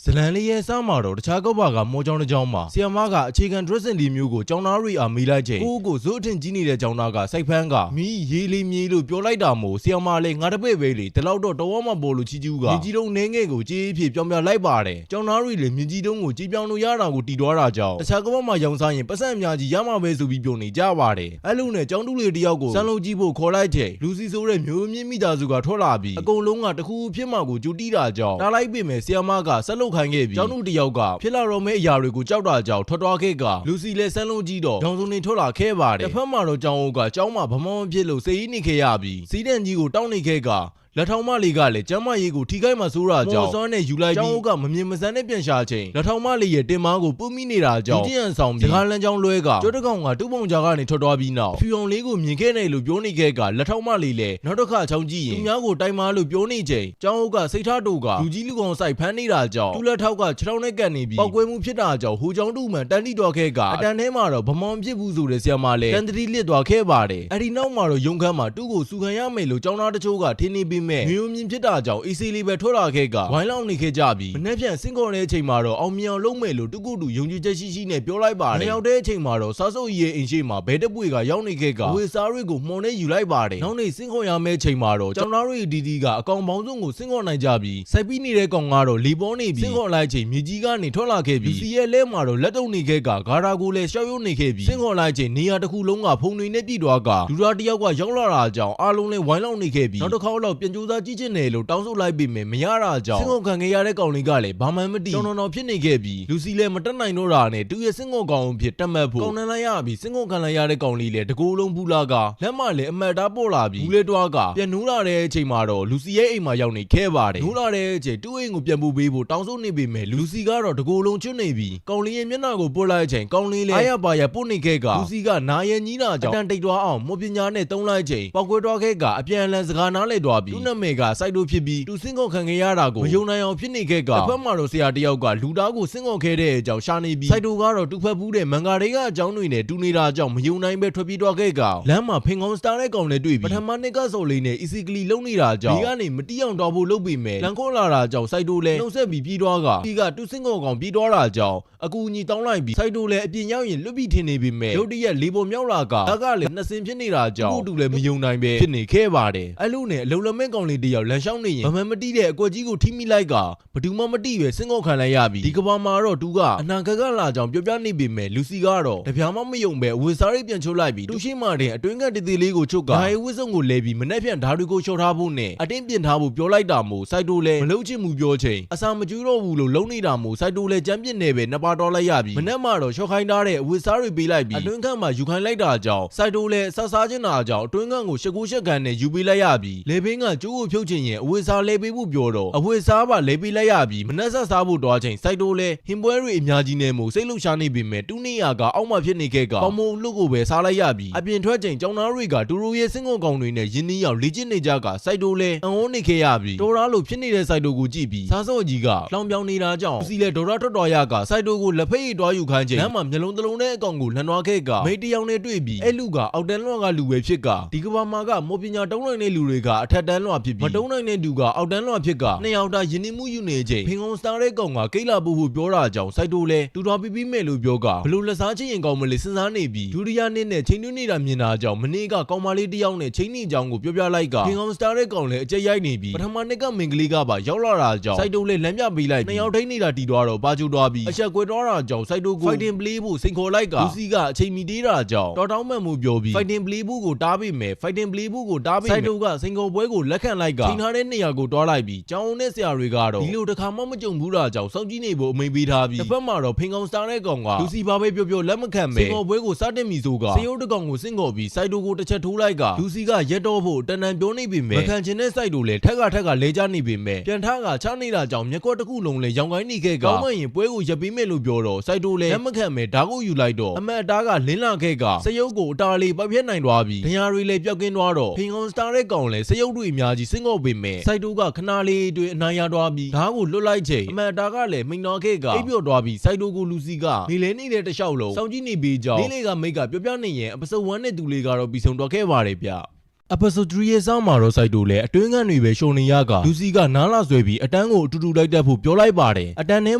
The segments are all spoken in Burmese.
ဇလန်လေးရဲ့စားမှာတော့တခြားကောက်ပါကမော်ကြောင်တစ်ကြောင်မှာဆီယမကအခြေခံ dressing လေးမျိုးကိုကျောင်းသားတွေအားမေးလိုက်ချိန်ကိုဇိုးအထင်ကြီးနေတဲ့ကျောင်းသားကစိုက်ဖန်းကမီးရေးလေးမြေးလို့ပြောလိုက်တာမို့ဆီယမလည်းငါတပည့်ပဲလေဒီလောက်တော့တော်မှပေါ်လို့ချီကျူးကမြကြီးတုံးနှင်းငယ်ကိုကြေးအဖြစ်ပြောင်းပြလိုက်ပါတယ်ကျောင်းသားတွေလည်းမြကြီးတုံးကိုကြေးပြောင်းလို့ရတာကိုတီသွားတာကြောင့်တခြားကောက်ပါမှာရောင်းစားရင်ပတ်စံအများကြီးရမှာပဲဆိုပြီးပြောနေကြပါတယ်အဲ့လိုနဲ့ကျောင်းတူလေးတယောက်ကိုစံလုံးကြည့်ဖို့ခေါ်လိုက်ချိန်လူစီဆိုတဲ့မျိုးမြင့်မိသားစုကထွက်လာပြီးအကုန်လုံးကတခုဖြစ်မှကိုကြူတီးတာကြောင့်တားလိုက်ပေမဲ့ဆီယမကဆက်လုပ်ခိုင်းခဲ့ပြီးကျောင်းတယောက်ကဖြစ်လာတော့မယ့်အရာတွေကိုကြောက်တာကြောင့်ထွက်သွားခဲ့ကလူစီလည်းဆန်းလုံးကြီးတော့ကြောင်စုံနေထွက်လာခဲ့ပါတယ်တစ်ဖက်မှာတော့ကျောင်းအုပ်ကကျောင်းမှာဗမောင်းဖြစ်လို့စိတ်ကြီးနေခဲ့ရပြီးစီးတန်ကြီးကိုတောင်းနေခဲ့ကလက်ထောင်မလေးကလည်းကျမ်းမရေးကိုထိခိုက်မှဆိုးတာကြောင့်မော်စွမ်းနဲ့ယူလိုက်ပြီးကျောင်းအုပ်ကမမြင်မစမ်းနဲ့ပြန်ရှာချိန်လက်ထောင်မလေးရဲ့တင်မားကိုပုတ်မိနေတာကြောင့်ဒီတရန်ဆောင်ပြီးစကားလမ်းကြောင်းလွဲကကျွတ်တကောင်ကတူးပုံကြားကနေထွက်သွားပြီးနောက်ဖြူအောင်လေးကိုမြင်ခဲ့တယ်လို့ပြောနေခဲ့ကလက်ထောင်မလေးလည်းနောက်တစ်ခါချောင်းကြည့်ရင်သူများကိုတိုင်မာလို့ပြောနေချိန်ကျောင်းအုပ်ကစိတ်ထားတူကလူကြီးလူကောင်ဆိုင်ဖမ်းနေတာကြောင့်တူလက်ထောက်ကခြေထောက်နဲ့ကန်နေပြီးပောက်ကွဲမှုဖြစ်တာကြောင့်ဟိုကျောင်းတူမှန်တန်းတိတော်ခဲ့ကအတန်ထဲမှာတော့ဗမောင်းဖြစ်ဘူးဆိုတဲ့ဆရာမလည်းတန်တတိလစ်သွားခဲ့ပါတယ်အဲ့ဒီနောက်မှာတော့ရုံခန်းမှာတူးကိုစူခံရမယ်လို့ကျောင်းသားတချို့ကထင်နေပြီးမဲ့မျိုးမြင်ဖြစ်တာကြောင့် AC လေးပဲထွက်လာခဲ့ကဝိုင်းလောင်နေခဲ့ကြပြီးမနေ့ပြန်စင်ကုန်တဲ့အချိန်မှာတော့အောင်မြောင်လုံးမယ်လို့တူကူယုံကြည်ချက်ရှိနဲ့ပြောလိုက်ပါတယ်။နောက်တဲ့အချိန်မှာတော့စားစုပ်ရဲ့အိမ်ရှိမှာဘဲတပွေကရောက်နေခဲ့ကဝေစားတွေကိုမှုန်နဲ့ယူလိုက်ပါတယ်။နောက်နေ့စင်ကုန်ရမယ့်ချိန်မှာတော့ကျောင်းသားတွေဒီကအကောင်ပေါင်းစုံကိုစင်ကုန်နိုင်ကြပြီးစိုက်ပြီးနေတဲ့ကောင်ကတော့လီပေါ်နေပြီးစင်ကုန်လိုက်ချိန်မြေကြီးကနေထွက်လာခဲ့ပြီးစီရဲ့လဲမှာတော့လက်တုံနေခဲ့ကဂါရာကိုလည်းရှောက်ရုံနေခဲ့ပြီးစင်ကုန်လိုက်ချိန်နေရာတစ်ခုလုံးကဖုန်တွေနဲ့ပြည်သွားကလူသားတယောက်ကရောက်လာတာကြောင့်အားလုံးလည်းဝိုင်းလောင်နေခဲ့ပြီးနောက်တစ်ခါတော့ပြန်ကြိုးစားကြည့်ချင်တယ်လို့တောင်းဆိုလိုက်ပြီးမရတာကြောင့်စင်ကုန်ခံခဲ့ရတဲ့ကောင်လေးကလည်းဘာမှမသိတော်တော်ဖြစ်နေခဲ့ပြီးလူစီလည်းမတက်နိုင်တော့တာနဲ့သူရဲ့စင်ကုန်ကောင်အဖြစ်တက်မှတ်ဖို့ကောင်းနှမ်းလိုက်ရပြီးစင်ကုန်ခံလိုက်ရတဲ့ကောင်လေးလည်းတကူလုံးဘူးလာကလက်မလည်းအမတ်သားပေါ်လာပြီးဘူးလေးတွားကပြန်နိုးလာတဲ့အချိန်မှာတော့လူစီရဲ့အိမ်မှာရောက်နေခဲ့ပါတယ်နိုးလာတဲ့အချိန်သူ့အိမ်ကိုပြန်ပို့ပေးဖို့တောင်းဆိုနေပေမဲ့လူစီကတော့တကူလုံးချွတ်နေပြီးကောင်လေးရဲ့မျက်နှာကိုပုတ်လိုက်တဲ့အချိန်ကောင်လေးလည်းအားရပါရပုတ်နေခဲ့ကလူစီကနာရည်ကြီးတာကြောင့်အတန်တိတ်သွားအောင်မော်ပညာနဲ့တုံးလိုက်ချိန်ပောက်ကွဲသွားခဲ့ကအပြန်အလှန်စကားနားလဲသွားပြီးသူ့နာမည်ကစိုက်တို့ဖြစ်ပြီးသူစင်ကုန်ခံခဲ့ရတာကိုမယုံနိုင်အောင်ဖြစ်နေခဲ့ကတစ်ဖက်မှာတော့ဆရာတယောက်ကလူသားကိုစင်ကုန်ခဲ့တဲ့အကြောင်းရှာနေပြီးစိုက်တို့ကတော့တူဖက်ဘူးတဲ့မန်ဂါတွေကအကြောင်းတွေနဲ့တူနေတာကြောင့်မယုံနိုင်ပဲထွက်ပြေးသွားခဲ့ကလမ်းမှာဖင်ကောင်းစတာတဲ့ကောင်နဲ့တွေ့ပြီးပထမနှစ်ကစော်လေးနဲ့ easily လုံနေတာကြောင့်ဒီကနေမတီးအောင်တော့ဖို့လုပ်ပြီးမယ်လန်ခေါ်လာတာကြောင့်စိုက်တို့လည်းနှုတ်ဆက်ပြီးပြေးသွားကဒီကတူစင်ကုန်ကောင်ပြေးသွားတာကြောင့်အကူအညီတောင်းလိုက်ပြီးစိုက်တို့လည်းအပြင်ရောက်ရင်လွတ်ပြီးထင်နေပြီမဲ့ရုတ်တရက်လေးပေါ်မြောက်လာကဒါကလည်းနှစ်စင်ဖြစ်နေတာကြောင့်ကိုတူလည်းမယုံနိုင်ပဲဖြစ်နေခဲ့ပါတယ်အဲ့လိုနဲ့အလုံလမဲကောင်လေးတယောက်လန်ရှောင်းနေရင်ဗမန်မတီးတဲ့အကွက်ကြီးကိုထိမိလိုက်ကဘယ်သူမှမတိရွယ်စင်ကုန်ခံလိုက်ရပြီဒီကဘာမှာတော့သူကအနာဂတ်ကလာကြောင်ပြောပြနေပေမဲ့လူစီကတော့တပြားမှမယုံပဲအဝေစားရိပ်ပြန်ချိုးလိုက်ပြီးသူရှိမှတင်အတွင်းကတည်တည်လေးကိုချုပ်ကဓာရီဝစ်စုံကိုလဲပြီးမနှက်ဖြန်ဓာတွေကိုချော်ထားဖို့နဲ့အတင်းပြင်ထားဖို့ပြောလိုက်တာမို့စိုက်တိုလဲမလုံးချင်မှုပြောချိန်အစာမကျူးတော့ဘူးလို့လုံးနေတာမို့စိုက်တိုလဲကြမ်းပြစ်နေပဲနှစ်ပါတော်လိုက်ရပြီးမနှက်မှာတော့ချော်ခိုင်းထားတဲ့အဝေစားရိပ်ပေးလိုက်ပြီးအတွင်းကမှာယူခိုင်းလိုက်တာကြောင့်စိုက်တိုလဲဆဆားချင်တာကြောင့်အတွင်းကကိုရှက်ကိုရှက်ကန်နဲ့ယူပေးလိုက်ရပြီးလေဘင်းကကျိုးကိုဖြုတ်ချင်ရင်အဝေစားလဲပေးဖို့ပြောတော့အဝေစားပါလဲပေးလိုက်ရပြီးမနှက်ဆက်စားဖို့တွားချိန်စိုက်တိုလဲဟင်ပွဲတွေအများကြီးနဲ့မို့စိတ်လှုပ်ရှားနေပေမဲ့တူနေရကအောက်မှဖြစ်နေခဲ့ကပေါမုံလူကိုပဲစားလိုက်ရပြီးအပြင်ထွက်ချိန်ကျောင်းသားတွေကတူရိုရဲ့စင်ကုန်ကောင်တွေနဲ့ရင်းနှီးရောက်လေ့ကျင့်နေကြကစိုက်တိုလဲအံ့ဩနေခဲ့ရပြီးတော်ရားလိုဖြစ်နေတဲ့စိုက်တိုကိုကြည့်ပြီးစားစော့ကြီးကလောင်ပြောင်နေတာကြောင့်စီလဲဒေါ်ရထွက်တော်ရကစိုက်တိုကိုလက်ဖက်ရည်တွားယူခိုင်းချိန်လမ်းမှာမျက်လုံးတစ်လုံးနဲ့အကောင်ကိုလှန်သွားခဲ့ကမိတ်တယောက်နဲ့တွေ့ပြီးအဲ့လူကအောက်တန်းလွှာကလူပဲဖြစ်ကဒီကဘာမှာကမော်ပညာတုံးနိုင်တဲ့လူတွေကအထက်တန်းလွှာဖြစ်ပြီးမတုံးနိုင်တဲ့သူကအောက်တန်းလွှာဖြစ်ကနှစ်ယောက်တာရင်းနှီးမှုယူနေချိန်ဖင်ကုန်းစတားတဲ့ကောင်ကကိတ်လာဖို့ပြောတာကြောင့်စိုက်တိုလဲတူတော်ပြီးမဲ့လို့ပြောကဘလို့လက်စားချင်းရင်ကောင်းမလေးစဉ်းစားနေပြီးဒုတိယနေ့နဲ့ချိန်တွင်းနေတာမြင်တာကြောင့်မနေ့ကကောင်မလေးတယောက်နဲ့ချိန်နေကြောင်းကိုပြောပြလိုက်ကဖင်ကုန်းစတားတဲ့ကောင်လည်းအကြက်ရိုက်နေပြီးပထမနှစ်ကမင်္ဂလေးကပါရောက်လာတာကြောင့်စိုက်တိုလဲလမ်းပြပေးလိုက်နှစ်ယောက်ထိန်းနေတာတီသွားတော့ပါကျူသွားပြီးအချက်ကွဲသွားတာကြောင့်စိုက်တိုကို fighting play ဖို့စိန်ခေါ်လိုက်ကလူစီကအချိန်မီတေးတာကြောင့်တော်တောင်းမှန်မှုပြောပြီး fighting play ဖို့ကိုတားပေးမယ် fighting play ဖို့ကိုတားပေးမယ်စိုက်တိုကစိန်ခေါ်ပွဲကိုလက်ခံလိုက်ကချိန်ထားတဲ့နေရာကိုတွားလိုက်ပြီးကျောင်းနဲ့ဆရာတွေကတော့ဒီလိုတစ်ခါမှမကြုံဘူးတာကြောင့်စောင့်ကြည့်နေဖို့အမိန့်ပေးထားပြီးတစ်ဖက်မှာတော့ဖင်ကောင်စတားတဲ့ကောင်ကလူစီဘာပဲပြောလက်မခံပဲစိန်ခေါ်ပွဲကိုစတင်မိဆိုကစေရုပ်တကောင်ကိုစင့်ခေါ်ပြီးစိုက်တိုကိုတစ်ချက်ထိုးလိုက်ကလူစီကရက်တော့ဖို့တန်တန်ပြောနေပေမဲ့မခံချင်တဲ့စိုက်တိုလည်းထက်ကလဲကြနေပေမဲ့ပြန်ထားကချနေတာကြောင့်မျက်ကွက်တစ်ခုလုံးလည်းရောင်ကိုင်းနေခဲ့ကကောင်းမရင်ပွဲကိုရပ်ပေးမယ်လို့ပြောတော့စိုက်တိုလည်းလက်မခံပဲဓာတ်ကိုယူလိုက်တော့အမတ်အတားကလင်းလာခဲ့ကစရုပ်ကိုအတားလေးပိုက်ဖြတ်နိုင်သွားပြီးဒဏ်ရာတွေလည်းပြောက်ကင်းသွားတော့ဖင်ကောင်စတားတဲ့ကောင်လည်းစရုပ်တွေအများကြီးစင့်ခေါ်ပေမဲ့စိုက်တိုကခဏလေးအတွင်းအနိုင်ရသွားပြီးဓာတ်ကိုလွတ်လိုက်ချိန်အမတ်အတားကလည်းမိန်တော်ခဲ့ကအိပ်ပျော်သွားပြီးစိုက်တိုကိုလူစီကနေလဲနေတဲ့တလျှောက်လုံးစောင့်ကြည့်နေပြီးကြောင်းလေးကမိတ်ကပြောပြနေရင်အပစုံဝမ်းနဲ့သူလေးကတော့ပြီးဆုံးတော့ခဲ့ပါတယ်ဗျ episode 3ရဲ့စမှာတော့စိုက်တိုလည်းအတွင်းကန်တွေပဲရှုံနေရကလူစီကနားလာဆွဲပြီးအတန်းကိုအတူတူလိုက်တက်ဖို့ပြောလိုက်ပါတယ်အတန်းထဲ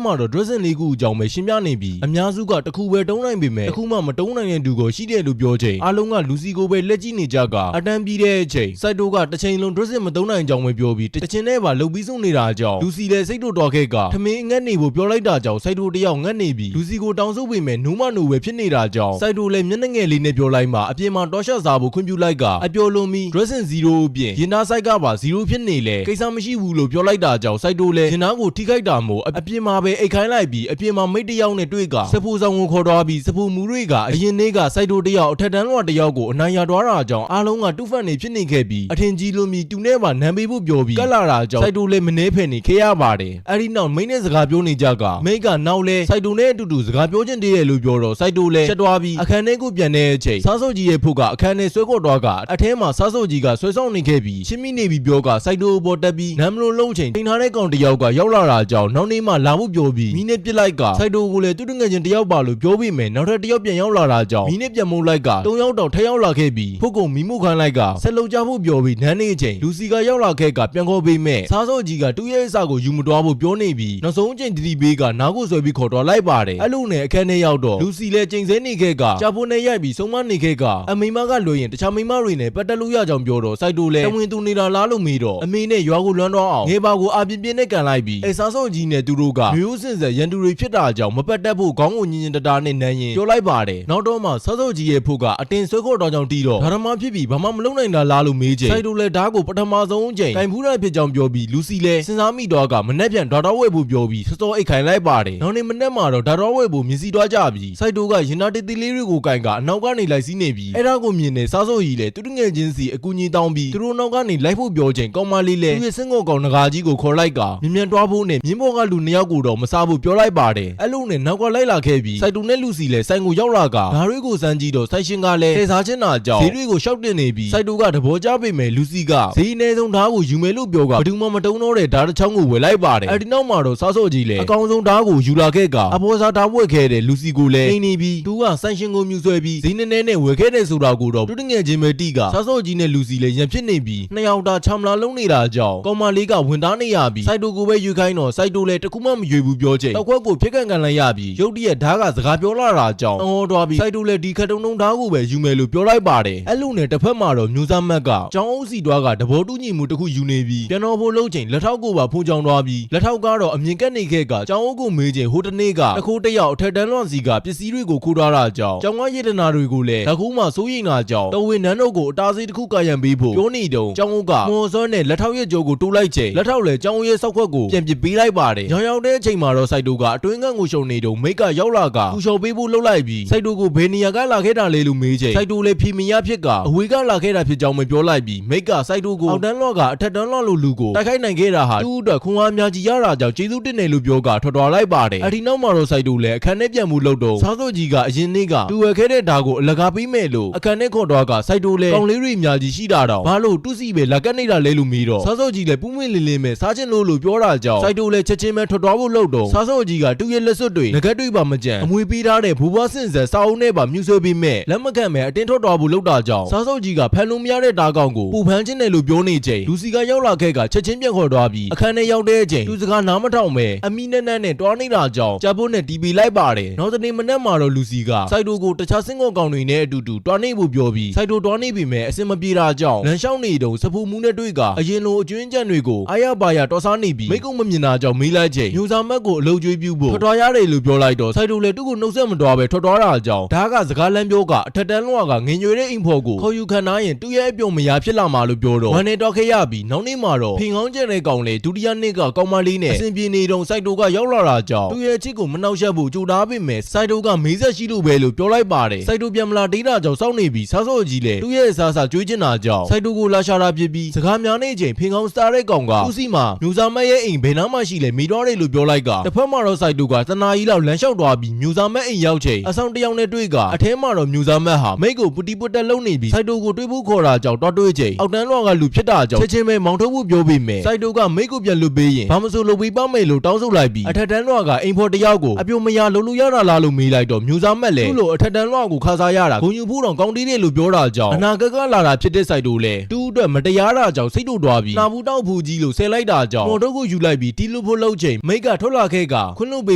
မှာတော့ dressing လေးခုအကြောင်းပဲရှင်းပြနေပြီးအများစုကတခုပဲတုံးနိုင်ပေမဲ့တခုမှမတုံးနိုင်တဲ့သူကိုရှိတယ်လို့ပြောချိန်အားလုံးကလူစီကိုပဲလက်ကြည့်နေကြကအတန်းပြီးတဲ့အချိန်စိုက်တိုကတစ်ချိန်လုံး dressing မတုံးနိုင်ကြောင်းပဲပြောပြီးတချင်နဲ့ပါလှုပ်ပြီးဆုံးနေတာအကြောင်းလူစီလည်းစိတ်တို့တော်ခဲ့ကထမင်းငတ်နေဖို့ပြောလိုက်တာကြောင့်စိုက်တိုတယောက်ငတ်နေပြီးလူစီကိုတောင်းဆိုပေမဲ့နိုးမပဲဖြစ်နေတာကြောင့်စိုက်တိုလည်းမျက်နှာငယ်လေးနဲ့ပြောလိုက်မှအပြင်မှာတောရှက်စားဖို့ခွင့်ပြုလိုက်ကအပျော်လွန်ပြီး dressing 0အပြင်ရင်သားစိုက်ကပါ0ဖြစ်နေလေကိစ္စမရှိဘူးလို့ပြောလိုက်တာကြောင့်စိုက်တိုလည်းရင်သားကိုထိခိုက်တာမို့အပြင်မှာပဲအိတ်ခိုင်းလိုက်ပြီးအပြင်မှာမိတ်တယောက်နဲ့တွေ့ကစပူဆောင်ကိုခေါ်သွားပြီးစပူမူတွေကအရင်နေ့ကစိုက်တိုတယောက်အထက်တန်းလွှာတယောက်ကိုအနိုင်ရသွားတာကြောင့်အားလုံးကတူးဖတ်နေဖြစ်နေခဲ့ပြီးအထင်ကြီးလွန်ပြီးတူနဲ့ပါနမ်းပေးဖို့ပြောပြီးကတ်လာတာကြောင့်စိုက်တိုလည်းမနှဲဖယ်နေခဲ့ရပါတယ်အဲ့ဒီနောက်မိတ်နဲ့စကားပြောနေကြကမိတ်ကနောက်လဲစိုက်တိုနဲ့အတူတူစကားပြောချင်သေးတယ်လို့ပြောတော့စိုက်တိုလည်းချက်သွားပြီးအခန်းထဲကိုပြန်တဲ့အချိန်စားစုပ်ကြီးရဲ့ဖို့ကအခန်းထဲဆွဲခေါ်သွားကအထဲမှာစားစုပ်ကြီးကဆွဲဆောင်နေခဲ့ပြီးရှင်းမိနေပြီးပြောကစိုက်တိုအပေါ်တက်ပြီးနမ်းမလို့လုံးချိန်ထိန်ထားတဲ့ကောင်တယောက်ကရောက်လာတာကြောင့်နောက်နေ့မှလာဖို့ပြောပြီးမိနဲ့ပြစ်လိုက်ကစိုက်တိုကိုလည်းတူတငယ်ချင်းတယောက်ပါလို့ပြောပြီးမယ်နောက်ထပ်တယောက်ပြန်ရောက်လာတာကြောင့်မိနဲ့ပြန်မိုးလိုက်က3ယောက်တော့ထက်ရောက်လာခဲ့ပြီးဖို့ကုံမိမှုခိုင်းလိုက်ကဆက်လုံကြဖို့ပြောပြီးနန်းနေချိန်လူစီကရောက်လာခဲ့ကပြန်ခေါ်ပေးမဲ့စားစုပ်ကြီးကတူရဲ့အစကိုယူမတွားဖို့ပြောနေပြီးနောက်ဆုံးချိန်တတိပေးကနားကိုဆွဲပြီးခေါ်တော့လိုက်ပါတယ်အဲ့လိုနဲ့အခန်းထဲရောက်တော့လူစီလည်းချိန်စဲနေခဲ့ကကြာဖို့နဲ့ရိုက်ပြီးဆုံးမနေခဲ့ကအမိမကလွှင့်ရင်တခြားမိမတွေနဲ့ပတ်တက်လို့ရကြောင်းပြောတော့စိုက်တိုလည်းတဝင်သူနေတာလားလို့မေးတော့အမေနဲ့ရွာကိုလွမ်းတော့အောင်ငယ်ပါကိုအာပြင်းပြင်းနဲ့ကန်လိုက်ပြီးအဲစားစုပ်ကြီးနဲ့သူတို့ကမျိုးစင်စက်ရန်သူတွေဖြစ်တာကြောင့်မပတ်တက်ဖို့ခေါင်းကိုညင်တတာနဲ့နန်းရင်ပြောလိုက်ပါတယ်နောက်တော့မှစားစုပ်ကြီးရဲ့ဖို့ကအတင်ဆွဲခေါ်တော့ကြောင့်တီးတော့ဓာရမဖြစ်ပြီးဘာမှမလုပ်နိုင်တာလားလို့မေးချိန်စိုက်တိုလည်းဓာတ်ကိုပထမဆုံးချိန်ကင်ဖူးရဖြစ်ကြောင်းပြောပြီးလူစီလည်းစဉ်းစားမိတော့ကမနှက်ပြန်ဒေါက်တာဝဲဖို့ပြောပြီးစောစောအိတ်ခိုင်လိုက်ပါတယ်နောက်နေ့မနှက်မှာတော့ဒေါက်တာဝဲဖို့မြင်စီသွားကြပြီးစိုက်တိုကရင်နာတေးသေးလေးတွေကိုကင်ကအနောက်ကနေလိုက်စီးနေပြီးအဲ့ဒါကိုမြင်နေစားစုပ်ကြီးလည်းတူတငယ်ချင်းစီအကူကြီးတောင်းပြီးသူတို့နောက်ကနေလိုက်ဖို့ပြောချိန်ကောင်မလေးလည်းသူ့ရဲ့စင်ကောကောင်ငကားကြီးကိုခေါ်လိုက်ကမြင်တွားဖို့နဲ့မြင်းဘောကလူ2ယောက်ကိုတော့မစားဘူးပြောလိုက်ပါတယ်အဲ့လိုနဲ့နောက်ကလိုက်လာခဲ့ပြီးစိုက်တိုနဲ့လူစီလည်းဆိုင်ကိုရောက်လာကဓာတွေကိုစမ်းကြည့်တော့ဆိုင်ရှင်ကလည်းထည့်စားချင်းတာကြောင့်ဈေးတွေကိုရှောက်တင်နေပြီးစိုက်တိုကတဘောကြပေမဲ့လူစီကဈေးအနည်းဆုံးဓာတ်ကိုယူမယ်လို့ပြောကဘယ်သူမှမတုံးတော့တဲ့ဓာတ်တစ်ချောင်းကိုဝယ်လိုက်ပါတယ်အဲ့ဒီနောက်မှာတော့စားစော့ကြီးလည်းအကောင်ဆုံးဓာတ်ကိုယူလာခဲ့ကအဘောစားဓာတ်ဝက်ခဲ့တဲ့လူစီကိုလည်းနေပြီးသူကဆိုင်ရှင်ကိုမြူဆွဲပြီးဈေးနည်းနည်းနဲ့ဝယ်ခဲ့တဲ့ဆိုတာကိုတော့တူတငယ်ချင်းပဲတိကစားစော့ကြီးနဲ့လူစီလည်းရန်ဖြစ်နေပြီး2ယောက်တာချမ်လာလုံးနေတာကြောင့်ကောင်မလေးကဝင်သားနေရပြီးစိုက်တိုကိုပဲယူခိုင်းတော့စိုက်တိုလည်းတခုမှမရွေဘူးပြောချိန်တောက်ခွက်ကိုဖြစ်ကန်လိုက်ရပြီးရုတ်တရက်ဓာတ်ကစကားပြောလာတာကြောင့်အော်တွားပြီးစိုက်တိုလည်းဒီခက်တုံဓာတ်ကိုပဲယူမယ်လို့ပြောလိုက်ပါတယ်အဲ့လိုနဲ့တစ်ဖက်မှာတော့မျိုးစားမတ်ကကျောင်းအုပ်စီတွားကတဘောတူးညီမှုတစ်ခုယူနေပြီးပြန်တော်ဖို့လုံးချိန်လက်ထောက်ကိုပါဖုန်ချောင်းတွားပြီးလက်ထောက်ကတော့အမြင်ကက်နေခဲ့ကကျောင်းအုပ်ကိုမေးချိန်ဟိုတနေ့ကတခိုးတယောက်အထက်တန်းလွန်စီကပစ္စည်းတွေကိုခိုးထားတာကြောင့်ကျောင်းကရတနာတွေကိုလည်းဓာတ်ကူးမှစိုးရိမ်တာကြောင့်တော်ဝင်နန်းတို့ကိုအတားစီးတစ်ခုကာရံပေးဖို့ပြောနေတုန်းကျောင်းအုပ်ကမော်စောနဲ့လက်ထောက်ရဲ့ကြောကိုတိုးလိုက်ချိန်လက်ထောက်လည်းကျောင်းရဲ့စောက်ခွက်ကိုပြန်ပစ်ပေးလိုက်ပါတယ်ရောက်တဲ့အချိန်မှာတော့စိုက်တိုကအတွင်းကန့်ကိုရှုံနေတုန်းမိတ်ကရောက်လာကသူလျှော်ပေးဖို့လှုပ်လိုက်ပြီးစိုက်တိုကိုဘယ်နေရာကလာခဲ့တာလဲလို့မေးချိန်စိုက်တိုလည်းဖြေမရဖြစ်ကအဝေးကလာခဲ့တာဖြစ်ကြောင်းမပြောလိုက်ပြီးမိတ်ကစိုက်တိုကိုအောက်တန်းလော့ကအထက်တန်းလော့လို့လူကိုတိုက်ခိုက်နိုင်ခဲ့တာဟာသူ့အတွက်ခွန်အားများကြီးရတာကြောင့်ကျေးဇူးတင်တယ်လို့ပြောကထွက်သွားလိုက်ပါတယ်အဒီနောက်မှာတော့စိုက်တိုလည်းအခန်းထဲပြန်မှုလုပ်တော့စားစုပ်ကြီးကအရင်နေ့ကသူဝယ်ခဲ့တဲ့ဓာတ်ကိုအလကားပေးမယ်လို့အခန်းထဲခေါ်သွားကစိုက်တိုလည်းကောင်းလေးတွေအများကြီးရှိတာတော့ဘာလို့တူးစီပဲလက်ကနေတာလဲလို့မေးတော့စားစုပ်ကြီးလည်းပူးမွင့်လင်းလင်းပဲစားချင်လို့ပြောတာကြောင့်စိုက်တိုလည်းချက်ချင်းပဲထွက်သွားဖို့လုပ်တော့စားစုပ်ကြီးကတူရဲ့လက်စွပ်တွေငကက်တွေပါမကြံအမွေပေးထားတဲ့ဘူဘွားစင်စက်စာအုပ်နဲ့ပါမြူဆွဲပေးမဲ့လက်မခံမဲ့အတင်းထွက်သွားဖို့လုပ်တာကြောင့်စားစုပ်ကြီးကဖန်လို့မရတဲ့ဓာတ်ကောင်ကိုပူဖမ်းခြင်းနဲ့လို့ပြောနေချိန်လူစီကရောက်လာခဲ့ကချက်ချင်းပြန်ခေါ်သွားပြီးအခန်းထဲရောက်တဲ့ချိန်သူစကားနားမထောင်ပဲအမီနဲ့နဲ့တွားနေတာကြောင့်ကြပ်ဖို့နဲ့တီးပေးလိုက်ပါတယ်နောက်တနေ့မနက်မှာတော့လူစီကစိုက်တိုကိုတခြားစင်ကောကောင်တွေနဲ့အတူတူတွားနေဖို့ပြောပြီးစိုက်တိုတွားနေပြီမဲ့အစင်မပြေတာကြောင့်လမ်းလျှောက်နေတုန်းစဖူးမှုနဲ့တွေ့ကအရင်လိုအကျွင်းကြံတွေကိုအားရပါရတော်စားနေပြီးမိကုံမမြင်တာကြောင့်မေးလိုက်ချိန်မျိုးစားမတ်ကိုအလုပ်ကျွေးပြုဖို့ထွက်သွားရတယ်လို့ပြောလိုက်တော့စိုက်တိုလည်းသူ့ကိုနှုတ်ဆက်မတော်ပဲထွက်သွားတာကြောင့်ဓာတ်ကစကားလမ်းပြောကအထက်တန်းလွှာကငင်ညွေတဲ့အိမ်ဖော်ကိုခေါ်ယူခံထားရင်သူ့ရဲ့အပြုံမရဖြစ်လာမှာလို့ပြောတော့ဝမ်းနေတော့ခဲ့ရပြီးနောက်နေ့မှာတော့ဖင်ကောင်းကျန်တဲ့ကောင်လေဒုတိယနေ့ကကောင်မလေးနဲ့အဆင်ပြေနေတော့စိုက်တိုကရောက်လာတာကြောင့်သူ့ရဲ့အချစ်ကိုမနှောက်ယှက်ဖို့ကြိုးစားပေမဲ့စိုက်တိုကမေးဆက်ရှိလို့ပဲလို့ပြောလိုက်ပါတယ်စိုက်တိုပြန်မလာတေးတာကြောင့်စောင့်နေပြီးစားစော့ကြီးလေသူ့ရဲ့အစားအစာကျွေးချင်တာကြောင့်စိုက်တိုကိုလာရှာတာဖြစ်ပြီးစကားများနေချိန်ဖင်ကောင်းစတာတဲ့ကောင်ကသူ့စီမှာမျိုးစားမက်ရဲ့အိမ်ဘယ်နားမှရှိလဲမိတော့တယ်လို့ပြောလိုက်ကတစ်ဖက်မှာတော့စိုက်တိုကတနာကြီးလောက်လမ်းလျှောက်သွားပြီးမျိုးစားမက်အိမ်ရောက်ချိန်အဆောင်တယောက်နဲ့တွေ့ကအထဲမှာတော့မျိုးစားမက်ဟာမိတ်ကိုပူတီပွတ်တက်လုံနေပြီးစိုက်တိုကိုတွေးဖို့ခေါ်တာကြောင့်တွားတွေးချိန်အောက်တန်းလွှာကလူဖြစ်တာကြောင့်ချက်ချင်းပဲမောင်ထုတ်ဖို့ပြောပြီးမယ်စိုက်တိုကမိတ်ကိုပြန်လွတ်ပေးရင်ဘာမဆိုလုပ်ပေးပါမယ်လို့တောင်းဆိုလိုက်ပြီးအထက်တန်းလွှာကအိမ်ဖော်တယောက်ကိုအပြုံမရလုံးလို့ရတာလားလို့မေးလိုက်တော့မျိုးစားမက်လည်းသူ့လိုအထက်တန်းလွှာကိုခါစားရတာဂုံယူဖို့တော့ကောင်းသေးတယ်လို့ပြောတာကြောင့်အနာဂတ်ကလာတာ ဖြစ်တဲ့ စိုက်တိုလဲတူအတွက်မတရားတာကြောင့်စိတ်တို့သွားပြီးနာဘူးတောက်ဖူကြီးလို့ဆယ်လိုက်တာကြောင့်မော်တို့ကိုယူလိုက်ပြီးတီလူဖို့လှုပ်ချိန်မိတ်ကထွက်လာခဲ့ကခွန်းလွတ်ပေ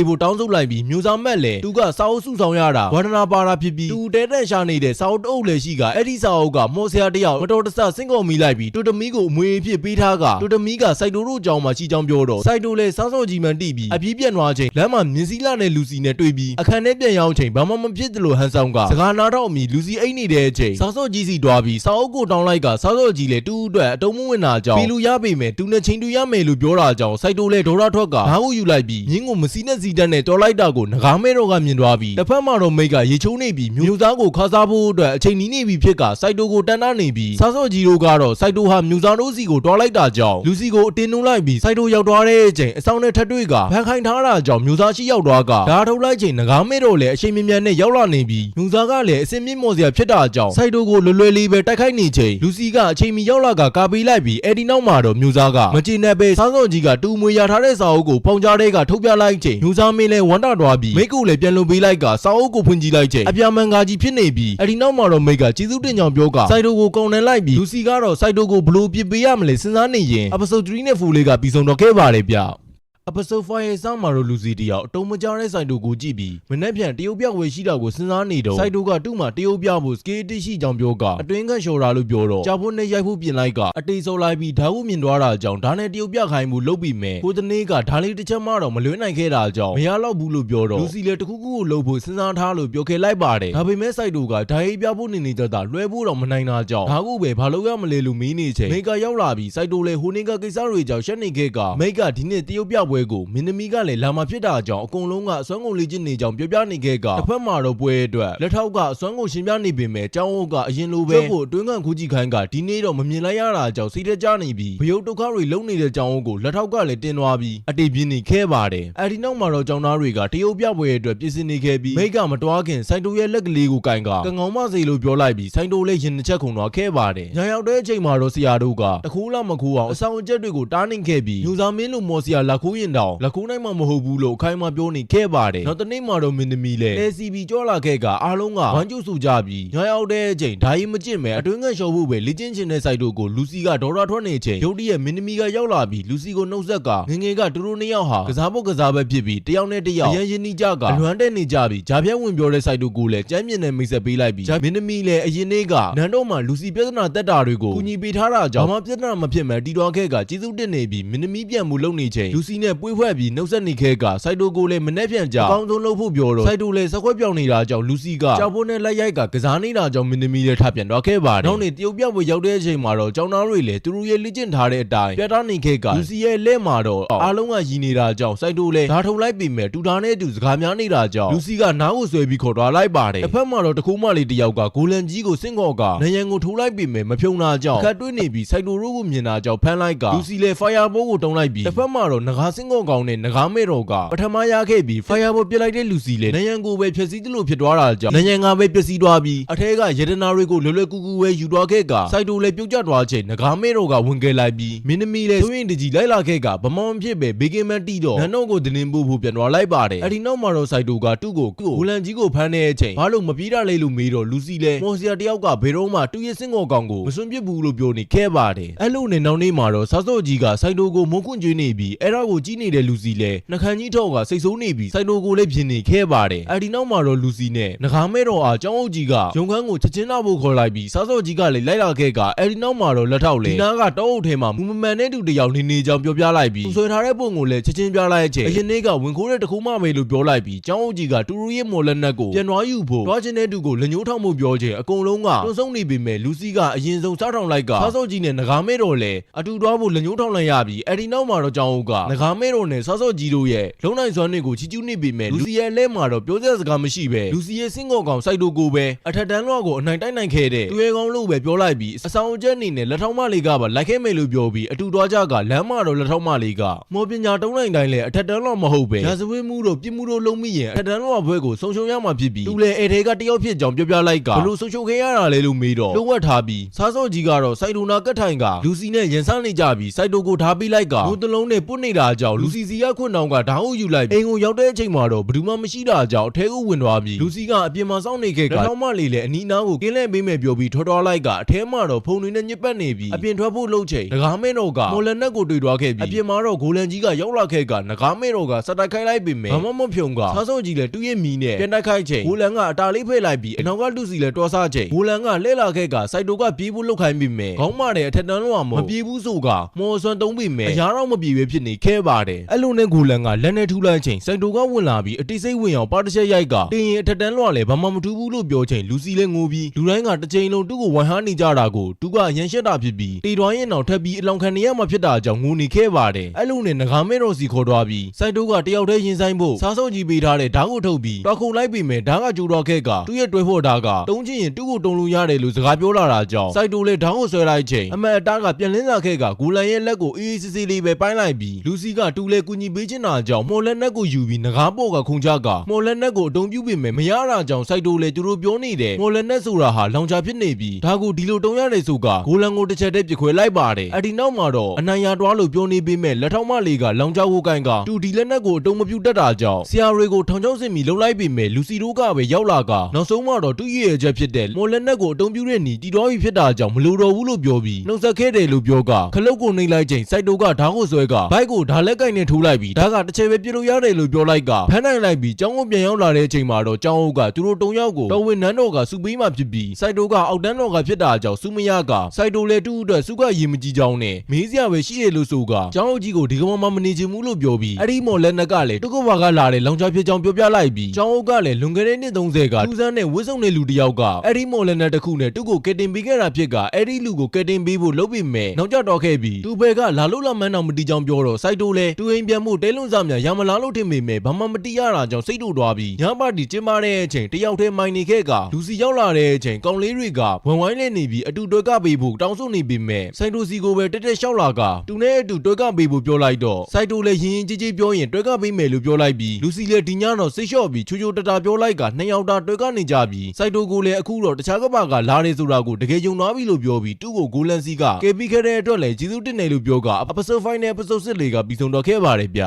းဖို့တောင်းဆိုလိုက်ပြီးမျိုးစားမက်လဲသူကစာအုပ်စုဆောင်ရတာဝါဒနာပါတာဖြစ်ပြီးတူတဲတဲ့ရှာနေတဲ့စာအုပ်တအုပ်လည်းရှိကအဲ့ဒီစာအုပ်ကမော်ဆရာတယောက်မတော်တဆစင့်ကုန်မိလိုက်ပြီးတူတမီကိုအမွေအဖြစ်ပေးထားကတူတမီကစိုက်တိုတို့အကြောင်းမှရှိကြောင်းပြောတော့စိုက်တိုလဲစားစောကြီးမှန်တိပြီးအပြေးပြန့်သွားချိန်လမ်းမှာမြင်းစည်းလာတဲ့လူစီနဲ့တွေ့ပြီးအခန်းထဲပြန်ရောက်ချိန်ဘာမှမဖြစ်သလိုဟန်ဆောင်ကစကားနာတော့အမီလူစီအိတ်နေတဲ့အချိန်စားစောကြီးစီတွားပြီးစာအုပ်ကိုတောင်းလိုက်ကစားစောကြီးလဲတူအတွက်အတုံးမဝင်တာကြောင့်ပြီးလူရပေမဲ့တူနဲ့ချင်းတူရမယ်လို့ပြောတာကြောင့်စိုက်တိုလဲဒေါ်ရထွက်ကဓာတ်ကိုယူလိုက်ပြီးမြင်းကိုမစီနဲ့စီတက်နဲ့တော်လိုက်တာကိုငကားမဲတော့ကမြင်သွားပြီးတစ်ဖက်မှာတော့မိတ်ကရေချိုးနေပြီးမျိုးသားကိုခါစားဖို့အတွက်အချိန်နီးနေပြီဖြစ်ကစိုက်တိုကိုတန်းထားနေပြီးစားစောကြီးတို့ကတော့စိုက်တိုဟာမျိုးသားတို့စီကိုတွားလိုက်တာကြောင့်လူစီကိုအတင်းနှုံးလိုက်ပြီးစိုက်တိုရောက်သွားတဲ့အချိန်အဆောင်နဲ့ထပ်တွေ့ကဖန်ခိုင်ထားတာကြောင့်မျိုးသားရှိရောက်သွားကဓာတ်ထုတ်လိုက်ချိန်ငကားမဲတော့လည်းအချိန်မြမြန်နဲ့ရောက်လာနေပြီးမျိုးသားကလည်းအစင်မြင့်မော်စရာဖြစ်တာကြောင့်စိုက်တိုကိုလွယ်လွယ်လေးပဲတိုက်ခိုက်နေချိန်လူစီကအချိန်မီရောက်လာကကာပေးလိုက်ပြီးအဲ့ဒီနောက်မှာတော့မျိုးသားကမကျေနပ်ပဲစားစောကြီးကတူမွေရထားတဲ့စာအုပ်ကိုဖောင်ကြားတဲ့ကထုတ်ပြလိုက်ချိန်မျိုးသားမင်းလည်းဝမ်းတာသွားပြီးမိတ်ကိုလည်းပြန်လုံပေးလိုက်ကစာအုပ်ကိုဖွင့်ကြည့်လိုက်ချိန်အပြာမန်ကာကြီးဖြစ်နေပြီးအဲ့ဒီနောက်မှာတော့မိတ်ကကျေးဇူးတင်ကြောင်ပြောကစိုက်တိုကိုကောင်းတယ်လိုက်ပြီးလူစီကတော့စိုက်တိုကိုဘလို့ပြစ်ပေးရမလဲစဉ်းစားနေရင် episode 3နဲ့4လေးကပြီးဆုံးတော့ခဲ့ပါတယ်ဗျepisode 5ရဲ့စမှာတော့လူစီတယောက်အတုံးမကြတဲ့စိုက်တိုကိုကြည့်ပြီးမနေ့ပြန်တရုတ်ပြဝယ်ရှိတာကိုစဉ်းစားနေတော့စိုက်တိုကသူ့မှာတရုတ်ပြဖို့စကေးတစ်ရှိကြောင်ပြောကအတွင်းကလျှော်တာလို့ပြောတော့ကြောက်ဖို့နဲ့ရိုက်ဖို့ပြင်လိုက်ကအတေးစော်လိုက်ပြီးဓာတ်ဖို့မြင်သွားတာကြောင့်ဓာတ်နဲ့တရုတ်ပြခိုင်းမှုလုပ်ပြီးမယ်ကိုတနေ့ကဓာတ်လေးတစ်ချက်မှတော့မလွှဲနိုင်ခဲ့တာကြောင့်မရတော့ဘူးလို့ပြောတော့လူစီလည်းတခုခုကိုလုပ်ဖို့စဉ်းစားထားလို့ပြောခဲ့လိုက်ပါတယ်ဒါပေမဲ့စိုက်တိုကဓာတ်ရေးပြဖို့နေကြတာလွှဲဖို့တော့မနိုင်တာကြောင့်ဒါကိုပဲဘာလို့ရမလဲလို့မင်းနေချိန်မိတ်ကရောက်လာပြီးစိုက်တိုလည်းဟိုနေကကိစ္စတွေကြောင့်ရှက်နေခဲ့ကမိတ်ကဒီနေ့တရုတ်ပြပွဲကိုမင်းသမီးကလည်းလာမဖြစ်တာကြောင့်အကုန်လုံးကအစွမ်းကုန်လေ့ကျင့်နေကြောင်းပြောပြနေခဲ့ကတစ်ဖက်မှာတော့ပွဲအတွက်လက်ထောက်ကအစွမ်းကုန်ရှင်းပြနေပေမဲ့ကျောင်းအုပ်ကအရင်လိုပဲကျုပ်ကိုအတွင်းကခူးကြည့်ခိုင်းကဒီနေ့တော့မမြင်လိုက်ရတာကြောင့်စိတ်ထဲကျနေပြီးဘယုတ်ဒုက္ခတွေလုံနေတဲ့ကျောင်းအုပ်ကိုလက်ထောက်ကလည်းတင်းသွားပြီးအတေးပြင်းနေခဲ့ပါတယ်အဲဒီနောက်မှာတော့ကျောင်းသားတွေကတရုတ်ပြပွဲအတွက်ပြင်ဆင်နေခဲ့ပြီးမိတ်ကမတွားခင်စိုင်းတိုရဲ့လက်ကလေးကိုကင်ကကငောင်းမစေလို့ပြောလိုက်ပြီးစိုင်းတိုလည်းရင်တစ်ချက်ခုန်သွားခဲ့ပါတယ်ညရောက်တဲ့အချိန်မှာတော့ဆရာတို့ကတခိုးလာမခိုးအောင်အဆောင်အကျက်တွေကိုတားနှင်ခဲ့ပြီးညူစာမင်းလိုမော်ဆရာလက်ခိုးရင်တောင်လက်ခိုးနိုင်မှမဟုတ်ဘူးလို့အခိုင်အမာပြောနေခဲ့ပါတယ်နောက်တနေ့မှာတော့မင်းသမီးလည်း LCB ကြောလာခဲ့ကအားလုံးကဝမ်းကျုပ်ဆူကြပြီးညရောက်တဲ့အချိန်ဓာရီမကျင့်မဲ့အတွင်းကရှော်ဖို့ပဲလေ့ကျင့်ချင်တဲ့စိုက်တို့ကိုလူစီကဒေါ်လာထွက်နေချိန်ရုတ်တရက်မင်းသမီးကရောက်လာပြီးလူစီကိုနှုတ်ဆက်ကငငယ်ကတူတူနှစ်ယောက်ဟာကစားဖို့ကစားပဲဖြစ်ပြီးတယောက်နဲ့တယောက်အရင်ရင်းနှီးကြကအလွမ်းတဲ့နေကြပြီးဂျာပြဲဝင်ပြောတဲ့စိုက်တို့ကိုလည်းကြမ်းမြင်တဲ့မိတ်ဆက်ပေးလိုက်ပြီးမင်းသမီးလည်းအရင်နေ့ကနန်းတော့မှလူစီပြဿနာတက်တာတွေကိုကူညီပေးထားတာကြောင့်ဘာမှပြဿနာမဖြစ်မဲ့တီတော်ခဲ့ကကျေးဇူးတင်နေပြီးမင်းသမီးပြန်မှုလုပ်နေချိန်လူစီနဲ့ပွေးဖွဲ့ပြီးနှုတ်ဆက်နေခဲ့ကစိုက်တို့ကိုလည်းမနဲ့ပြန်ကြအကောင်းဆုံးလုပ်ဖို့ပြောတော့စိုက်တိုလည်းစခွက်ပြောင်းနေတာကြောင့်လူစီကကြောက်ဖို့နဲ့လက်ရိုက်ကကစားနေတာကြောင့်မင်းသမီးလည်းထပြန်တော့ခဲ့ပါတယ်နောက်နေ့တရုတ်ပြပွဲရောက်တဲ့အချိန်မှာတော့ကျောင်းသားတွေလည်းသူတို့ရဲ့လေ့ကျင့်ထားတဲ့အတိုင်းပြထားနေခဲ့ကလူစီရဲ့လက်မှာတော့အားလုံးကရည်နေတာကြောင့်စိုက်တိုလည်းဓာတ်ထုတ်လိုက်ပြီမဲ့တူတာနဲ့တူစကားများနေတာကြောင့်လူစီကနားကိုဆွဲပြီးခေါ်သွားလိုက်ပါတယ်တစ်ဖက်မှာတော့တကူးမလေးတယောက်ကဂိုလန်ကြီးကိုစင့်ခေါ်ကနယံကိုထိုးလိုက်ပြီမဲ့မဖြုံတာကြောင့်ခတ်တွင်းနေပြီးစိုက်တိုတို့ကိုမြင်တာကြောင့်ဖမ်းလိုက်ကလူစီလည်း fire ball ကိုတုံးလိုက်ပြီးတစ်ဖက်မှာတော့ငကားစင့်ခေါ်ကောင်နဲ့ငကားမဲတော်ကပထမရခဲ့ပြီး fire ball ပြစ်လိုက်တဲ့လူစီလေနယံကိုပဲဖြည့်ဆည်းသလိုဖြစ်သွားတာကြောင့်နယံကပဲပျက်စီးသွားပြီးအထဲကရတနာတွေကိုလွယ်လွယ်ကူကူပဲယူသွားခဲ့ကစိုက်တိုလည်းပြုတ်ကျသွားချိန်ငကားမဲတော်ကဝင်ခဲ့လိုက်ပြီးမင်းသမီးလည်းသွင်းတကြီးလိုက်လာခဲ့ကဗမောင်ဖြစ်ပဲဘေကင်မန်တီတော့နန်းတော်ကိုတင်းပို့ဖို့ပြန်သွားလိုက်ပါတယ်အဲ့ဒီနောက်မှာတော့စိုက်တိုကသူ့ကိုဂူလန်ကြီးကိုဖမ်းတဲ့အချိန်ဘာလို့မပြေးတာလဲလို့မေးတော့လူစီလည်းမော်စရာတယောက်ကဘယ်တော့မှသူ့ရဲ့စင်ကောကောင်ကိုမစွန့်ပစ်ဘူးလို့ပြောနေခဲ့ပါတယ်အဲ့လိုနဲ့နောက်နေ့မှာတော့စားစော့ကြီးကစိုက်တိုကိုမုန်းခွန့်ကျွေးနေပြီးအဲ့ဒါကိုကြည့်နေတဲ့လူစီလည်းနှခမ်းကြီးထောက်ကစိတ်ဆိုးနေပြီးစိုက်တိုကိုလည်းပြင်နေခဲ့ပါတယ်အဲ့ဒီနောက်မှာတော့လူစီနဲ့ငကားမဲတော်အားကျောင်းအုပ်ကြီးကရုံခန်းကိုချက်ချင်းတော့ဖို့ခေါ်လိုက်ပြီးစားစော့ကြီးကလည်းလိုက်လာခဲ့ကအဲ့ဒီနောက်မှာတော့လက်ထောက်လေဒီနားကတောအုပ်ထဲမှာမူမမှန်တဲ့သူတယောက်နေကြောင်ပြောပြလိုက်ပြီးသူဆွဲထားတဲ့ပုံကိုလည်းချက်ချင်းပြလိုက်တဲ့အချိန်အရင်နေ့ကဝင်ခိုးတဲ့တခုမှပဲလို့ပြောလိုက်ပြီးကျောင်းအုပ်ကြီးကတူတူရဲ့မော်လက်နက်ကိုပြန်သွားယူဖို့တွားချင်းတဲ့သူကိုလက်ညှိုးထောင်မှုပြောချိန်အကုန်လုံးကတွန်းဆုံးနေပေမဲ့လူစီကအရင်ဆုံးစားထောင်လိုက်ကစားစော့ကြီးနဲ့ငကားမဲတော်လည်းအတူတွားဖို့လက်ညှိုးထောင်လိုက်ရပြီးအဲ့ဒီနောက်မှာတော့ကျောင်းအုပ်ကငကားမဲတော်နဲ့စားစော့ကြီးတို့ရဲ့လုံနိုင်စွမ်းတွေကိုချီးကျူးနေပေမဲ့လူစီရဲ့လက်မှာတော့ပြောစရာစကားမရှိပဲလူစီရဲ့စင်ကောကောင်စိုက်တိုကိုပဲအထက်တန်းလွှာကိုအနိုင်တိုက်နိုင်ခဲ့တဲ့သူရဲကောင်းလို့ပဲပြောလိုက်ပြီးအဆောင်အကျက်အနေနဲ့လက်ထောက်မလေးကပါလိုက်ခဲ့မယ်လို့ပြောပြီးအတူတွားကြကလမ်းမှာတော့လက်ထောက်မလေးကမော်ပညာတုံးနိုင်တိုင်းလဲအထက်တန်းလွှာမဟုတ်ပဲရာဇဝတ်မှုတို့ပြစ်မှုတို့လုံးမိရင်အထက်တန်းလွှာဘွဲကိုဆုံးရှုံးရမှာဖြစ်ပြီးသူလည်းအဲထဲကတယောက်ဖြစ်ကြောင်းပြောပြလိုက်ကဘလို့ဆုံးရှုံးခဲ့ရတာလဲလို့မေးတော့လုံးဝထားပြီးစားစော့ကြီးကတော့စိုက်တိုနာကတ်ထိုင်ကလူစီနဲ့ရန်ဆနေကြပြီးစိုက်တိုကိုထားပေးလိုက်ကဘိုးတလုံးနဲ့ပုတ်နေတာကြ ကြောင့်လူစီစီကခွန်းတောင်ကဓာတ်အုပ်ယူလိုက်အိမ်ကိုရောက်တဲ့အချိန်မှာတော့ဘယ်သူမှမရှိတာကြောင့်အထဲကိုဝင်သွားပြီးလူစီကအပြင်မှာစောင့်နေခဲ့ကထောက်မလေးလည်းအနီးနားကိုကင်းလဲပေးမယ်ပြောပြီးထွက်သွားလိုက်ကအထဲမှာတော့ဖုန်တွေနဲ့ညစ်ပတ်နေပြီးအပြင်ထွက်ဖို့လှုပ်ချိန်ငကားမဲတော်ကမော်လန်နက်ကိုတွေ့သွားခဲ့ပြီးအပြင်မှာတော့ဂိုလန်ကြီးကရောက်လာခဲ့ကငကားမဲတော်ကစတိုက်ခိုက်လိုက်ပေမဲ့မမဖြုံကစားစုံကြီးလည်းတူရဲ့မီနဲ့ပြန်တိုက်ခိုက်ချိန်ဂိုလန်ကအတားလေးဖဲ့လိုက်ပြီးအနောက်ကလူစီလည်းတော်စားချိန်ဂိုလန်ကလှဲလာခဲ့ကစိုက်တိုကပြေးဖို့လှုပ်ခိုင်းပြီးမဲ့ခေါင်းမတဲ့အထက်တန်းလွှာမပြေးဘူးဆိုကမော်ဆွမ်းသုံးပြီးမဲ့အရာတော့မပြေပဲဖြစ်နေခဲ့ပါတယ်အဲ့လိုနဲ့ဂိုလန်ကလက်နဲ့ထူလိုက်ချိန်စိုက်တိုကဝင်လာပြီးအတိစိတ်ဝင်အောင်ပါတစ်ချက်ရိုက်ကတင်းရင်အထက်တန်းလွှာလည်းဘာမှမထူးဘူးလို့ပြောချိန်လူစီလည်းငိုပြီးလူတိုင်းကတစ်ချိန်လုံးသူ့ကိုဝိုင်းဟားနေကြတာကိုသူကရန်ရှက်တာဖြစ်ပြီးတေတွားရင်တော့ထပ်ပြီးအလောင်ခံနေရမှာဖြစ်တာကြောင့်ငိုနေခဲ့ပါတယ်အဲ့လိုနဲ့ငကားမဲတော်စီခေါ်သွားပြီးစိုက်တိုကတယောက်တည်းရင်ဆိုင်ဖို့စားစုံကြီးပေးထားတဲ့ဓာတ်ကိုထုတ်ပြီးတွားခုန်လိုက်ပြီးမဲ့ဓာတ်ကကြိုးတော့ခဲ့ကသူ့ရဲ့တွဲဖို့ဓာတ်ကတုံးချင်ရင်သူ့ကိုတုံလို့ရတယ်လို့စကားပြောလာတာကြောင့်စိုက်တိုလည်းဓာတ်ကိုဆွဲလိုက်ချိန်အမတ်အတားကပြန်လင်းလာခဲ့ကဂိုလန်ရဲ့လက်ကိုအေးအေးဆေးဆေးလေးပဲပိုင်းလိုက်ပြီးလူစီကတူလေကူညီပေးချင်တာကြောင့်မော်လက်နက်ကိုယူပြီးငကားပေါ်ကခုန်ကြကမော်လက်နက်ကိုအတုံးပြုပြီးမဲ့မရတာကြောင့်စိုက်တိုလည်းသူတို့ပြောနေတယ်မော်လက်နက်ဆိုတာဟာလောင်ချဖြစ်နေပြီးဒါကိုဒီလိုတုံးရတယ်ဆိုကဂိုလန်ကိုတစ်ချက်တည်းပြခွဲလိုက်ပါတယ်အဒီနောက်မှာတော့အနိုင်ရတွားလို့ပြောနေပေးမဲ့လက်ထောက်မလေးကလောင်ချဖို့ကိုင်းကတူဒီလက်နက်ကိုအတုံးမပြုတ်တတ်တာကြောင့်ဆရာတွေကိုထောင်ချောင်းစင်ပြီးလှုပ်လိုက်ပြီးမဲ့လူစီတို့ကပဲရောက်လာကနောက်ဆုံးမှာတော့တူရရဲ့ချက်ဖြစ်တဲ့မော်လက်နက်ကိုအတုံးပြုတဲ့နီတီတော်ပြီဖြစ်တာကြောင့်မလိုတော့ဘူးလို့ပြောပြီးနှုတ်ဆက်ခဲ့တယ်လို့ပြောကခလုတ်ကိုနှိမ့်လိုက်ချိန်စိုက်တိုကဓာတ်ကိုဆွဲကဘိုက်ကိုဓာတ်လက်ကင်နဲ့ထိုးလိုက်ပြီးဓာတ်ကတစ်ချက်ပဲပြစ်လို့ရတယ်လို့ပြောလိုက်ကဖမ်းနိုင်လိုက်ပြီးကျောင်းကိုပြန်ရောက်လာတဲ့အချိန်မှာတော့ကျောင်းအုပ်ကသူတို့တုံယောက်ကိုတော်ဝင်နန်းတော်ကစုပေးမှဖြစ်ပြီးစိုက်တိုကအောက်တန်းတော်ကဖြစ်တာကြောင့်စုမရကစိုက်တိုလည်းတူ့အတွက်စုကရေမကြီးကြောင်းနဲ့မေးစရာပဲရှိတယ်လို့ဆိုကကျောင်းအုပ်ကြီးကိုဒီကမမနေချင်ဘူးလို့ပြောပြီးအဲ့ဒီမော်လက်နက်ကလည်းတုတ်ကဝါကလာတဲ့လောင်ချဖြစ်ကြောင်းပြောပြလိုက်ပြီးကျောင်းအုပ်ကလည်းလွန်ခဲ့တဲ့နှစ်30ကထူးဆန်းတဲ့ဝစ်စုံတဲ့လူတစ်ယောက်ကအဲ့ဒီမော်လက်နက်တစ်ခုနဲ့သူ့ကိုကက်တင်ပေးခဲ့တာဖြစ်ကအဲ့ဒီလူကိုကက်တင်ပေးဖို့လုပ်ပြီးမဲ့နောက်ကျတော့ခဲ့ပြီးသူ့ဘက်ကလာလို့လာမှန်းတော့မတီးကြောင်းပြောတော့စိုက်တိုလည်းသူအိမ်ပြန်ဖို့တဲလွန်စားများရမလားလို့ထင်ပေမဲ့ဘာမှမတီးရတာကြောင့်စိတ်တူသွားပြီးညပါတီကျင်းပတဲ့အချိန်တယောက်တည်းမိုင်နေခဲ့ကလူစီရောက်လာတဲ့အချိန်ကောင်လေးတွေကဝင်ဝိုင်းနေနေပြီးအတူတွဲကပေးဖို့တောင်းဆိုနေပေမဲ့စိုက်တိုစီကိုပဲတက်တက်လျှောက်လာကသူနဲ့အတူတွဲကပေးဖို့ပြောလိုက်တော့စိုက်တိုလည်းရင်ရင်ကြီးကြီးပြောရင်တွဲကပေးမယ်လို့ပြောလိုက်ပြီးလူစီလည်းဒီညတော့စိတ်လျှော့ပြီးချိုချိုတတာပြောလိုက်ကနှစ်ယောက်တာတွဲကနေကြပြီးစိုက်တိုကိုလည်းအခုတော့တခြားကပါကလာတယ်ဆိုတာကိုတကယ်ယုံသွားပြီလို့ပြောပြီးသူ့ကိုဂိုလန်စီကကယ်ပြီးခဲ့တဲ့အတွက်လည်းကျေးဇူးတင်တယ်လို့ပြောက episode 5နဲ့ episode 6လေးကပြီးဆုံးတော့ခဲ့ပါတယ်ဗျ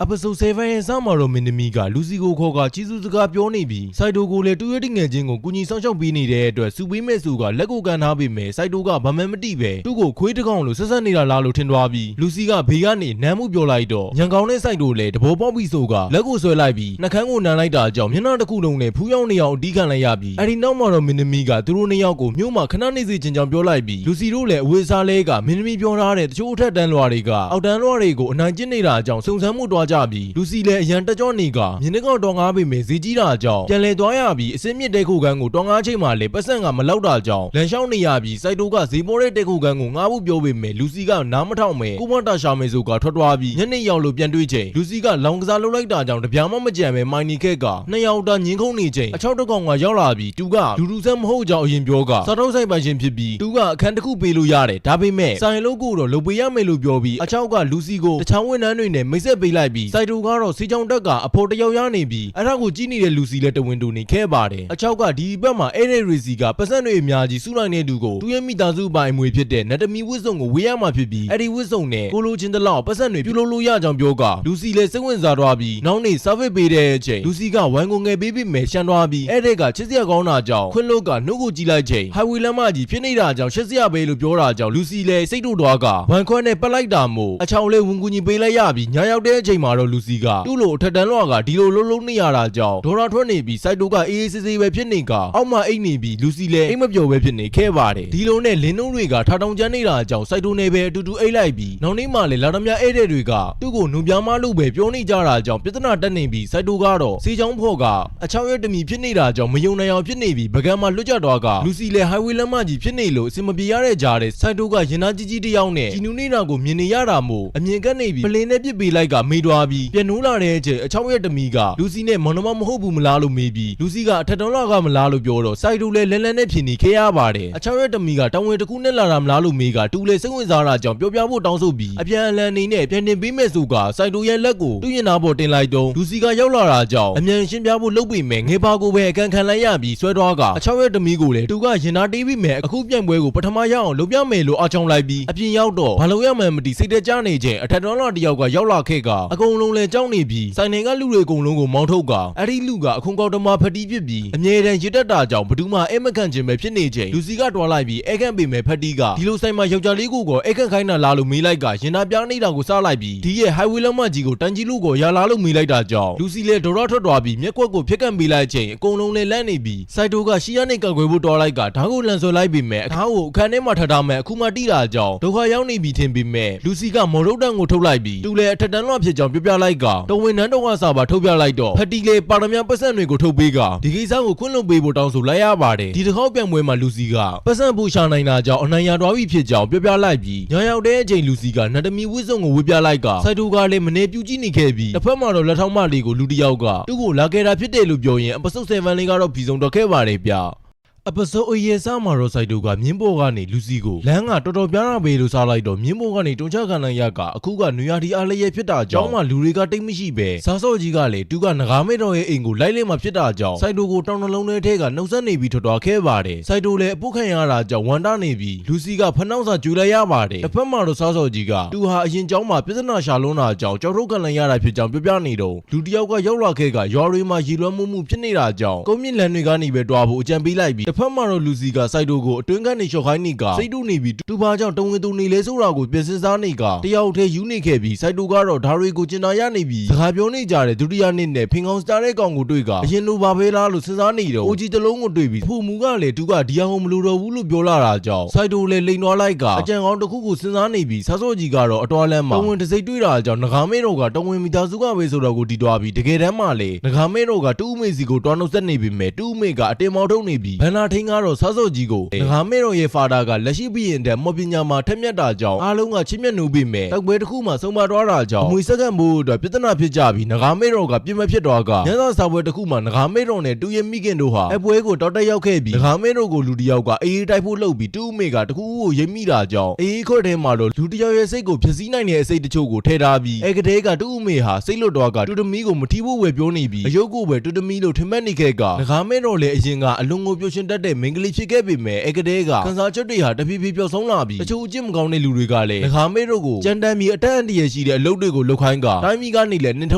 episode 7ရဲ့စမှာတော့မင်းသမီးကလူစီကိုခေါ်ကကြီးစုစကားပြောနေပြီးစိုက်တိုကိုလည်းတူရတဲ့ငယ်ချင်းကိုကူညီဆောင်ရှောက်ပေးနေတဲ့အတွက်စူပေးမဲ့စုကလက်ကိုကန်ထားပေမဲ့စိုက်တိုကဘာမှမသိပဲသူ့ကိုခွေးတကောင်လိုဆက်ဆက်နေတာလားလို့ထင်သွားပြီးလူစီကဘေးကနေနမ်းမှုပြောလိုက်တော့ညံကောင်းတဲ့စိုက်တိုလည်းတဘောပေါက်ပြီးဆိုကလက်ကိုဆွဲလိုက်ပြီးနှကန်းကိုနမ်းလိုက်တာကြောင့်မျက်နှာတစ်ခုလုံးနဲ့ဖူးယောင်းနေအောင်အတီးခံလိုက်ရပြီးအဲဒီနောက်မှာတော့မင်းသမီးကသူတို့နှစ်ယောက်ကိုမြို့မှာခဏနေစေချင်ကြောင်းပြောလိုက်ပြီးလူစီတို့လည်းအဝေးစားလဲကမင်းသမီးပြောထားတဲ့တချို့အထက်တန်းလွှာတွေကအောက်တန်းလွှာတွေကိုအနိုင်ကျင့်နေတာကြောင့်စုံစမ်းမှုတွားကြပြီးလူစီအရန်တကြောနေကမြင်းနှကောင်တော်ငါးပေမဲ့ဈေးကြီးတာကြောင့်ပြန်လဲသွားရပြီးအစင်းမြစ်တဲခုကန်းကိုတော်ငါးချိန်မှလည်းပတ်စံကမလောက်တာကြောင့်လန်လျှောက်နေရပြီးစိုက်တိုကဈေးပေါ်တဲ့တဲခုကန်းကိုငါးဖို့ပြောပေမဲ့လူစီကနားမထောင်မဲ့ကိုမတာရှာမယ်ဆိုကထွက်သွားပြီးညနေရောက်လို့ပြန်တွေ့ချိန်လူစီကလောင်ကစားလုပ်လိုက်တာကြောင့်တပြားမှမကြံပဲမိုင်းနေခဲ့ကနှစ်ယောက်တာညင်းခုန်နေချိန်အချောက်တကောင်ကရောက်လာပြီးသူကလူလူဆန်းမဟုတ်ကြောင်အရင်ပြောကစားထုတ်ဆိုင်ပိုင်ရှင်ဖြစ်ပြီးသူကအခန်းတစ်ခုပေးလို့ရတယ်ဒါပေမဲ့ဆိုင်လုံးကိုတော့လုပ်ပေးရမယ်လို့ပြောပြီးအချောက်ကလူစီကိုတခြားဝန်ထမ်းတွေနဲ့မိတ်ဆက်ပေးလိုက်ပြီးစိုက်တိုကတော့စီချောင်းတက်ကဖော်တယောက်ရနေပြီးအဲ့ဒါကိုကြည့်နေတဲ့လူစီလည်းတဝင်းတူနေခဲ့ပါတယ်အချောက်ကဒီဘက်မှာအဲ့တဲ့ရီစီကပတ်စံတွေအများကြီးစုလိုက်နေသူကိုသူရဲ့မိသားစုပိုင်အမွေဖြစ်တဲ့နတ်တမီဝစ်စုံကိုဝေးရမှာဖြစ်ပြီးအဲ့ဒီဝစ်စုံနဲ့ကိုလိုချင်းတလောက်ပတ်စံတွေပြုလုပ်လို့ရကြောင်းပြောကလူစီလည်းစိတ်ဝင်စားသွားပြီးနောက်နေ့ service ပေးတဲ့အချိန်လူစီကဝိုင်းကိုငယ်ပေးပြီးမယ်ရှမ်းသွားပြီးအဲ့တဲ့ကချစ်စရာကောင်းတာကြောင့်ခွန်းလို့ကနှုတ်ကိုကြည့်လိုက်ချိန် highway လမ်းမကြီးဖြစ်နေတာကြောင့်ရှက်စရာပဲလို့ပြောတာကြောင့်လူစီလည်းစိတ်တို့သွားကဝမ်ခွန်းနဲ့ပတ်လိုက်တာမို့အချောင်လေးဝင်ကူညီပေးလိုက်ရပြီးညရောက်တဲ့အချိန်မှာတော့လူစီကသူ့လိုအထက်တန်းလွှာကဒီလိုလုံးနေရတာကြောင့်ဒေါ်လာထွက်နေပြီးစိုက်တိုကအေးအေးဆေးဆေးပဲဖြစ်နေကအောက်မှာအိတ်နေပြီးလူစီလည်းအိတ်မပျော်ပဲဖြစ်နေခဲ့ပါတယ်ဒီလိုနဲ့လင်းနှုံးတွေကထထောင်ကျန်းနေတာကြောင့်စိုက်တိုနဲ့ပဲအတူတူအိတ်လိုက်ပြီးနောက်နေ့မှလည်းလာတော်များဧည့်သည်တွေကသူ့ကိုနှုံပြားမလို့ပဲပြောနေကြတာကြောင့်ပြဿနာတက်နေပြီးစိုက်တိုကတော့စေချောင်းဖော့ကအချောင်းရွက်တမီဖြစ်နေတာကြောင့်မယုံနိုင်အောင်ဖြစ်နေပြီးပကံမှာလွတ်ကျသွားကလူစီလည်း highway လမ်းမကြီးဖြစ်နေလို့အစင်မပြေရတဲ့ကြားတဲ့စိုက်တိုကရင်သားကြီးကြီးတယောက်နဲ့ជីနူးနေတာကိုမြင်နေရတာမို့အမြင်ကပ်နေပြီးပလင်းနဲ့ပစ်ပေးလိုက်ကမေးသွား သွားပြီးပြန်နိုးလာတဲ့အချိန်အချောင်းရဲ့တမီကလူစီနဲ့မောင်နှမမဟုတ်ဘူးမလားလို့မေးပြီးလူစီကအထက်တော်လာကမလားလို့ပြောတော့စိုက်တူလည်းလန်းလန်းနဲ့ဖြစ်နေခဲ့ရပါတယ်အချောင်းရဲ့တမီကတောင်ဝင်တစ်ခုနဲ့လာတာမလားလို့မေးကတူလည်းစိတ်ဝင်စားတာကြောင့်ပြောပြဖို့တောင်းဆိုပြီးအပြန်အလှန်နေနဲ့ပြန်တင်ပေးမဲ့ဆိုကစိုက်တူရဲ့လက်ကိုသူ့ရင်နာပေါ်တင်လိုက်တော့လူစီကရောက်လာတာကြောင့်အမြန်ရှင်းပြဖို့လုပ်ပြီးမယ်ငေပါကိုပဲအကန်ခံလိုက်ရပြီးဆွဲသွားကအချောင်းရဲ့တမီကိုလည်းသူကရင်နာတေးပြီးမယ်အခုပြန်ပွဲကိုပထမရအောင်လုပ်ပြမယ်လို့အားချောင်းလိုက်ပြီးအပြင်ရောက်တော့ဘာလို့ရမှန်းမသိစိတ်တကြနေခြင်းအထက်တော်လာတယောက်ကရောက်လာခဲ့ကအကုန်လုံးလည်းကြောက်နေပြီးစိုင်နေကလူတွေအကုန်လုံးကိုမောင်းထုတ်ကအဲ့ဒီလူကအခွန်ကောက်တမဖတီးဖြစ်ပြီးအမြဲတမ်းရစ်တက်တာကြောင့်ဘဒူးမအဲမခန့်ခြင်းပဲဖြစ်နေခြင်းလူစီကတွားလိုက်ပြီးအဲခန့်ပေမဲ့ဖတီးကဒီလိုဆိုင်မှာယောက်ျားလေးကိုအဲခန့်ခိုင်းတာလားလို့မေးလိုက်ကရင်နာပြားနေတာကိုစားလိုက်ပြီးဒီရဲ့ highway လမ်းမကြီးကိုတန်းကြီးလို့ကိုရလာလို့မေးလိုက်တာကြောင့်လူစီလည်းဒေါ်ရထွက်သွားပြီးမျက်ကွက်ကိုဖျက်ကန်ပေးလိုက်ခြင်းအကုန်လုံးလည်းလန့်နေပြီးစိုက်တိုကရှီယာနဲ့ကောက်ွယ်ဖို့တွားလိုက်ကဓာတ်ကိုလန်ဆွဲလိုက်ပြီးမဲ့အခါကိုအခန်းထဲမှာထထားမဲ့အခုမှတိတာကြောင့်ဒုက္ခရောက်နေပြီထင်ပြီးမဲ့လူစီကမော်ရုတ်တန်ကိုထုတ်လိုက်ပြီးသူလည်းအထက်တန်းလွှတ်ဖြစ်ကြောင်းပြောပြလိုက်ကတော်ဝင်နှန်းတော်ကစာပါထုတ်ပြလိုက်တော့ဖတီလေပါရမန်ပတ်စံတွေကိုထုတ်ပေးကဒီကိစ္စကိုခွင့်လွှတ်ပေးဖို့တောင်းဆိုလိုက်ရပါတယ်ဒီတစ်ခေါက်ပြန်ပွဲမှာလူစီကပတ်စံပူရှာနိုင်တာကြောင့်အနိုင်ရသွားပြီဖြစ်ကြောင်းပြောပြလိုက်ပြီးညရောက်တဲ့အချိန်လူစီကနတ်တမီဝစ်စုံကိုဝေပြလိုက်ကစိုက်တူကလည်းမနေပြူကြည့်နေခဲ့ပြီးတစ်ဖက်မှာတော့လက်ထောက်မလေးကိုလူတစ်ယောက်ကသူ့ကိုလာခဲ့တာဖြစ်တယ်လို့ပြောရင်အပစုတ်7လေးကတော့ပြီးဆုံးတော့ခဲ့ပါတယ်ဗျအပစိုးအရေးစားမှာတော့စိုက်တူကမြင်းပေါ်ကနေလူစီကိုလမ်းကတော်တော်ပြားတာပဲလို့စားလိုက်တော့မြင်းပေါ်ကနေတုံချခံနိုင်ရကအခုကနွေရာသီအားလျက်ဖြစ်တာကြောင့်မှလူတွေကတိတ်မရှိပဲစားစော့ကြီးကလည်းသူကငကားမဲတော်ရဲ့အိမ်ကိုလိုက်လဲမှဖြစ်တာကြောင့်စိုက်တူကိုတောင်နှလုံးထဲထဲကနှုတ်ဆက်နေပြီးထွက်သွားခဲ့ပါတယ်စိုက်တူလည်းအပုတ်ခံရတာကြောင့်ဝမ်းတာနေပြီးလူစီကဖနှောက်စာကျူလိုက်ရပါတယ်တစ်ဖက်မှာတော့စားစော့ကြီးကသူဟာအရင်ကျောင်းမှာပြဿနာရှာလွန်းတာကြောင့်ကြောက်ထုတ်ခံလိုက်ရတာဖြစ်ကြောင်းပြောပြနေတော့လူတယောက်ကရောက်လာခဲ့ကရွာတွေမှာရေလွှမ်းမှုဖြစ်နေတာကြောင့်ကုန်းမြင့်လမ်းတွေကနေပဲတွားဖို့အကြံပေးလိုက်ပြီးတစ်ဖက်မှာတော့လူစီကစိုက်တိုကိုအတွင်းကနေလျှော့ခိုင်းနေကစိတ်တူနေပြီးတူပါကြောင့်တဝင်တူနေလဲဆိုတာကိုပြင်ဆင်စားနေကတယောက်တည်းယူနေခဲ့ပြီးစိုက်တိုကတော့ဓာရီကိုကျင်နာရနေပြီးစကားပြောနေကြတဲ့ဒုတိယနေ့နဲ့ဖင်ကောင်စတာတဲ့ကောင်ကိုတွေ့ကအရင်လိုပါပဲလားလို့စဉ်းစားနေတော့အိုကြီးတလုံးကိုတွေ့ပြီးဖူမူကလည်းသူကဒီအောင်မလို့တော့ဘူးလို့ပြောလာတာကြောင့်စိုက်တိုလည်းလိန်သွားလိုက်ကအကြံကောင်းတစ်ခုကိုစဉ်းစားနေပြီးဆာစော့ကြီးကတော့အတော်လန်းမှာတဝင်တစိမ့်တွေ့တာကြောင့်ငကားမဲတော်ကတဝင်မိသားစုကပဲဆိုတော့ကိုတီးသွားပြီးတကယ်တမ်းမှလေငကားမဲတော်ကတူးမေစီကိုတွားနှုတ်ဆက်နေပြီးမဲ့တူးမေကအတင်မောက်ထုတ်နေပြီးဘန်နာထင်းကတော့ဆာစော့ကြီးကိုငကားမဲတော်ရဲ့ဖာတာကလက်ရှိပြည်ရင်တဲ့မော်ပညာမှာထက်မြက်တာကြောင့်အားလုံးကချစ်မြတ်နိုးပြီးမဲ့တောက်ပွဲတစ်ခုမှဆုံးမသွားတာကြောင့်အမွေစက္ကန့်မိုးအတွက်ပြဿနာဖြစ်ကြပြီးငကားမဲတော်ကပြင်းမဖြစ်သွားကညစာစာပွဲတစ်ခုမှငကားမဲတော်နဲ့တူရဲ့မိခင်တို့ဟာအပွဲကိုတောက်တက်ရောက်ခဲ့ပြီးငကားမဲတော်ကိုလူတစ်ယောက်ကအေးတိုက်ဖို့လှုပ်ပြီးတူးမေကတခုခုကိုရိပ်မိတာကြောင့်အေးခွက်ထဲမှာတော့လူတစ်ယောက်ရဲ့စိတ်ကိုဖျက်ဆီးနိုင်တဲ့အစိတ်တချို့ကိုထည့်ထားပြီးအဲကတဲ့ကတူးမေဟာစိတ်လွတ်သွားကတူတမီကိုမထီးဖို့ဝယ်ပြောနေပြီးအယုတ်ကိုပဲတူတမီလို့ထင်မှတ်နေခဲ့ကငကားမဲတော်လည်းအရင်ကအလွန်ကိုပျော်ရွှင်တတ်တဲ့မိန်းကလေးဖြစ်ခဲ့ပေမဲ့အဲကတဲ့ကခန်းစားချက်တွေဟာတဖြည်းဖြည်းပျောက်ဆုံးလာပြီးတချို့အကျင့်မကောင်းတဲ့လူတွေကလည်းငကားမဲတို့ကိုကြမ်းတမ်းပြီးအတက်အန္တရာယ်ရှိတဲ့အလုပ်တွေကိုလုပ်ခိုင်းကတိုင်းပြည်ကနေလည်းနှင်ထ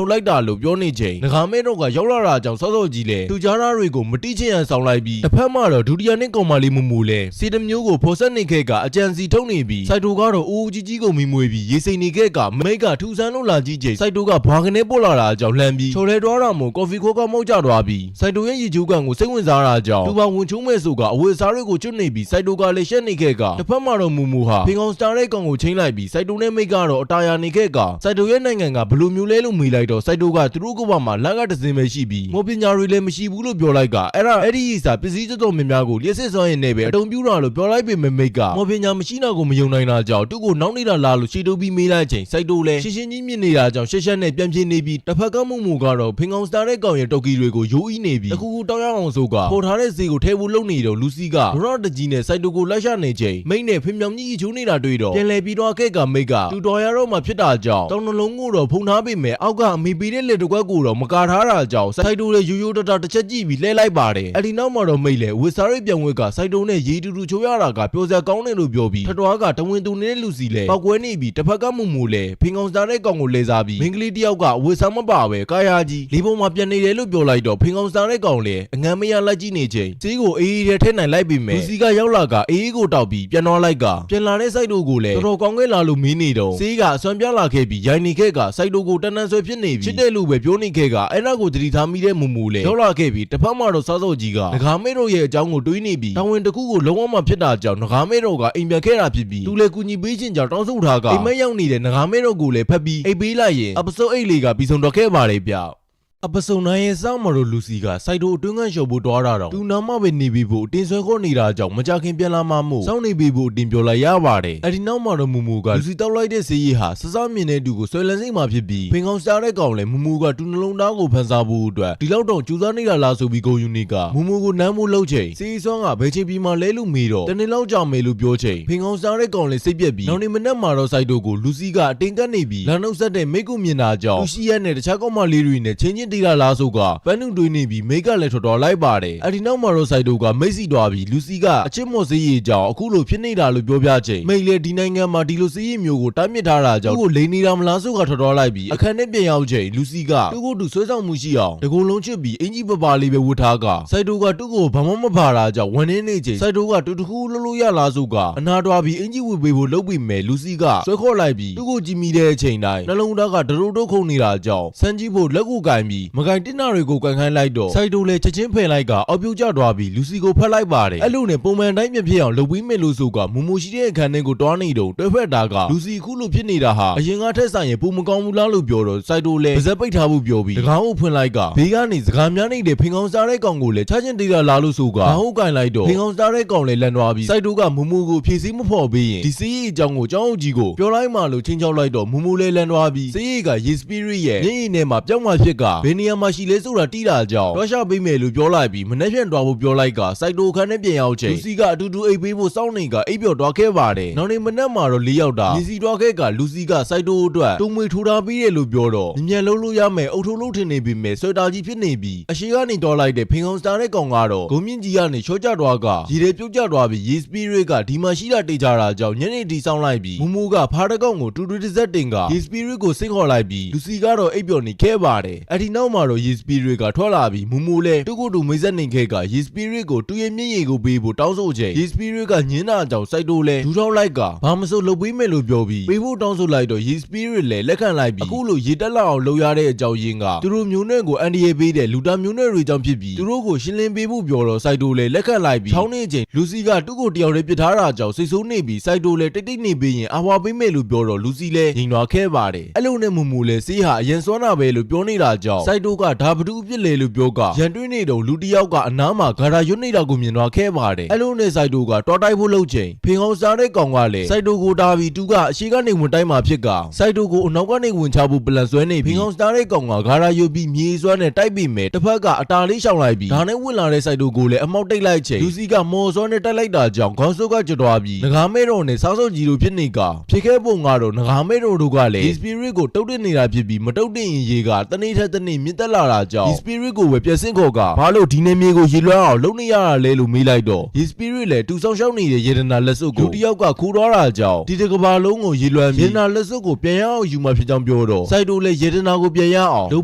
ုတ်လိုက်တာလို့ပြောနေချိန်ငကားမဲတို့ကရောက်လာတာကြောင့်စောစောကြီးလေသူကြားသားတွေကိုမတိချင်ရန်ဆောင်လိုက်ပြီးတစ်ဖက်မှာတော့ဒုတိယနှစ်ကောင်မလေးမမူလဲစီတမျိုးကိုဖော်ဆက်နေခဲ့ကအကြံစီထုတ်နေပြီးစိုက်တိုကတော့အိုးကြီးကြီးကိုမိမွေပြီးရေစိမ်နေခဲ့ကမိတ်ကထူဆန်းလို့လာကြည့်ချိန်စိုက်တိုကဘွာကနေပို့လာတာကြောင့်လှမ်းပြီးချော်လဲတွားတာမို့ကော်ဖီခိုးကမောက်ကျသွားပြီးစိုက်တိုရဲ့ရေချိုးကန်ကိုစိတ်ဝင်စားတာကြောင့်သူပါဝင်ချုံးမဲ့ဆိုကအဝတ်စားတွေကိုကျွတ်နေပြီးစိုက်တိုကလည်းရှက်နေခဲ့ကတစ်ဖက်မှာတော့မူမူဟာဖင်ကောင်စတာတဲ့ကောင်ကိုချိန်လိုက်ပြီးစိုက်တိုနဲ့မိတ်ကတော့အတာယာနေခဲ့ကစိုက်တိုရဲ့နိုင်ငံကဘယ်လိုမျိုးလဲလို့မေးလိုက်တော့စိုက်တိုကသူတို့ကဘာမှလမ်းကတစင်းပဲရှိပြီးမော်ပညာတွေလည်းမရှိဘူးလို့ပြောလိုက်ကအဲ့ဒီစာပစ္စည်းတော်များများကိုလျှက်စစ်စွမ်းရည်နဲ့ပဲအတုံပြူတာလို့ပြောလိုက်ပေမဲ့မိတ်ကမော်ပညာမရှိတာကိုမယုံနိုင်တာကြောင့်သူ့ကိုနောက်နေတာလားလို့ရှေ့တိုးပြီးမေးလိုက်ချိန်စိုက်တိုလည်းရှင်းရှင်းကြီးမြင်နေတာကြောင့်ရှက်ရှက်နဲ့ပြန်ပြေးနေပြီးတစ်ဖက်ကမှုမှုကတော့ဖင်ကောင်စတာတဲ့ကောင်ရဲ့တော်ကီတွေကိုယိုးအီးနေပြီးတခုခုတောင်းရအောင်ဆိုကပေါ်ထားတဲ့ဈေးကိုထဲဖို့လုပ်နေတော့လူစီကဒရော့တကြီးနဲ့စိုက်တိုကိုလိုက်ရှာနေချိန်မိတ်နဲ့ဖင်မြောင်ကြီးချိုးနေတာတွေ့တော့ပြန်လဲပြီးတော့ခဲ့ကမိတ်ကတူတော်ရတော့မှဖြစ်တာကြောင့်တောင်းနှလုံးကိုတော့ဖုံထားပေမဲ့အောက်ကအမေပေးတဲ့လက်တစ်ကွက်ကိုတော့မကာထားတာကြောင့်စိုက်တိုလည်းရိုးရိုးတတတစ်ချက်ကြည့်ပြီးလှဲလိုက်ပါတယ်အဲ့ဒီနောက်မှာတော့မိတ်လည်းဝစ်စားရိတ်ပြန်ဝဲကစိုက်တိုနဲ့ရေတူတူချိုးရတာကပျော်စရာကောင်းတယ်လို့ပြောပြီးထထွားကတဝင်သူနေတဲ့လူစီလည်းပောက်ကွဲနေပြီးတစ်ဖက်ကမှုမှုလည်းဖင်ကောင်စတာတဲ့ကောင်ကိုလဲစားပြီးမင်းကလေးတယောက်ကဝစ်စားမပါပဲကာယာကြီးလေးပုံမှာပြန်နေတယ်လို့ပြောလိုက်တော့ဖင်ကောင်စတာတဲ့ကောင်လည်းအငမ်းမရလိုက်ကြည့်နေချိန်ဈေးကိုအေးရဲထဲနိုင်လိုက်ပြီးမယ်လူစီကရောက်လာကအေးကိုတောက်ပြီးပြန်သွားလိုက်ကပြန်လာတဲ့စိုက်တိုကိုလည်းတော်တော်ကောင်းခဲ့လာလို့မင်းနေတော့ဈေးကအစွမ်းပြလာခဲ့ပြီးရိုင်နေခဲ့ကစိုက်တိုကိုတန်းတန်းဆွဲဖြစ်နေပြီးချစ်တဲ့လူပဲပြောနေခဲ့ကအဲ့ဒါကိုသတိထားမိတဲ့မူမူလည်းရောက်လာခဲ့ပြီးတစ်ဖက်မှာတော့စားစော့ကြီးကငကားမဲတို့ရဲ့အကြောင်းကိုတွေးနေပြီးတာဝန်တစ်ခုကိုလုံးဝမှဖြစ်တာကြောင့်ငကားမဲတို့ကအိမ်ပြန်ခဲ့တာဖြစ်ပြီးသူလည်းကူညီပေးခြင်းကြောင့်တောင်းဆိုထားကအိမ်မက်ရောက်နေတဲ့ငကားမဲတို့ကိုလည်းဖက်ပြီးအိပ်ပေးလိုက်ရင်အပစိုးအိတ်လေးကပြီးဆုံးတော့ခဲ့ပါတယ်ဗျ အပစုံနိုင်ရဲ့စောင့်မတော်လူစီကစိုက်တိုအတွင်းကလျှော်ဖို့တွားတာတော့သူနာမပဲနေပြီးဖို့တင်ဆွဲခေါ်နေတာကြောင့်မကြခင်ပြန်လာမှမို့စောင့်နေပြီးဖို့တင်ပြောလိုက်ရပါတယ်အဲ့ဒီနောက်မှာတော့မူမူကလူစီတောက်လိုက်တဲ့ဈေးရည်ဟာစစမြင်တဲ့သူကိုဆွဲလန်းစိတ်မှာဖြစ်ပြီးဖင်ကောင်းစားတဲ့ကောင်လည်းမူမူကတူနှလုံးသားကိုဖန်ဆာဖို့အတွက်ဒီလောက်တော့ကြိုးစားနေတာလားဆိုပြီးဂုံယူနေကမူမူကိုနမ်းမှုလုပ်ချိန်စီစွမ်းကဘယ်ချိန်ပြီးမှလဲလို့မေးတော့တနေ့လောက်ကြာမယ်လို့ပြောချိန်ဖင်ကောင်းစားတဲ့ကောင်လည်းစိတ်ပြက်ပြီးနောက်နေ့မနက်မှာတော့စိုက်တိုကိုလူစီကအတင်းကပ်နေပြီးလာနှုတ်ဆက်တဲ့မိတ်ကူမြင်တာကြောင့်လူရှိရနဲ့တခြားကောင်မလေးတွေနဲ့ချင်းချင်းတီးတာလားဆိုကပန်းနုတွေးနေပြီးမိတ်ကလည်းထွက်တော်လိုက်ပါတယ်အဲ့ဒီနောက်မှာတော့စိုက်တိုကမိတ်စီသွားပြီးလူစီကအချစ်မော်စေးရီကြောင့်အခုလိုဖြစ်နေတာလို့ပြောပြချိန်မိတ်လေဒီနိုင်ငံမှာဒီလိုစေးရီမျိုးကိုတားမြစ်ထားတာကြောင့်သူ့ကိုလိန်နေတာမလားဆိုကထွက်တော်လိုက်ပြီးအခန်းထဲပြန်ရောက်ချိန်လူစီကသူ့ကိုသူဆွဲဆောင်မှုရှိအောင်တကူလုံးချစ်ပြီးအင်ကြီးပပလေးပဲဝတ်ထားကစိုက်တိုကသူ့ကိုဘာမှမပါတာကြောင့်ဝန်နေနေချိန်စိုက်တိုကတူတခုလှလို့ရလားဆိုကအနာတွားပြီးအင်ကြီးဝတ်ပေးဖို့လုပ်ပြီးမယ်လူစီကဆွဲခေါ်လိုက်ပြီးသူ့ကိုကြည့်မိတဲ့အချိန်တိုင်းနှလုံးသားကဒရုတ်ခုန်နေတာကြောင့်စမ်းကြည့်ဖို့လက်ကိုကင်ပြီးမကင်တင်နာတွေကိုကန်ခိုင်းလိုက်တော့စိုက်တိုလည်းချက်ချင်းဖယ်လိုက်ကအောက်ပြုတ်ကျသွားပြီးလူစီကိုဖက်လိုက်ပါတယ်အဲ့လိုနဲ့ပုံမှန်တိုင်းဖြစ်အောင်လုပ်ပြီးမယ်လို့ဆိုကမူမူရှိတဲ့အခန်းထဲကိုတွားနေတော့တွဲဖက်တာကလူစီခုလိုဖြစ်နေတာဟာအရင်ကထက်ဆိုင်ရင်ပုံမကောင်းဘူးလားလို့ပြောတော့စိုက်တိုလည်းပါဇက်ပိတ်ထားဖို့ပြောပြီးတကားကိုဖွင့်လိုက်ကဘေးကနေစကားများနေတဲ့ဖင်ကောင်းစားတဲ့ကောင်ကိုလည်းချချင်းတေးတာလားလို့ဆိုကဘာဟုတ်ကင်လိုက်တော့ဖင်ကောင်းစားတဲ့ကောင်လည်းလန်သွားပြီးစိုက်တိုကမူမူကိုဖြည့်စည်းမဖော်ပေးရင်ဒီစီးရီအကြောင်းကိုကျောင်းအုပ်ကြီးကိုပြောလိုက်မှလို့ချင်းချောက်လိုက်တော့မူမူလည်းလန်သွားပြီးစီးရီကရေစပီရစ်ရဲ့ညင်ထဲမှာပြောင်းမှဖြစ်ကဘယ်နေရာမှာရှိလဲဆိုတာတီးတာကြောင့်တော့ရှပေးမယ်လို့ပြောလိုက်ပြီးမနှက်ဖြန့်တွားဖို့ပြောလိုက်ကစိုက်တိုခန်းနဲ့ပြန်ရောက်ချိန်လူစီကအတူတူအိပ်ပေးဖို့စောင့်နေကအိပ်ပျော်တွားခဲ့ပါတယ်နောက်နေ့မနက်မှာတော့၄ရောက်တာလူစီတွားခဲ့ကလူစီကစိုက်တိုအတွက်တုံမွေထိုးထားပြီးတယ်လို့ပြောတော့မြန်လုံးလို့ရမယ်အုတ်ထိုးလို့ထင်နေပြီမယ်ဆွဲတာကြီးဖြစ်နေပြီးအရှိကနေတော်လိုက်တဲ့ဖင်ကောင်စတာတဲ့ကောင်ကတော့ဂုံမြင့်ကြီးကနေချောကျတွားကရေထဲပြုတ်ကျတွားပြီးရေစပီရစ်ကဒီမှာရှိတာတေချာတာကြောင့်ညနေတီဆောင်လိုက်ပြီးမူမူကဖားတကောင်ကိုတူတူတစ်စက်တင်ကရေစပီရစ်ကိုစိတ်ခေါ်လိုက်ပြီးလူစီကတော့အိပ်ပျော်နေခဲ့ပါတယ်အဲ့ဒီနောက်မှာတော့ရေစပီရစ်ကထွက်လာပြီးမူမူလည်းသူ့ကိုယ်သူမိတ်ဆက်နေခဲ့ကရေစပီရစ်ကိုတူရဲ့မျက်ရည်ကိုပေးဖို့တောင်းဆိုချိန်ရေစပီရစ်ကညင်းတာကြောင့်စိုက်တိုးလဲဒူထောက်လိုက်ကဘာမစိုးလုပ်ပေးမယ်လို့ပြောပြီးပေးဖို့တောင်းဆိုလိုက်တော့ရေစပီရစ်လည်းလက်ခံလိုက်ပြီးအခုလိုရေတက်လောက်အောင်လုပ်ရတဲ့အကြောင်းရင်းကသူတို့မျိုးနွယ်ကိုအန်ဒီယေပေးတဲ့လူတာမျိုးနွယ်တွေကြောင့်ဖြစ်ပြီးသူတို့ကိုရှင်းလင်းပေးဖို့ပြောတော့စိုက်တိုးလည်းလက်ခံလိုက်ပြီးချောင်းနေချိန်လူစီကသူ့ကိုတယောက်တည်းပြစ်ထားတာကြောင့်စိတ်ဆိုးနေပြီးစိုက်တိုးလည်းတိတ်တိတ်နေပြီးရင်အဟွာပေးမယ်လို့ပြောတော့လူစီလည်းငြိမ်သွားခဲ့ပါတယ်အဲ့လိုနဲ့မူမူလည်းစေးဟာအရင်စွမ်းတာပဲလို့ပြောနေတာကြောင့်စိုက်တိုးကဒါဘဒူးအပြစ်လေလို့ပြောကရန်တွင်းနေတော့လူတယောက်ကအနားမှာဂါရာရွတ်နေတာကိုမြင်သွားခဲ့ပါတယ်အဲ့လိုနဲ့စိုက်တိုးကတော်တိုက်ဖို့လုပ်ချိန်ဖင်အောင်စားတဲ့ကောင်ကလည်းစိုက်တိုးကိုတားပြီးသူကအရှိကနေဝင်တိုင်းမှာဖြစ်ကစိုက်တိုးကိုအနောက်ကနေဝင်ချဖို့ပလန်ဆွဲနေပြီးဖင်အောင်စားတဲ့ကောင်ကဂါရာရွတ်ပြီးမြေစွမ်းနဲ့တိုက်ပြီးမယ်တစ်ဖက်ကအတားလေးရှောင်လိုက်ပြီးဒါနဲ့ဝင်လာတဲ့စိုက်တိုးကိုလည်းအမောက်တိတ်လိုက်ချိန်လူစီကမော်စွမ်းနဲ့တိုက်လိုက်တာကြောင့်ခေါင်းစုပ်ကကျွတ်သွားပြီးငကားမဲတော်နဲ့စားစုပ်ကြီးလိုဖြစ်နေကဖြစ်ခဲ့ပုံကတော့ငကားမဲတော်တို့ကလည်းဒီစပီရစ်ကိုတုတ်တင်နေတာဖြစ်ပြီးမတုတ်တင်ရင်ရေကတနေ့ထက်တနေ့မြင့်တက်လာတာကြောင့်ဒီစပီရစ်ကိုပဲပြက်စင်းခေါ်ကဘာလို့ဒီနေမြေကိုရေလွှမ်းအောင်လုပ်နေရတာလဲလို့မေးလိုက်တော့ဒီစပီရစ်လည်းတူဆောင်ရှောက်နေတဲ့ရေဒနာလက်စွပ်ကိုတယောက်ကခူးသွားတာကြောင့်ဒီတစ်ကဘာလုံးကိုရေလွှမ်းပြီးရေဒနာလက်စွပ်ကိုပြန်ရအောင်ယူမှဖြစ်ကြောင်းပြောတော့စိုက်တိုလည်းရေဒနာကိုပြန်ရအောင်လုပ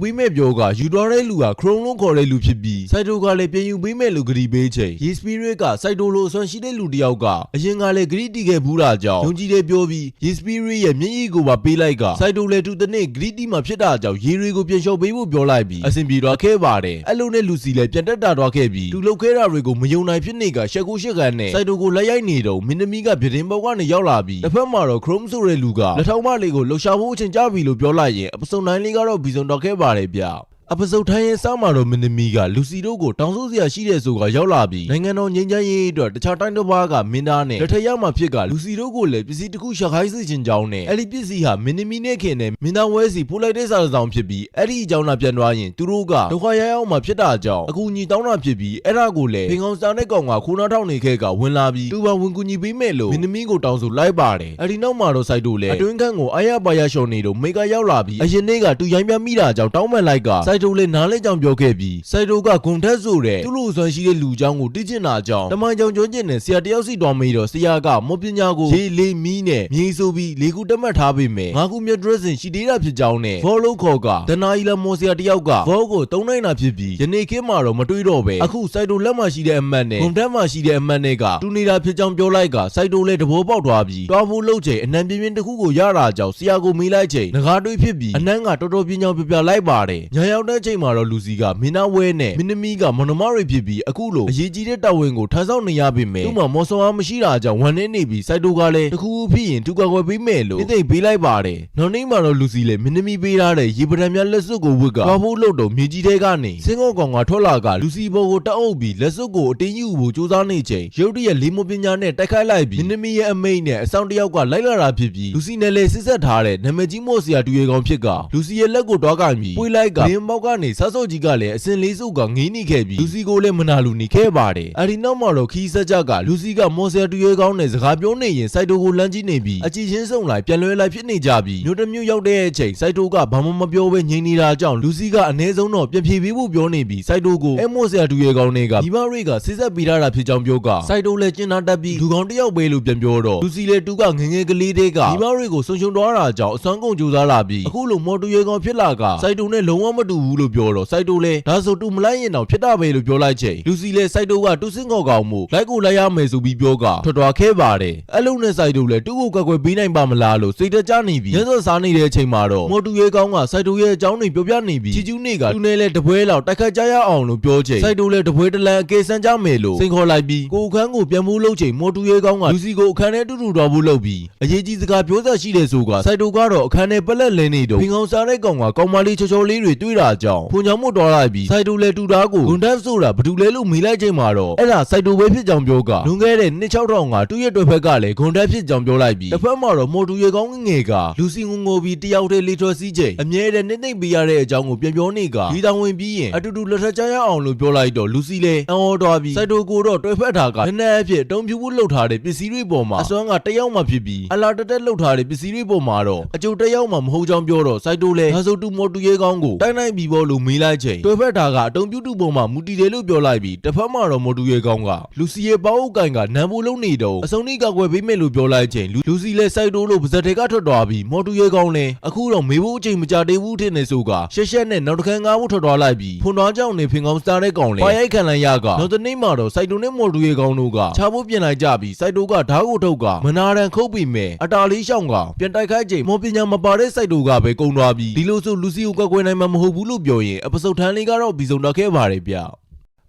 ်ပြီးမဲ့ပြောကယူသွားတဲ့လူကခရုံးလုံးခေါ်တဲ့လူဖြစ်ပြီးစိုက်တိုကလည်းပြန်ယူပေးမဲ့လူဂရီပေးချိန်ဒီစပီရစ်ကစိုက်တိုလိုအစွမ်းရှိတဲ့လူတယောက်ကအရင်ကလည်းဂရီတီခဲ့ဘူးတာကြောင့်ယုံကြည်တယ်ပြောပြီးဒီစပီရစ်ရဲ့မျက်ရည်ကိုပါပေးလိုက်ကစိုက်တိုလည်းသူတနေ့ဂရီတီမှာဖြစ်တာကြောင့်ရေတွေကိုပြန်လျှော့ပေးဖို့ပြောလိုက်ပြီးအဆင်ပြေသွားခဲ့ပါတယ်အဲ့လိုနဲ့လူစီလည်းပြန်တက်တာသွားခဲ့ပြီးသူလှုပ်ခဲတာတွေကိုမယုံနိုင်ဖြစ်နေကရှက်ကိုရှက်ကန်နဲ့စိုက်တိုကိုလက်ရိုက်နေတော့မင်းသမီးကပြတင်းပေါက်ကနေရောက်လာပြီးတစ်ဖက်မှာတော့ခရုံးဆိုတဲ့လူကလက်ထောက်မလေးကိုလှုပ်ရှားဖို့အချိန်ကြပြီလို့ပြောလိုက်ရင်အပစုံတိုင်းလေးကတော့ဘီစုံတော့ခဲ့ပါတယ်ဗျအပစုတ်ထိုင်းရဲ့စောင်းမာတော်မင်းသမီးကလူစီတို့ကိုတောင်းဆိုစရာရှိတဲ့ဆိုကရောက်လာပြီးနိုင်ငံတော်ငြိမ်းချမ်းရေးအတွက်တခြားတိုင်းတစ်ပါးကမင်းသားနဲ့လက်ထက်ရောက်မှဖြစ်ကလူစီတို့ကိုလည်းပစ္စည်းတစ်ခုရှာခိုင်းစေချင်ကြောင်းနဲ့အဲ့ဒီပစ္စည်းဟာမင်းသမီးနဲ့ခင်နဲ့မင်းသားဝဲစီပို့လိုက်တဲ့စာဆောင်ဖြစ်ပြီးအဲ့ဒီအကြောင်းလာပြန်သွားရင်သူတို့ကဒုက္ခရရောက်မှဖြစ်တာကြောင့်အကူအညီတောင်းတာဖြစ်ပြီးအဲ့ဒါကိုလည်းဖင်ကောင်စာနဲ့ကောင်ကခိုးနှောက်ထောက်နေခဲ့ကဝင်လာပြီးသူ့ဘာဝင်ကူညီပေးမယ်လို့မင်းသမီးကိုတောင်းဆိုလိုက်ပါတယ်အဲ့ဒီနောက်မှာတော့စိုက်တို့လည်းအတွင်းခန်းကိုအာရပါရရှော်နေတော့မိကရောက်လာပြီးအရင်နေ့ကသူရိုင်းပြမိတာကြောင့်တောင်းပန်လိုက်ကစိုက်တို့လည်းနားလဲကြောင့်ပြောခဲ့ပြီးစိုက်တိုကဂုံထက်ဆိုတဲ့သူ့လိုစွမ်းရှိတဲ့လူเจ้าကိုတိကျင်တာကြောင့်တမန်ကြောင်ကျွန်းကျင်နဲ့ဆရာတယောက်စီတော်မေးတော့ဆရာကမောပညာကိုရေလေးမီးနဲ့မြေဆိုပြီးလေခုတက်မှတ်ထားပေမဲ့ငါခုမြတ် dressing ရှိသေးတာဖြစ်ကြောင်းနဲ့ဘောလုံးခေါ်ကဒနာအီလာမော်ဆရာတယောက်ကဘောကိုတုံးနိုင်တာဖြစ်ပြီးယနေ့ခေတ်မှာတော့မတွေးတော့ပဲအခုစိုက်တိုလက်မှရှိတဲ့အမတ်နဲ့ဂုံထက်မှရှိတဲ့အမတ်နဲ့ကတူနေတာဖြစ်ကြောင်းပြောလိုက်ကစိုက်တိုလည်းတဘောပေါက်သွားပြီးတွားဖို့လုပ်ချိန်အနှံပြင်းပြင်းတစ်ခုကိုရတာကြောင့်ဆရာကိုမေးလိုက်ချိန်ငကားတွေးဖြစ်ပြီးအနှံကတော်တော်ပြင်းကြောင်ပြပြလိုက်ပါတယ်ညာရောက် တဲ့အချိန်မှာတော့လူစီကမင်းသားဝဲနဲ့မင်းသမီးကမော်နမတွေဖြစ်ပြီးအခုလိုအရေးကြီးတဲ့တာဝန်ကိုထမ်းဆောင်နေရပေမဲ့သူ့မှာမော်စောအားမရှိတာကြောင့်ဝန်နေနေပြီးစိုက်တိုကလည်းတခုခုဖြစ်ရင်သူကကွယ်ပေးမယ်လို့သိပေးလိုက်ပါတယ်နောက်နေ့မှာတော့လူစီလည်းမင်းသမီးပေးထားတဲ့ရေပဒံများလက်စွပ်ကိုဝတ်ကသွားဖို့လို့တော့မြေကြီးထဲကနေစင်းကောကောင်ကထွက်လာကလူစီဘောကိုတက်အုပ်ပြီးလက်စွပ်ကိုအတင်းယူဖို့ကြိုးစားနေချိန်ရုတ်တရက်လေးမပညာနဲ့တိုက်ခိုက်လိုက်ပြီးမင်းသမီးရဲ့အမိတ်နဲ့အဆောင်တယောက်ကလိုက်လာတာဖြစ်ပြီးလူစီနဲ့လည်းစစ်ဆက်ထားတဲ့နာမည်ကြီးမော်စရာတူရေကောင်ဖြစ်ကလူစီရဲ့လက်ကိုတွားကင်ပြီးပွေးလိုက်ကလင်းပေါက်ကနေဆဆော့ကြီးကလည်းအစင်လေးစုကငေးနေခဲ့ပြီးလူစီကိုလည်းမနာလူနေခဲ့ပါတယ်အဲဒီနောက်မှာတော့ခီးဆက်ကြကလူစီကမော်စရာတူရေကောင်နဲ့စကားပြောနေရင်စိုက်တိုကိုလမ်းကြည့်နေပြီးအကြည့်ချင်းစုံလိုက်ပြန်လွဲလိုက်ဖြစ်နေကြပြီးမြို့တစ်မြို့ရောက်တဲ့အချိန်စိုက်တိုကဘာမှမပြောဘဲငြိမ်နေတာကြောင့်လူစီကအနည်းဆုံးတော့ပြန်ဖြေပေးဖို့ပြောနေပြီးစိုက်တိုကိုအဲမော်စရာတူရေကောင်တွေကဒီမရိကစစ်ဆက်ပေးထားတာဖြစ်ကြောင်းပြောကစိုက်တိုလည်းကျင်းနာတက်ပြီးလူကောင်တယောက်ပဲလို့ပြန်ပြောတော့လူစီလည်းတူကငငယ်ကလေးတွေကဒီမရိကိုဆုံရှုံသွားတာကြောင့်အစွမ်းကုန်ကြိုးစားလာပြီးအခုလိုမော်တူရေကောင်ဖြစ်လာကစိုက်တိုနဲ့လုံးဝမတူဘူးလို့ပြောတော့စိုက်တိုလည်းဒါဆိုတူမလိုက်ရင်တော့ဖြစ်တာပဲလို့ပြောလိုက်ချိန်လူစီလည်းစိုက်တိုကတူးစင်းကောကောင်မှုလိုက်ကိုလိုက်ရမယ်ဆိုပြီးပြောကထွက်သွားခဲ့ပါတယ်အဲ့လိုနဲ့စိုက်တိုလည်းတူကိုကွက်ကွယ်ပေးနိုင်ပါမလားလို့စိတ်တကြနေပြီးရဲစောစားနေတဲ့အချိန်မှာတော့မော်တူရေကောင်ကစိုက်တိုရဲ့အကြောင်းတွေပြောပြနေပြီးချီကျူးနေကသူနဲ့လည်းတပွဲလောက်တိုက်ခတ်ကြရအောင်လို့ပြောချိန်စိုက်တိုလည်းတပွဲတလန်အကေဆန်းကြမယ်လို့စိန်ခေါ်လိုက်ပြီးကိုအခန်းကိုပြန်ဖို့လုပ်ချိန်မော်တူရေကောင်ကလူစီကိုအခန်းထဲတူတူတော်ဖို့လုပ်ပြီးအရေးကြီးစကားပြောစရှိတယ်ဆိုကစိုက်တိုကတော့အခန်းထဲပလက်လင်းနေတော့ဖင်ကောင်စားတဲ့ကောင်ကကောင်မလေးချောချောလေးတွေတွေ့တာကြောင့်ဖုန်ချောင်းမို့တော်လိုက်ပြီးစိုက်တိုလည်းတူတာကိုဂွန်တက်ဆိုတာဘယ်သူလဲလို့မေးလိုက်ချိန်မှာတော့အဲ့ဒါစိုက်တိုပဲဖြစ်ကြောင်းပြောကလွန်ခဲ့တဲ့နှစ်6000ကတူရဲ့တွေ့ဖက်ကလည်းဂွန်တက်ဖြစ်ကြောင်းပြောလိုက်ပြီးတစ်ဖက်မှာတော့မော်တူရေကောင်ငယ်ကလူစီငုံပြီးတယောက်တည်းလေထွက်စီးချိန်အမြဲတမ်းနှိမ့်နှိမ့်ပေးရတဲ့အကြောင်းကိုပြန်ပြောနေကဒီတောင်ဝင်ပြီးရင်အတူတူလက်ထပ်ကြရအောင်လို့ပြောလိုက်တော့လူစီလည်းအံ့ဩသွားပြီးစိုက်တိုကိုတော့တွေ့ဖက်ထားကနည်းနည်းအဖြစ်အတုံးပြဖို့လှုပ်ထားတဲ့ပစ္စည်းတွေပေါ်မှာအစွမ်းကတယောက်မှဖြစ်ပြီးအလာတက်တက်လှုပ်ထားတဲ့ပစ္စည်းတွေပေါ်မှာတော့အကျိုးတယောက်မှမဟုတ်ကြောင်းပြောတော့စိုက်တိုလည်းဒါဆိုတူမော်တူရေကောင်ကိုတိုက်နိုင်ပြီးပေါ်လို့မေးလိုက်ချိန်တွေ့ဖက်ထားကအတုံးပြတူပေါ်မှာမူတည်တယ်လို့ပြောလိုက်ပြီးတစ်ဖက်မှာတော့မော်တူရေကောင်ကလူစီရဲ့ပေါအုပ်ကန်ကနမ်းဖို့လုံးနေတော့အစုံနှိကကွယ်ပေးမယ်လို့ပြောလိုက်ချိန်လူစီလည်းစိုက်တိုလို့ပါဇက်တွေကထွက်သွားပြီးမော်တူရေကောင်လည်းအခုတော့မေးဖို့အချိန်မကြသေးဘူးထင်နေဆိုကရှက်ရှက်နဲ့နောက်တစ်ခါငားဖို့ထွက်သွားလိုက်ပြီးဖွန်သွားကြောင်နေဖင်ကောင်စတာတဲ့ကောင်လည်းဖာရိုက်ခံလိုက်ရကနောက်တနေ့မှာတော့စိုက်တိုနဲ့မော်တူရေကောင်တို့ကချဖို့ပြင်လိုက်ကြပြီးစိုက်တိုကဓာတ်ကိုထုတ်ကမနာရန်ခုတ်ပြီးမယ်အတာလေးရှောင်းကပြန်တိုက်ခိုက်ချိန်မော်ပညာမပါတဲ့စိုက်တိုကပဲကုံသွားပြီးဒီလိုဆိုလူစီကိုကွယ်နိုင်မှာမဟုတ်ဘူးလို့ပြောရင်အပစုတ်ထန်းလေးကတော့ဘီစုံတက်ခဲ့ပါတယ်ဗ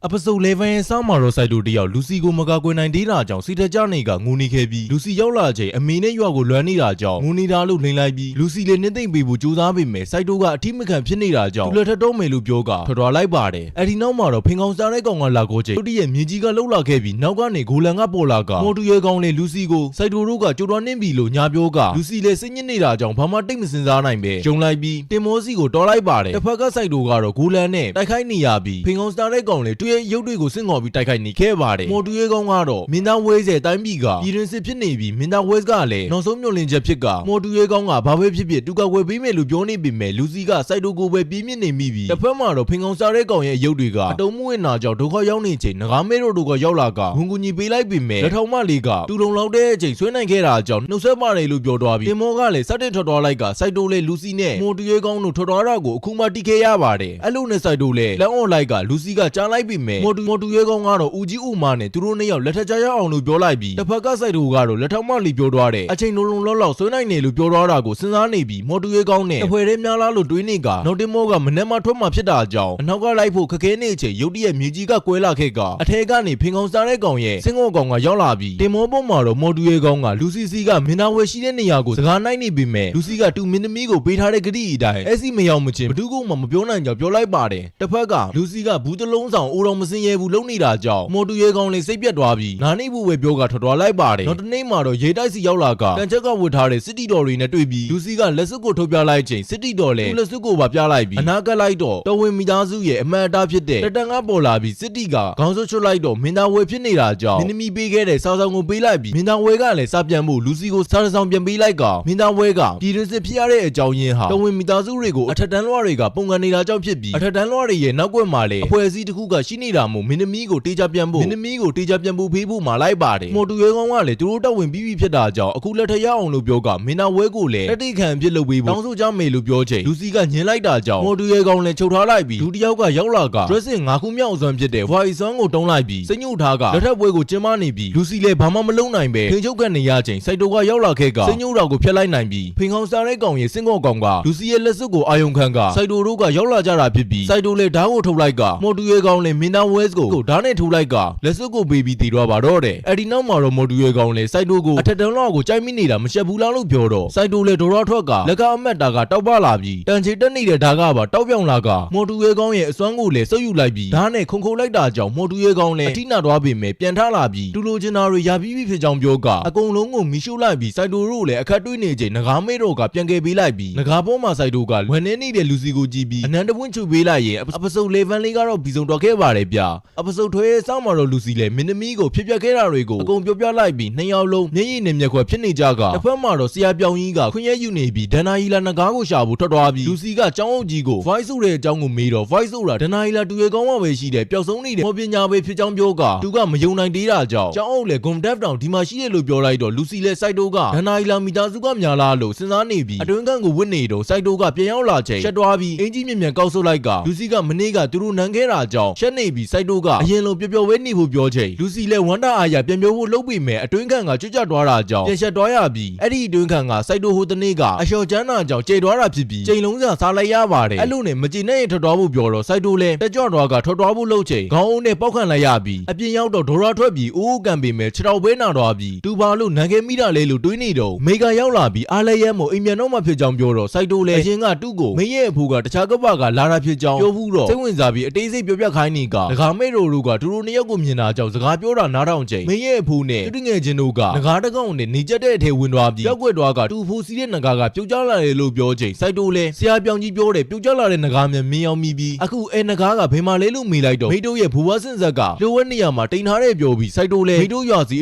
ျအပစုပ်11ရဲ့ဆောင်းမှာတော့စိုက်တိုတယောက်လူစီကိုမကကွယ်နိုင်သေးတာကြောင့်စီတကြနေကငိုနေခဲ့ပြီးလူစီရောက်လာချိန်အမေနဲ့ရွာကိုလွမ်းနေတာကြောင့်ငိုနေတာလို့လိန်လိုက်ပြီးလူစီလည်းနှိမ့်သိမ့်ပေးဖို့ကြိုးစားပေမဲ့စိုက်တိုကအထိမခံဖြစ်နေတာကြောင့်သူလည်းထပ်တော့မယ်လို့ပြောကထွက်သွားလိုက်ပါတယ်အဲ့ဒီနောက်မှာတော့ဖင်ကောင်စားတဲ့ကောင်ကလာကိုချိန်တို့ရဲ့မြေကြီးကလှုပ်လာခဲ့ပြီးနောက်ကနေဂိုလန်ကပေါ်လာကမော်တူရဲကောင်လည်းလူစီကိုစိုက်တိုတို့ကကြိုးတော်နှင်းပြီလို့ညာပြောကလူစီလည်းစိတ်ညစ်နေတာကြောင့်ဘာမှတိတ်မစင်စားနိုင်ပဲဂျုံလိုက်ပြီးတင်မောစီကိုတော်လိုက်ပါတယ်တစ်ဖက်ကစိုက်တိုကတော့ဂိုလန်နဲ့တိုက်ခိုက်နေရပြီးဖင်ကောင်စားတဲ့ကောင်လည်းသူ့ရဲ့ရုပ်တွေကိုငေါ်ပြီးတိုက်ခိုက်နေခဲ့ပါတယ်မော်တူရဲကောင်ကတော့မင်းသားဝဲစေတိုင်းပြည်ကပြည်တွင်းစစ်ဖြစ်နေပြီးမင်းသားဝဲကလည်းနောက်ဆုံးမျှော်လင့်ချက်ဖြစ်ကမော်တူရဲကောင်ကဘာပဲဖြစ်ဖြစ်တူကဝဲပေးမယ်လို့ပြောနေပေမဲ့လူစီကစိုက်တိုကိုပဲပြင်းပြနေမိပြီးတစ်ဖက်မှာတော့ဖင်ကောင်စားတဲ့ကောင်ရဲ့ရုပ်တွေကအတုံးမွေးနာကြောင့်ဒုက္ခရောက်နေချိန်ငကားမဲတို့ကရောက်လာကဝန်ကူညီပေးလိုက်ပေမဲ့လက်ထောက်မလေးကတူတုံလောက်တဲ့အချိန်ဆွဲနိုင်ခဲ့တာကြောင့်နှုတ်ဆက်ပါတယ်လို့ပြောသွားပြီးတင်မောကလည်းစတင်ထွက်သွားလိုက်ကစိုက်တိုလည်းလူစီနဲ့မော်တူရဲကောင်တို့ထွက်သွားတာကိုအခုမှတိခဲ့ရပါတယ်အဲ့လိုနဲ့စိုက်တိုလည်းလမ်းអွန်လိုက်ကလူစီကကြားလိုက်ပေမဲ့မော်တူရဲကောင်ကတော့ဦးကြီးဦးမနဲ့သူတို့နှစ်ယောက်လက်ထပ်ကြရအောင်လို့ပြောလိုက်ပြီးတစ်ဖက်ကစိုက်တိုကတော့လက်ထောက်မလီပြောသွားတဲ့အချိန်လုံးလုံးလောက်ဆွဲနိုင်တယ်လို့ပြောသွားတာကိုစဉ်းစားနေပြီးမော်တူရဲကောင်းနဲ့တဖွဲသေးများလားလို့တွေးနေကနောက်တင်မောကမနဲ့မှထွက်မှဖြစ်တာကြောင့်အနောက်ကလိုက်ဖို့ခက်ခဲနေချိန်ရုတ်တရက်မြေကြီးကကွဲလာခဲ့ကအထဲကနေဖင်ကောင်စားတဲ့ကောင်ရဲ့စင်ကောကောင်ကရောက်လာပြီးတင်မောပေါ်မှာတော့မော်တူရဲကောင်းကလူစီစီကမင်းသားဝဲရှိတဲ့နေရာကိုစကားနိုင်နေပြီမဲ့လူစီကတူမင်းသမီးကိုပေးထားတဲ့ဂတိအတိုင်းအဲ့စီမရောက်မချင်းဘသူကမှမပြောနိုင်ကြောင်းပြောလိုက်ပါတယ်တစ်ဖက်ကလူစီကဘူးတလုံးဆောင်အိုတော်မစင်ရဲဘူးလုံနေတာကြောင့်မော်တူရဲကောင်းလေးစိတ်ပြတ်သွားပြီးနာနေဘူးပဲပြောကထွက်သွားလိုက်ပါတယ်နောက်တနေ့မှာတော့ရေတိုက်စီရောက်လာကတန်ချက်ကဝတ်ထားတဲ့စစ်တီတော်တွေနဲ့တွေ့ပြီးလူစီကလက်စွပ်ကိုထုတ်ပြလိုက်ချိန်စစ်တီတော်လည်းလက်စွပ်ကိုပါပြလိုက်ပြီးအနာကလိုက်တော့တော်ဝင်မိသားစုရဲ့အမှန်အတားဖြစ်တဲ့တတန်ကပေါ်လာပြီးစစ်တီကခေါင်းစွပ်ချွတ်လိုက်တော့မင်းသားဝဲဖြစ်နေတာကြောင့်မင်းသမီးပေးခဲ့တဲ့စာဆောင်ကိုပေးလိုက်ပြီးမင်းသားဝဲကလည်းစာပြန်ဖို့လူစီကိုစာဆောင်ပြန်ပေးလိုက်ကမင်းသားဝဲကပြည်တွင်းစစ်ဖြစ်ရတဲ့အကြောင်းရင်းဟာတော်ဝင်မိသားစုတွေကိုအထက်တန်းလွှားတွေကပုံကန်နေတာကြောင့်ဖြစ်ပြီးအထက်တန်းလွှားတွေရဲ့နောက်ကွယ်မှာလည်းအဖွဲ့အစည်းတစ်ခုကရှိ နေတာမို့မင်းသမီးကိုတေချာပြန်ဖို့မင်းသမီးကိုတေချာပြန်ဖို့ဖေးဖို့မှာလိုက်ပါတယ်မော်တူရဲကောင်းကလည်းသူတို့တောက်ဝင်ပြီးပြီဖြစ်တာကြောင့်အခုလက်ထက်ရအောင်လို့ပြောကမင်းသားဝဲကိုလည်းတက်တိခံအဖြစ်လုပ်ပေးဖို့တောင်းဆိုကြမယ်လို့ပြောချိန်လူစီကညှင်းလိုက်တာကြောင့်မော်တူရဲကောင်းလည်းချုပ်ထားလိုက်ပြီးလူတစ်ယောက်ကရောက်လာက dressing 5ခုမြောက်အစွမ်းဖြစ်တဲ့ voice song ကိုတုံးလိုက်ပြီးစိတ်ညှို့ထားကလက်ထက်ပွဲကိုကျင်းပနေပြီးလူစီလည်းဘာမှမလုပ်နိုင်ပဲထိန်ချုပ်ကနေရချိန်စိုက်တိုကရောက်လာခဲ့ကစိတ်ညှို့တော်ကိုဖျက်လိုက်နိုင်ပြီးဖိန်ခေါင်းစားတဲ့ကောင်ရဲ့စင်ကော့ကောင်ကလူစီရဲ့လက်စွပ်ကိုအာယုံခံကစိုက်တိုတို့ကရောက်လာကြတာဖြစ်ပြီးစိုက်တိုလည်းဓာတ်ကိုထုတ်လိုက်ကမော်တူရဲကောင်းလည်းမင်းသားဝဲကိုဓာတ်နဲ့ထုတ်လိုက်ကလက်စွပ်ကိုပေးပြီးတည်သွားပါတော့တယ်အဲ့ဒီနောက်မှာတော့မော်တူရဲကောင်းလည်းစိုက်တိုကိုအထက်တန်းလောက်ကိုကြိုက်မိနေတာမရှက်ဘူးလားလို့ပြောတော့စိုက်တိုလည်းဒေါ်ရထွက်ကလက်ကအမတ်တာကတောက်ပလာပြီးတန်ချေတက်နေတဲ့ဓာတ်ကပါတောက်ပြောင်လာကမော်တူရဲကောင်းရဲ့အစွမ်းကိုလည်းစုပ်ယူလိုက်ပြီးဓာတ်နဲ့ခုန်ခုန်လိုက်တာကြောင့်မော်တူရဲကောင်းလည်းအထိနာသွားပေမဲ့ပြန်ထလာပြီးတူလိုချင်တာတွေရပြီးပြီဖြစ်ကြောင်းပြောကအကုန်လုံးကိုမီးရှို့လိုက်ပြီးစိုက်တိုတို့လည်းအခက်တွေးနေချိန်ငကားမေးတော့ကပြန်ကယ်ပေးလိုက်ပြီးငကားပေါ်မှာစိုက်တိုကဝန်းနေနေတဲ့လူစီကိုကြည့်ပြီးအနန္တပွင့်ချူပေးလိုက်ရင်အပစုပ်11လေးကတော့ပြီးဆုံးတော့ခဲ့ပါတယ်ဗျအပစုပ်ထွေးစောင်းမှာတော့လူစီလည်းမင်းသမီးကိုဖြစ်ပျက်ခဲ့တာတွေကိုအကုန်ပြောပြလိုက်ပြီးနှစ်ယောက်လုံးမျက်ရည်နဲ့မျက်ခွက်ဖြစ်နေကြကတစ်ဖက်မှာတော့ဆရာပြောင်ကြီးကခွင့်ရယူနေပြီးဒဏ္ဍာရီလာငကားကိုရှာဖို့ထွက်သွားပြီးလူစီကကျောင်းအုပ်ကြီးကို voice ဆိုတဲ့အကြောင်းကိုမေးတော့ voice ဆိုတာဒဏ္ဍာရီလာတူရဲကောင်းမှပဲရှိတယ်ပျောက်ဆုံးနေတဲ့မော်ပညာပဲဖြစ်ကြောင်းပြောကသူကမယုံနိုင်သေးတာကြောင့်ကျောင်းအုပ်လည်းဂွန်ဒက်တောင်ဒီမှာရှိတယ်လို့ပြောလိုက်တော့လူစီလည်းစိုက်တိုကဒဏ္ဍာရီလာမိသားစုကများလားလို့စဉ်းစားနေပြီးအတွင်းခန်းကိုဝစ်နေတော့စိုက်တိုကပြန်ရောက်လာချိန်ရှက်သွားပြီးအင်ကြီးမြင်မြန်ကောက်ဆုပ်လိုက်ကလူစီကမနေ့ကသူတို့နန်းခဲ့တာကြောင့်ရှက်နေပြီးစိုက်တိုကအရင်လိုပျော်ပျော်ဝဲနေဖို့ပြောချိန်လူစီလည်းဝမ်းတာအားရပြန်ပြောဖို့လုပ်ပေမဲ့အတွင်းခန်းကကြွကြွသွားတာကြောင့်ပြန်ရှက်သွားရပြီးအဲ့ဒီအတွင်းခန်းကစိုက်တိုဟိုတနေ့ကအလျှော်ချမ်းသာကြောင့်ကြေသွားတာဖြစ်ပြီးချိန်လုံးစာစားလိုက်ရပါတယ်အဲ့လိုနဲ့မကြည်နဲ့ရင်ထွက်သွားဖို့ပြောတော့စိုက်တိုလည်းတက်ကြွသွားကထွက်သွားဖို့လုပ်ချိန်ခေါင်းအုံးနဲ့ပေါက်ခံလိုက်ရပြီးအပြင်ရောက်တော့ဒေါ်ရာထွက်ပြီးအိုးကန်ပေမဲ့ခြေထောက်ပဲနာသွားပြီးတူပါလို့နန်ခဲမိတာလေလို့တွေးနေတော့မိကရောက်လာပြီးအားလဲရဲမို့အိမ်ပြန်တော့မှဖြစ်ကြောင်းပြောတော့စိုက်တိုလည်းအရင်ကတူ့ကိုမင်းရဲ့အဖိုးကတခြားကပ္ပကလာတာဖြစ်ကြောင်းပြောဘူးတော့စိတ်ဝင်စားပြီးအတေးစိတ်ပြောပြခိုင်းနေကဒကာမိတ်တို့ကသူတို့နှစ်ယောက်ကိုမြင်တာကြောင့်စကားပြောတာနားထောင်ချိန်မင်းရဲ့အဖိုးနဲ့တူငယ်ချင်းတို့ကငကားတကောင်နဲ့နေကျက်တဲ့အထဲဝင်သွားပြီးရောက်ွက်သွားကတူဖိုးစီးတဲ့ငကားကပြုတ်ကျလာတယ်လို့ပြောချိန်စိုက်တိုလည်းဆရာပြောင်ကြီးပြောတယ်ပြုတ်ကျလာတဲ့ငကားမြန်မင်းအောင်မိပြီးအခုအဲငကားကဘယ်မှာလဲလို့မေးလိုက်တော့မိတို့ရဲ့ဘိုးဘွားစင်ဆက်ကလိုဝဲနေရမှာတိန်ထားတဲ့ပြောပြီးစိုက်တိုလည်းမိတို့ရွာစီ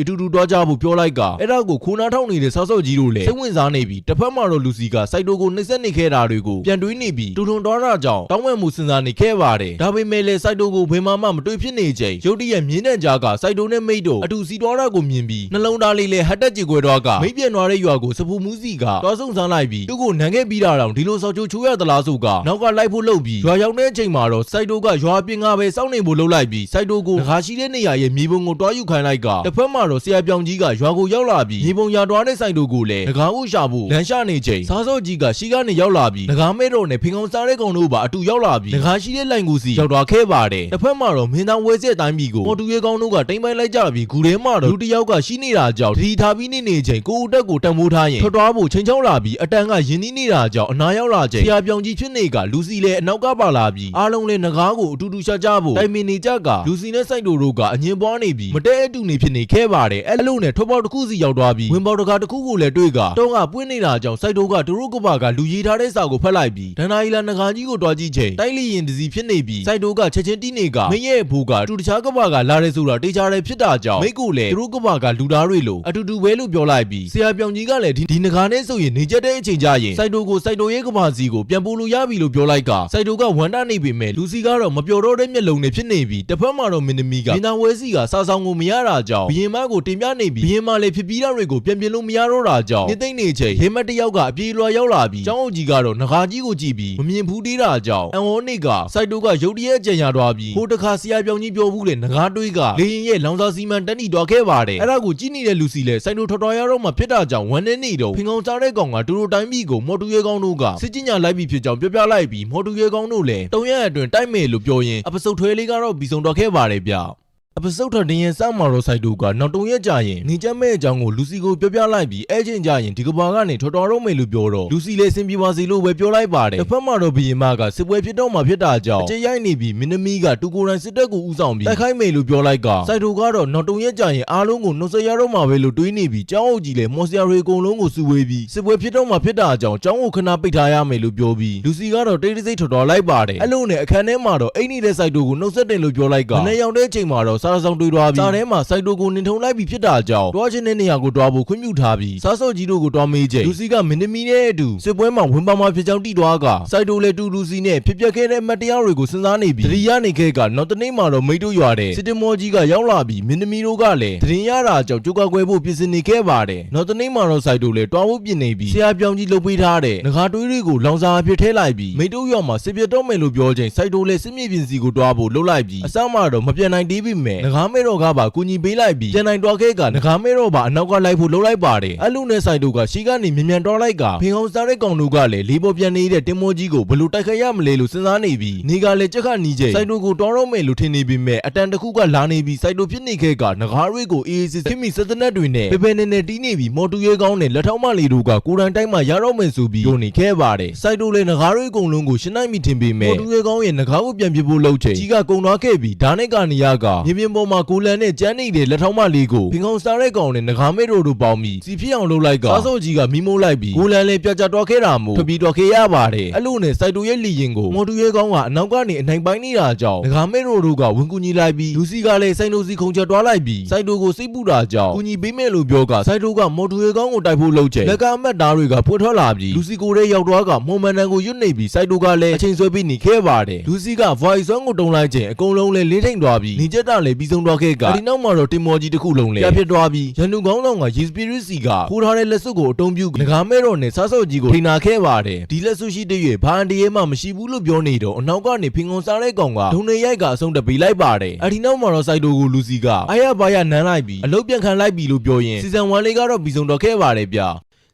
အတူတူတွားကြဖို့ပြောလိုက်ကအဲ့ဒါကိုခိုးနာထောက်နေတဲ့ဆောက်ဆော့ကြီးတို့လည်းစိတ်ဝင်စားနေပြီးတစ်ဖက်မှာတော့လူစီကစိုက်တိုကိုနှိမ့်ဆက်နေခဲ့တာတွေကိုပြန်တွေးနေပြီးတူထုံတွားတာကြောင့်တောင်းဝဲမှုစဉ်းစားနေခဲ့ပါတယ်ဒါပေမဲ့လည်းစိုက်တိုကိုဘယ်မှမတွေးဖြစ်နေချိန်ရုတ်တရက်မြင်းတန်ကြားကစိုက်တိုနဲ့မိတ်တို့အတူစီတွားတာကိုမြင်ပြီးနှလုံးသားလေးလည်းဟတ်တက်ကြေခွဲတော့ကမိတ်ပြန်သွားတဲ့ရွာကိုစပူမူးစီကတွားဆုံဆန်းလိုက်ပြီးသူ့ကိုနန်းခဲ့ပြီးတာတောင်ဒီလိုဆောက်ချိုးချိုးရသလားဆိုကနောက်ကလိုက်ဖို့လုပ်ပြီးရွာရောက်တဲ့အချိန်မှာတော့စိုက်တိုကရွာပြင်ကပဲစောင့်နေဖို့လုပ်လိုက်ပြီးစိုက်တိုကိုငကားရှိတဲ့နေရာရဲ့မြေပုံကိုတွားယူခိုင်းလိုက်ကတစ်ဖက်မှာတော့ဆရာပြောင်ကြီးကရွာကိုရောက်လာပြီးမြေပုံရွာတွားတဲ့စိုက်တိုကိုလည်းငကားကိုရှာဖို့လမ်းရှာနေချိန်စားစော့ကြီးကရှိကနေရောက်လာပြီးငကားမဲတော်နဲ့ဖင်ကောင်စားတဲ့ကောင်တို့ပါအတူရောက်လာပြီးငကားရှိတဲ့လိုင်ကိုစီရောက်သွားခဲ့ပါတယ်တစ်ဖက်မှာတော့မင်းသားဝဲဆက်တိုင်းပြည်ကိုမော်တူရဲကောင်တို့ကတိမ်ပိုင်းလိုက်ကြပြီးဂူထဲမှာတော့လူတစ်ယောက်ကရှိနေတာကြောင့်တတိထားပြီးနေချိန်ကိုဦးတက်ကိုတံမိုးထားရင်ထွက်သွားဖို့ချိန်ချောင်းလာပြီးအတန်ကယင်းနီးနေတာကြောင့်အနာရောက်လာချိန်ဆရာပြောင်ကြီးဖြစ်နေကလူစီလည်းအနောက်ကပါလာပြီးအားလုံးလည်းငကားကိုအတူတူရှာကြဖို့တိုင်ပင်နေကြကလူစီနဲ့စိုက်တို့ကအငင်းပွားနေပြီးမတဲအတူနေဖြစ်နေခဲ့ပါတယ်အဲ့လိုနဲ့ထွက်ပေါက်တစ်ခုစီရောက်သွားပြီးဝင်ပေါက်တစ်ခါတစ်ခုကိုလည်းတွေ့ကတုံးကပွင့်နေတာကြောင့်စိုက်တို့ကသူတို့ကပါကလူရေးထားတဲ့စာကိုဖတ်လိုက်ပြီးဒဏ္ဍာရီလာငကားကြီးကိုတွားကြည့်ချိန်တိုက်လီရင်တစီဖြစ်နေပြီးစိုက်တို့ကချက်ချင်းတီးနေကမင်းရဲ့အဖိုးကတူတခြားကပါကလာတယ်ဆိုတာတေချာတယ်ဖြစ်တာကြောင့်မိတ်ကိုလည်းသူတို့ကပါကလူသားတွေလိုအတူတူပဲလို့ပြောလိုက်ပြီးဆရာပြောင်ကြီးကလည်းဒီငကားနဲ့ဆိုရင်နေကျတဲ့အချိန်ကြရင်စိုက်တို့ကိုစိုက်တို့ရဲ့ကပါစီကိုပြန်ပို့လို့ရပြီလို့ပြောလိုက်ကစိုက်တို့ကဝမ်းတာနေပေမဲ့လူစီကတော့မပျော်တော့တဲ့မျက်လုံးနဲ့ဖြစ်နေပြီးတစ်ဖက်မှာတော့မင်းသမီးကမင်းသားဝဲစီကစာဆောင်ကိုမရတာကြောင့်ဘရင်မကိုတင်ပြနေပြီးဘရင်မလည်းဖြစ်ပြီးတာတွေကိုပြန်ပြင်လို့မရတော့တာကြောင့်နေသိမ့်နေချိန်ရေမတ်တယောက်ကအပြေးလွှာရောက်လာပြီးကျောင်းအုပ်ကြီးကတော့ငကားကြီးကိုကြည့်ပြီးမမြင်ဘူးသေးတာကြောင့်အန်ဝေါ်နေကစိုက်တို့ကရုတ်တရက်အကြံရသွားပြီးဟိုတခါဆရာပြောင်ကြီးပြောဘူးလေငကားတွေးကလေရင်ရဲ့လောင်စာစီမံတက်နီတွားခဲ့ပါတယ်အဲ့ဒါကိုကြည့်နေတဲ့လူစီလည်းစိုက်တို့ထွက်ရတော့မှဖြစ်တာကြောင့်ဝမ်းနေနေတော့ဖင်ကောင်စားတဲ့ကောင်ကတူတူတိုင်းပြည်ကိုမော်တူရဲကောင်တို့ကစစ်ကြညာလိုက်ပြီးဖြစ်ကြောင်းပြောပြလိုက်ပြီးမော်တူရဲကောင်တို့လည်းတုံရက်အတွင်းတိုက်မယ်လို့ပြောရင်အပစုပ်ထွဲလေးကတော့ပြီးဆုံးတော့ခဲ့ပါတယ်ဗျအပစုပ်ထတင်ရင်စမာရောဆိုင်တို့ကနောက်တုံရက်ကြရင်နေချက်မဲ့အကြောင်းကိုလူစီကိုပြောပြလိုက်ပြီးအဲ့ချိန်ကြရင်ဒီကဘာကနေထော်တော်တော့မယ်လို့ပြောတော့လူစီလည်းစင်ပြေပါစီလို့ပဲပြောလိုက်ပါတယ်တစ်ဖက်မှာတော့ဘီရင်မကစစ်ပွဲဖြစ်တော့မှဖြစ်တာကြောင့်အကျရိုက်နေပြီးမင်းသမီးကတူကိုယ်တိုင်စစ်တပ်ကိုဦးဆောင်ပြီးတိုက်ခိုက်မယ်လို့ပြောလိုက်ကဆိုင်တို့ကတော့နောက်တုံရက်ကြရင်အားလုံးကိုနှုတ်ဆက်ရတော့မှာပဲလို့တွေးနေပြီးကျောင်းအုပ်ကြီးလည်းမော်စရာတွေအကုန်လုံးကိုစုဝေးပြီးစစ်ပွဲဖြစ်တော့မှဖြစ်တာကြောင့်ကျောင်းကိုခဏပိတ်ထားရမယ်လို့ပြောပြီးလူစီကတော့တိတ်တိတ်ထော်တော်လိုက်ပါတယ်အဲ့လိုနဲ့အခန်းထဲမှာတော့အိတ်နေတဲ့ဆိုင်တို့ကိုနှုတ်ဆက်တယ်လို့ပြောလိုက်ကမနေ့ရောက်တဲ့ချိန်မှာတော့ စားဆောင်တွေ့သွားပြီးစားထဲမှာစိုက်တိုကိုနင်ထုံလိုက်ပြီးဖြစ်တာကြောင့်တွားချင်းတဲ့နေရာကိုတွားဖို့ခွင့်ပြုထားပြီးစားစော့ကြီးတို့ကိုတွားမေးချိန်လူစီကမင်းသမီးနဲ့အတူစစ်ပွဲမှာဝင်ပါမှာဖြစ်ကြောင်းတိတွားကစိုက်တိုလည်းတူလူစီနဲ့ဖြစ်ပျက်ခဲ့တဲ့အမတ်တရားတွေကိုစဉ်းစားနေပြီးတတိယနေခဲ့ကနောက်တနေ့မှာတော့မိတ်တို့ရွာတဲ့စစ်တမောကြီးကရောက်လာပြီးမင်းသမီးတို့ကလည်းတရင်ရတာကြောင့်ကြိုးကကွဲဖို့ပြင်ဆင်နေခဲ့ပါတယ်နောက်တနေ့မှာတော့စိုက်တိုလည်းတွားဖို့ပြင်နေပြီးဆရာပြောင်းကြီးလုပ်ပေးထားတဲ့ငကားတွေးတွေကိုလောင်စာအဖြစ်ထဲလိုက်ပြီးမိတ်တို့ရွာမှာစစ်ပြတ်တော့မယ်လို့ပြောချိန်စိုက်တိုလည်းစစ်မြေပြင်စီကိုတွားဖို့လှုပ်လိုက်ပြီးအစမှာတော့မပြန်နိုင်သေးပေမဲ့ငကားမဲတော်ကပါကူညီပေးလိုက်ပြီးပြန်နိုင်တွားခဲ့ကငကားမဲတော်ပါအနောက်ကလိုက်ဖို့လှုပ်လိုက်ပါတယ်အဲ့လိုနဲ့စိုက်တိုကရှေ့ကနေမြန်မြန်တွားလိုက်ကဖင်အောင်စားတဲ့ကောင်တို့ကလည်းလေးပေါ်ပြန်နေတဲ့တင်မောကြီးကိုဘလို့တိုက်ခတ်ရမလဲလို့စဉ်းစားနေပြီးနေကလည်းကြက်ခနီးချိန်စိုက်တိုကိုတွားတော့မယ်လို့ထင်နေပေမဲ့အတန်တစ်ခုကလာနေပြီးစိုက်တိုဖြစ်နေခဲ့ကငကားတွေကိုအေးအေးစစ်စစ်မိစက်တနက်တွေနဲ့ပေပေနဲ့တီးနေပြီးမော်တူရဲကောင်းနဲ့လက်ထောက်မလေးတို့ကကိုရန်တိုင်းမှာရတော့မယ်ဆိုပြီးတို့နေခဲ့ပါတယ်စိုက်တိုလည်းငကားတွေအကုန်လုံးကိုရှင်းနိုင်မိထင်ပေမဲ့မော်တူရဲကောင်းရဲ့ငကားကိုပြန်ပြဖို့လုပ်ချိန်ကြီးကကုံသွားခဲ့ပြီးဓာတ်နဲ့ကနေရကမြေပြင်ပေါ်မှာကိုလန်နဲ့ကျန်းနေတဲ့လက်ထောက်မလေးကိုဖင်ကောင်စားတဲ့ကောင်နဲ့ငကားမဲတို့ပေါင်းပြီးစီဖြစ်အောင်လုပ်လိုက်ကစားစောကြီးကမိမိုးလိုက်ပြီးကိုလန်လည်းပြကြတော့ခဲ့တာမို့ထပြီးတော့ခဲ့ရပါတယ်အဲ့လိုနဲ့စိုက်တိုရဲ့လီရင်ကိုမော်တူရဲကောင်းကအနောက်ကနေအနိုင်ပိုင်းနေတာကြောင့်ငကားမဲတို့ကဝင်ကူညီလိုက်ပြီးလူစီကလည်းစိုက်တိုစီခုံချက်တွားလိုက်ပြီးစိုက်တိုကိုစိတ်ပူတာကြောင့်ကူညီပေးမယ်လို့ပြောကစိုက်တိုကမော်တူရဲကောင်းကိုတိုက်ဖို့လုပ်ချိန်လက်ကအမတ်သားတွေကဖွင့်ထွက်လာပြီးလူစီကိုရဲ့ရောက်သွားကမုံမန်တန်ကိုရွတ်နေပြီးစိုက်တိုကလည်းအချိန်ဆွဲပြီးနေခဲ့ပါတယ်လူစီက voice song ကိုတုံလိုက်ချိန်အကုန်လုံးလည်းလင်းထိန်သွားပြီးနေချက်တာလည်းပြီးဆုံးသွားခဲ့ကဒီနောက်မှာတော့တင်မော်ကြီးတစ်ခုလုံးလည်းပြဖြစ်သွားပြီးရန်သူကောင်းဆောင်ကရေစပီရစ်စီကခိုးထားတဲ့လက်စွပ်ကိုအုံပြုငကားမဲတော်နဲ့စားစော့ကြီးကိုထိနာခဲ့ပါတယ်ဒီလက်စွပ်ရှိတဲ့ရွေဘာအန်တရဲမှမရှိဘူးလို့ပြောနေတော့အနောက်ကနေဖင်ကုန်စားတဲ့ကောင်ကဒုံနေရိုက်ကအဆုံးတပေးလိုက်ပါတယ်အဒီနောက်မှာတော့စိုက်တိုကိုလူစီကအာရဘာရနန်းလိုက်ပြီးအလုတ်ပြန်ခံလိုက်ပြီးလို့ပြောရင်စီဇန်1လေးကတော့ပြီးဆုံးတော့ခဲ့ပါတယ်ဗျ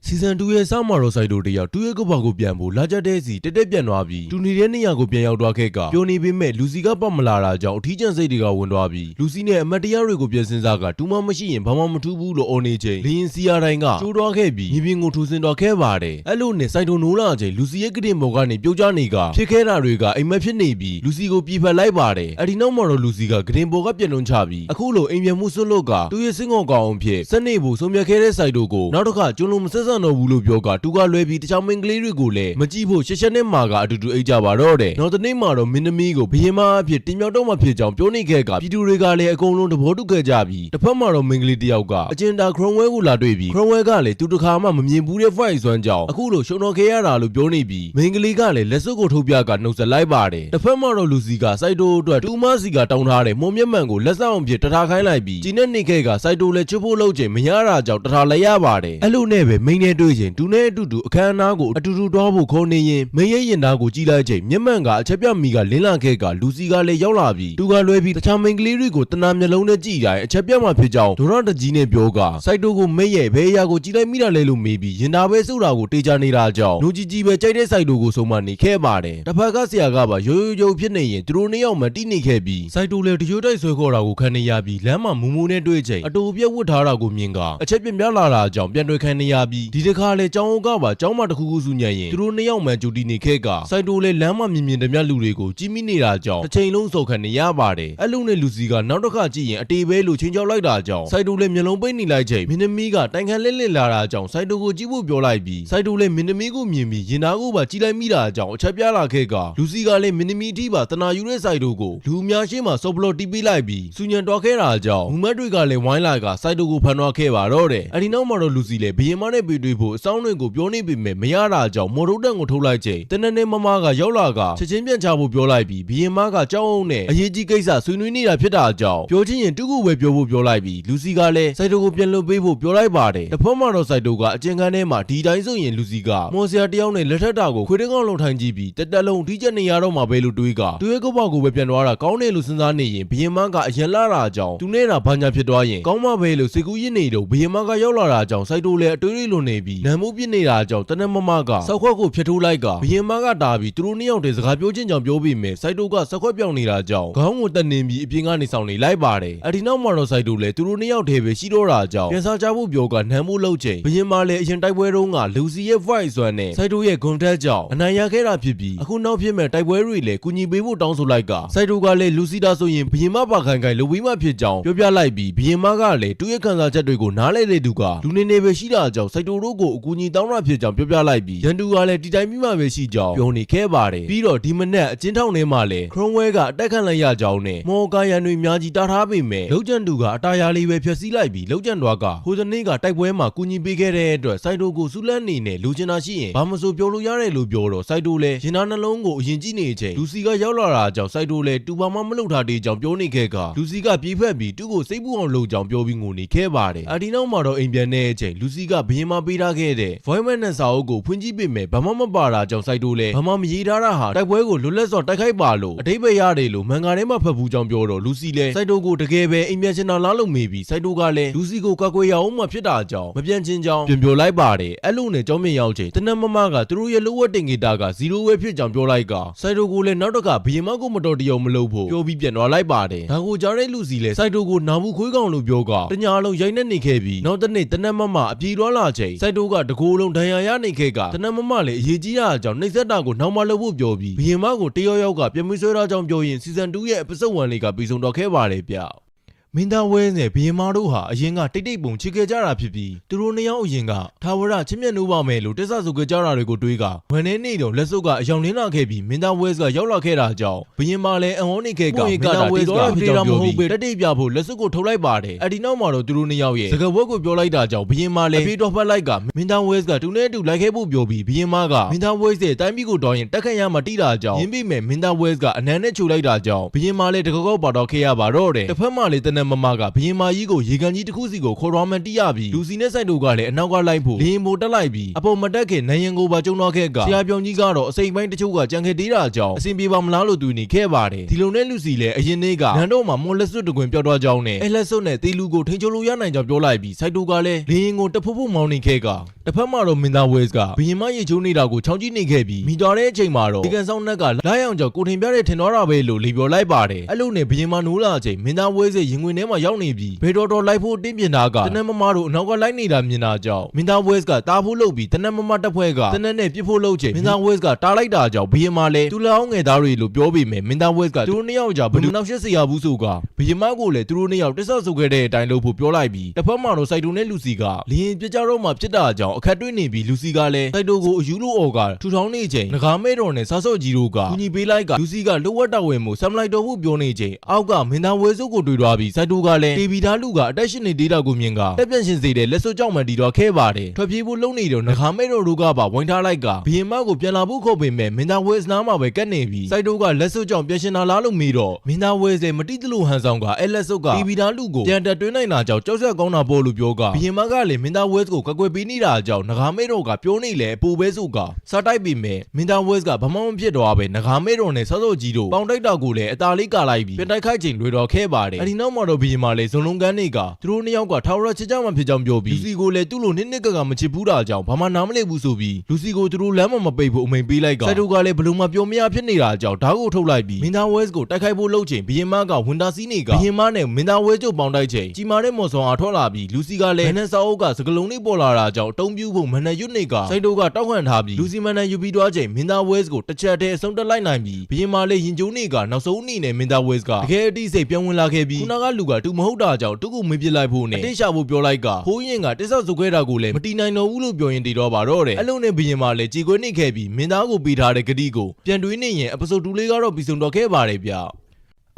စီဇန်2ရဲ့စမှာတော့စိုက်တိုတယောက်တူရဲ့ကုတ်ပါကိုပြန်ဖို့လာကြတဲ့စီတက်တက်ပြန်သွားပြီးတူနေတဲ့နေရာကိုပြန်ရောက်သွားခဲ့ကပြောနေပေမဲ့လူစီကပတ်မလာတာကြောင့်အထီးကျန်စိတ်တွေကဝင်သွားပြီးလူစီနဲ့အမတ်တရားတွေကိုပြန်စဉ်းစားကတူမမရှိရင်ဘာမှမထူးဘူးလို့အော်နေချိန်လင်းစီယာတိုင်းကကျိုးသွားခဲ့ပြီးမြေပြင်ကိုထူဆင်သွားခဲ့ပါတယ်အဲ့လိုနဲ့စိုက်တိုနိုးလာချိန်လူစီရဲ့ကတင်ပေါ်ကနေပြုတ်ကျနေကဖြစ်ခဲ့တာတွေကအိမ်မက်ဖြစ်နေပြီးလူစီကိုပြေးဖက်လိုက်ပါတယ်အဲ့ဒီနောက်မှာတော့လူစီကကတင်ပေါ်ကပြက်လွန်ချပြီးအခုလိုအိမ်ပြန်မှုဆွတ်လို့ကတူရဲ့စင်ကောကောင်ဖြစ်စနေဖို့ဆုံးဖြတ်ခဲ့တဲ့စိုက်တိုကိုနောက်တစ်ခါကျွန်းလုံးမဆက်ဆံတော့ဘူးလို့ပြောကတူကလွဲပြီးတခြားမင်းကလေးတွေကိုလည်းမကြည့်ဖို့ရှက်ရှက်နဲ့မာကအတူတူအိတ်ကြပါတော့တယ်နောက်တနေ့မှာတော့မင်းသမီးကိုဘရင်မအဖြစ်တင်မြောက်တော့မှဖြစ်ကြောင်းပြောနေခဲ့ကပြည်သူတွေကလည်းအကုန်လုံးသဘောတူခဲ့ကြပြီးတစ်ဖက်မှာတော့မင်းကလေးတယောက်ကအကျဉ်းတာခရုံဝဲကိုလာတွေ့ပြီးခရုံဝဲကလည်းသူတခါမှမမြင်ဘူးတဲ့ fight စွမ်းကြောင်းအခုလိုရှုံတော်ခဲ့ရတာလို့ပြောနေပြီးမင်းကလေးကလည်းလက်စွပ်ကိုထုတ်ပြကနှုတ်ဆက်လိုက်ပါတယ်တစ်ဖက်မှာတော့လူစီကစိုက်တိုအတွက်တူမစီကတောင်းထားတဲ့မုံမျက်မှန်ကိုလက်ဆောင်အဖြစ်တထားခိုင်းလိုက်ပြီးဒီနေ့နေခဲ့ကစိုက်တိုလည်းချွတ်ဖို့လုပ်ချိန်မရတာကြောင့်တထားလိုက်ရပါတယ်အဲ့လိုနဲ့ပဲမိန်းနဲ့တွေ့ချိန်တူနဲ့အတူတူအခမ်းအနားကိုအတူတူတွားဖို့ခေါ်နေရင်မင်းရဲ့ရင်သားကိုကြည့်လိုက်ချိန်မျက်မှန်ကအချက်ပြမီကလင်းလာခဲ့ကလူစီကလည်းရောက်လာပြီးသူကလွဲပြီးတခြားမိန်းကလေးတွေကိုတနာမျက်လုံးနဲ့ကြည့်တိုင်းအချက်ပြမှဖြစ်ကြောင်းဒေါရတကြီးနဲ့ပြောကစိုက်တိုကိုမိရဲ့ဘဲအရာကိုကြည့်လိုက်မိတာလဲလို့မေးပြီးရင်သားပဲစုတာကိုတေးကြနေတာကြောင့်လူကြီးကြီးပဲကြိုက်တဲ့စိုက်တိုကိုဆုံးမနေခဲ့ပါတယ်တစ်ဖက်ကဆရာကပါရိုးရိုးဖြစ်နေရင်သူတို့နှစ်ယောက်မှတိနေခဲ့ပြီးစိုက်တိုလည်းတရိုးတိုက်ဆွဲခေါ်တာကိုခံနေရပြီးလမ်းမှာမူမူနဲ့တွေ့ချိန်အတူပြက်ဝတ်ထားတာကိုမြင်ကအချက်ပြပြလာတာကြောင့်ပြန်တွေ့ခံနေရပြီးဒီတစ်ခါလဲចောင်းအိုးကပါចောင်းမတစ်ခုခုစုညံ့ရင်သူတို့နှစ်ယောက်မှကြိုတီနေခဲ့ကစိုက်တိုလည်းလမ်းမှာမြင်မြင်တမျှလူတွေကိုကြီးမိနေတာကြောင့်တစ်ချိန်လုံးစော်ခံနေရပါတယ်အဲ့လိုနဲ့လူစီကနောက်တစ်ခါကြည့်ရင်အတေးပဲလို့ချင်းချောက်လိုက်တာကြောင့်စိုက်တိုလည်းမျက်လုံးပိတ်နေလိုက်ချိန်မင်းသမီးကတိုင်ခံလက်လက်လာတာကြောင့်စိုက်တိုကိုကြည့်ဖို့ပြောလိုက်ပြီးစိုက်တိုလည်းမင်းသမီးကိုမြင်ပြီးရင်သားကိုပါကြည့်လိုက်မိတာကြောင့်အချက်ပြလာခဲ့ကလူစီကလည်းမင်းသမီးအထိပါတနာယူတဲ့စိုက်တိုကိုလူအများရှင်းမှာစော်ဘလော့တီးပေးလိုက်ပြီးစူညံတော်ခဲ့တာကြောင့်မူမတ်တွေကလည်းဝိုင်းလာကစိုက်တိုကိုဖန်သွားခဲ့ပါတော့တယ်အဲ့ဒီနောက်မှာတော့လူစီလည်းဘရင်မနဲ့ပေတွေ့ဖို့အဆောင်တွေကိုပြောနေပေမဲ့မရတာကြောင့်မော်ရိုတန်ကိုထုတ်လိုက်ချိန်တနက်နေ့မမကရောက်လာကချက်ချင်းပြန်ချဖို့ပြောလိုက်ပြီးဘရင်မကကြောက်အောင်နဲ့အရေးကြီးကိစ္စဆွေးနွေးနေတာဖြစ်တာကြောင့်ပြောချင်းရင်တူကိုပဲပြောဖို့ပြောလိုက်ပြီးလူစီကလည်းစိုက်တိုကိုပြန်လွှတ်ပေးဖို့ပြောလိုက်ပါတယ်တစ်ဖက်မှာတော့စိုက်တိုကအကျဉ်းခန်းထဲမှာဒီတိုင်းဆိုရင်လူစီကမော်ဆရာတယောက်နဲ့လက်ထက်တာကိုခွေးတကောင်လုံးထိုင်ကြည့်ပြီးတက်တက်လုံးထိချက်နေရတော့မှာပဲလို့တွေးကသူရဲ့ကုတ်ပေါက်ကိုပဲပြန်သွားတာကောင်းတယ်လို့စဉ်းစားနေရင်ဘရင်မကအရင်လာတာကြောင့်သူနဲ့တာဘာညာဖြစ်သွားရင်ကောင်းမှပဲလို့စိတ်ကူးရင်းနေတော့ဘရင်မကရောက်လာတာကြောင့်စိုက်တိုလည်းအတွေးတွေလွန်နေပြီးနံမှုပြစ်နေတာကြောင့်တနက်မမကစောက်ခွက်ကိုဖျက်ထိုးလိုက်ကဘရင်မကတာပြီးသူတို့နှစ်ယောက်တည်းစကားပြောချင်းကြောင့်ပြောပြီးမယ်စိုက်တိုကစောက်ခွက်ပြောင်းနေတာကြောင့်ခေါင်းကိုတက်နေပြီးအပြင်ကနေဆောင်နေလိုက်ပါတယ်အဒီနောက်မှာတော့စိုက်တိုလည်းသူတို့နှစ်ယောက်တည်းပဲရှိတော့တာကြောင့်ပြန်စားကြဖို့ပြောကနံမှုလုပ်ချိန်ဘရင်မလည်းအရင်တိုက်ပွဲတုန်းကလူစီရဲ့ voice စွမ်းနဲ့စိုက်တိုရဲ့ဂုံတက်ကြောင့်အနိုင်ရခဲ့တာဖြစ်ပြီးအခုနောက်ဖြစ်မဲ့တိုက်ပွဲတွေလည်းကူညီပေးဖို့တောင်းဆိုလိုက်ကစိုက်တိုကလည်းလူစီတာဆိုရင်ဘရင်မပါခိုင်ခိုင်လူဝီးမဖြစ်ကြောင်းပြောပြလိုက်ပြီးဘရင်မကလည်းသူ့ရဲ့ခံစားချက်တွေကိုနားလဲတဲ့သူကလူနေနေပဲရှိတာကြောင့်စိုက်တို တိုတို့ကိုအကူအညီတောင်းတာဖြစ်ကြောင်းပြောပြလိုက်ပြီးရန်သူကလည်းဒီတိုင်းပြီးမှပဲရှိကြောင်းပြောနေခဲ့ပါတယ်ပြီးတော့ဒီမနက်အချင်းထောင်ထဲမှာလည်းခရွန်ဝဲကအတက်ခံလိုက်ရကြောင်းနဲ့မော်ကာရန်တွေအများကြီးတားထားပေမဲ့လောက်ကျန်သူကအတားရလေးပဲဖျက်ဆီးလိုက်ပြီးလောက်ကျန်တော်ကဟိုစနေ့ကတိုက်ပွဲမှာကူညီပေးခဲ့တဲ့အတွက်စိုက်တိုကိုစူးလန်းနေနဲ့လူချင်တာရှိရင်ဘာမဆိုပြောလို့ရတယ်လို့ပြောတော့စိုက်တိုလည်းရင်သားနှလုံးကိုအရင်ကြည့်နေချိန်လူစီကရောက်လာတာကြောင့်စိုက်တိုလည်းတူပါမမလုပ်ထားတဲ့ကြောင့်ပြောနေခဲ့ကလူစီကပြေးဖက်ပြီးသူ့ကိုစိတ်ပူအောင်လုပ်ကြောင်းပြောပြီးငိုနေခဲ့ပါတယ်အဒီနောက်မှာတော့အိမ်ပြန်တဲ့အချိန်လူစီကဘရင်မပေးထားခဲ့တဲ့ voice နဲ့စာအုပ်ကိုဖွင့်ကြည့်ပေမဲ့ဘာမှမပါတာကြောင့်စိုက်တိုလည်းဘာမှမရေးထားတာဟာတိုက်ပွဲကိုလွတ်လပ်စွာတိုက်ခိုက်ပါလို့အတိတ်ပဲရတယ်လို့မန်ကာထဲမှာဖတ်ဘူးကြောင်းပြောတော့လူစီလည်းစိုက်တိုကိုတကယ်ပဲအိမ်ပြန်ချင်တာလားလို့မေးပြီးစိုက်တိုကလည်းလူစီကိုကွက်ကွယ်ရအောင်မှဖြစ်တာကြောင့်မပြန်ချင်ကြောင်းပြန်ပြောလိုက်ပါတယ်အဲ့လိုနဲ့ကြောင်းမြင်ရောက်ချိန်တနက်မမကသူတို့ရဲ့လိုဝက်တင်ဂီတာက0ဝဲဖြစ်ကြောင်းပြောလိုက်ကစိုက်တိုကိုလည်းနောက်တစ်ခါဘရင်မကိုမတော်တရောမလုပ်ဖို့ပြောပြီးပြန်သွားလိုက်ပါတယ်ဒါကိုကြားတဲ့လူစီလည်းစိုက်တိုကိုနာဘူးခွေးကောင်လို့ပြောကတညာလုံးရိုက်နေခဲ့ပြီးနောက်တစ်နေ့တနက်မမအပြေးသွားလာချိန်စိုက်တိုကတကိုယ်လုံးဒဏ်ရာရနေခဲ့ကတနက်မမလည်းအရေးကြီးတာကြောင့်နှိပ်စက်တာကိုနောက်မှလုပ်ဖို့ပြောပြီးဘရင်မကိုတယောက်ယောက်ကပြန်ပြီးဆွဲထားကြောင်းပြောရင်စီဇန်2ရဲ့ episode 1လေးကပြီးဆုံးတော့ခဲ့ပါတယ်ဗျမင်းသားဝဲနဲ့ဘရင်မတို့ဟာအရင်ကတိတ်တိတ်ပုံချစ်ခဲ့ကြတာဖြစ်ပြီးသူတို့နှစ်ယောက်အရင်ကထာဝရချစ်မြတ်နိုးပါမယ်လို့တစ္ဆာဆိုခဲ့ကြတာတွေကိုတွေးကဝန်ထဲနေတော့လက်စုပ်ကအယောင်လင်းလာခဲ့ပြီးမင်းသားဝဲကရောက်လာခဲ့တာကြောင့်ဘရင်မလည်းအဟောနေခဲ့ကမင်းသားဝဲကပြေးတာမဟုတ်ပဲတတိပြဖို့လက်စုပ်ကိုထုတ်လိုက်ပါတယ်အဒီနောက်မှာတော့သူတို့နှစ်ယောက်ရဲ့စကားဝတ်ကိုပြောလိုက်တာကြောင့်ဘရင်မလည်းပြေးတော့ဖက်လိုက်ကမင်းသားဝဲကတူနဲ့တူလိုက်ခဲ့ဖို့ပြောပြီးဘရင်မကမင်းသားဝဲရဲ့တိုင်းပြည်ကိုတော်ရင်တက်ခတ်ရမှတိတာကြောင့်ရင်းပြီးမဲ့မင်းသားဝဲကအနံနဲ့ချိုလိုက်တာကြောင့်ဘရင်မလည်းတကောက်ပါတော့ခဲ့ရပါတော့တယ်တစ်ဖက်မှာလည်းတနက်မမကဘရင်မာကြီးကိုရေကန်ကြီးတစ်ခုစီကိုခေါ်တော်မှန်တိရပြီးလူစီနဲ့ဆိုင်တို့ကလည်းအနောက်ကလိုက်ဖို့လင်းမိုးတက်လိုက်ပြီးအပေါ်မတက်ခင်နိုင်ရင်ကိုပါကျုံတော့ခဲ့ကဆရာပြောင်ကြီးကတော့အစိမ်ပိုင်းတချို့ကကြံခဲ့သေးတာကြောင့်အဆင်ပြေပါမလားလို့သူနေခဲ့ပါတယ်ဒီလိုနဲ့လူစီလည်းအရင်နေ့ကနန်းတော်မှာမွန်လက်စွပ်တကွင်ပြောတော့ကြောင်းနဲ့အဲလက်စွပ်နဲ့တေလူကိုထိန်ချုံလို့ရနိုင်ကြောင်းပြောလိုက်ပြီးဆိုင်တို့ကလည်းလင်းကိုတဖုတ်ဖုတ်မောင်းနေခဲ့ကတစ်ဖက်မှာတော့မင်းသားဝဲကဘရင်မရေချိုးနေတာကိုချောင်းကြည့်နေခဲ့ပြီးမိတော်တဲ့အချိန်မှာတော့ဒီကန်ဆောင်နက်ကလာရောင်ကြောင့်ကိုထင်ပြတဲ့ထင်တော်တာပဲလို့လေပြောလိုက်ပါတယ်အဲ့လိုနဲ့ဘရင်မနိုးလာချိန်မင်းသားဝဲရဲ့ရင်ဝင်ထဲမှာရောက်နေပြီးဘယ်တော်လိုက်ဖို့တင်းပြင်တာကတနက်မမတို့အနောက်ကလိုက်နေတာမြင်တာကြောင့်မင်းသားဝဲကတားဖို့လုပ်ပြီးတနက်မမတက်ဖွဲ့ကတနက်နဲ့ပြစ်ဖို့လုပ်ချိန်မင်းသားဝဲကတားလိုက်တာကြောင့်ဘရင်မလည်းသူလောင်းငယ်သားတွေလို့ပြောပေမဲ့မင်းသားဝဲကသူတို့နှစ်ယောက်ကြောင့်ဘယ်လိုနောက်ရှက်စရာဘူးဆိုကဘရင်မကိုလည်းသူတို့နှစ်ယောက်တက်ဆော့ဆိုခဲ့တဲ့အတိုင်းလုပ်ဖို့ပြောလိုက်ပြီးတစ်ဖက်မှာတော့စိုက်တိုနဲ့လူစီကလင်းပြကြတော့မှဖြစ်တာကြောင့်အခက်တွေ့နေပြီးလူစီကလည်းစိုက်တိုကိုအယူလို့အော်ကထူထောင်းနေချိန်ငကားမဲတော်နဲ့စားစော့ကြီးတို့ကကူညီပေးလိုက်ကလူစီကလိုဝက်တော်ဝင်မှုဆမ်လိုက်တော်ဖို့ပြောနေချိန်အောက်ကမင်းသားဝဲစုပ်ကိုတွေ့သွားပြီးစိုက်တိုကလည်းတေဗီသားလူကအတက်ရှင်နေဒေတာကိုမြင်ကတက်ပြန့်ရှင်စေတဲ့လက်စွပ်ကြောင့်မှတီတော့ခဲ့ပါတယ်ထွက်ပြေးဖို့လုံနေတော့ငကားမဲတော်တို့ကပါဝိုင်းထားလိုက်ကဘရင်မကိုပြန်လာဖို့ခေါ်ပေမဲ့မင်းသားဝဲစနားမှာပဲကတ်နေပြီးစိုက်တိုကလက်စွပ်ကြောင့်ပြန်ရှင်လာလားလို့မေးတော့မင်းသားဝဲစဲမတိတလို့ဟန်ဆောင်ကအဲလက်စွပ်ကတေဗီသားလူကိုပြန်တက်တွင်းနိုင်တာကြောင့်ကြောက်ရွံ့ကောင်းတာပေါ်လို့ပြောကဘရင်မကလည်းမင်းသားဝဲကိုကကွယ်ပေးနေတာကြောင့်ငကားမဲတော်ကပြောနေလေအပူပဲစုကစားတိုက်ပေမဲ့မင်းသားဝဲကဘာမှမဖြစ်တော့ပဲငကားမဲတော်နဲ့ဆော့ဆော့ကြီးတို့ပေါင်တိုက်တာကိုလည်းအသာလေးကာလိုက်ပြီးပြန်တိုက်ခိုက်ချိန်လွယ်တော်ခဲ့ပါတယ်အဲဒီနောက်မှာတော့ဘရင်မလည်းဇုံလုံးကန်းနေကသူတို့နှစ်ယောက်ကထာဝရချစ်ကြမှဖြစ်ကြောင်းပြောပြီးလူစီကိုလည်းသူ့လိုနှစ်ကမချစ်ဘူးတာကြောင့်ဘာမှနားမလည်ဘူးဆိုပြီးလူစီကိုသူတို့လမ်းမပိတ်ဖို့အမိန်ပေးလိုက်ကစိုက်တိုကလည်းဘလို့မှပြောမရဖြစ်နေတာကြောင့်ဓာတ်ကိုထုတ်လိုက်ပြီးမင်းသားဝဲကိုတိုက်ခိုက်ဖို့လုပ်ချိန်ဘရင်မကဝန်တာစီးနေကဘရင်မနဲ့မင်းသားဝဲကျုပ်ပေါင်တိုက်ချိန်ကြီးမားတဲ့မော်ဆောင်အားထွက်လာပြီးလူစီကလည်းမနက်စာအုပ်ကစကလုံးလေးပေါ်လာတာကြောင့်တုံးပြူဖို့မနက်ရွတ်နေကစိုက်တိုကတောက်ခံထားပြီးလူစီမန်နဲ့ယူပြီးသွားချိန်မင်းသားဝဲကိုတစ်ချက်တည်းအဆုံးတက်လိုက်နိုင်ပြီးဘရင်မလည်းရင်ကျိုးနေကနောက်ဆုံးအနေနဲ့မင်းသားဝဲကတကယ်အတိစိတ်ပြန်ဝင်လာခဲ့ပြီးခုနကလူကတူမဟုတ်တာကြောင့်သူ့ကိုမေးပြစ်လိုက်ဖို့နဲ့အတိတ်ရှာဖို့ပြောလိုက်ကဖိုးရင်ကတိဆောက်စုခဲ့တာကိုလည်းမတီနိုင်တော့ဘူးလို့ပြောရင်တည်တော့ပါတော့တယ်အဲ့လိုနဲ့ဘရင်မလည်းကြေကွဲနေခဲ့ပြီးမင်းသားကိုပေးထားတဲ့ဂတိကိုပြန်တွေးနေရင်episode 2လေးကတော့ပြီးဆုံးတော့ခဲ့ပါတယ်ဗျ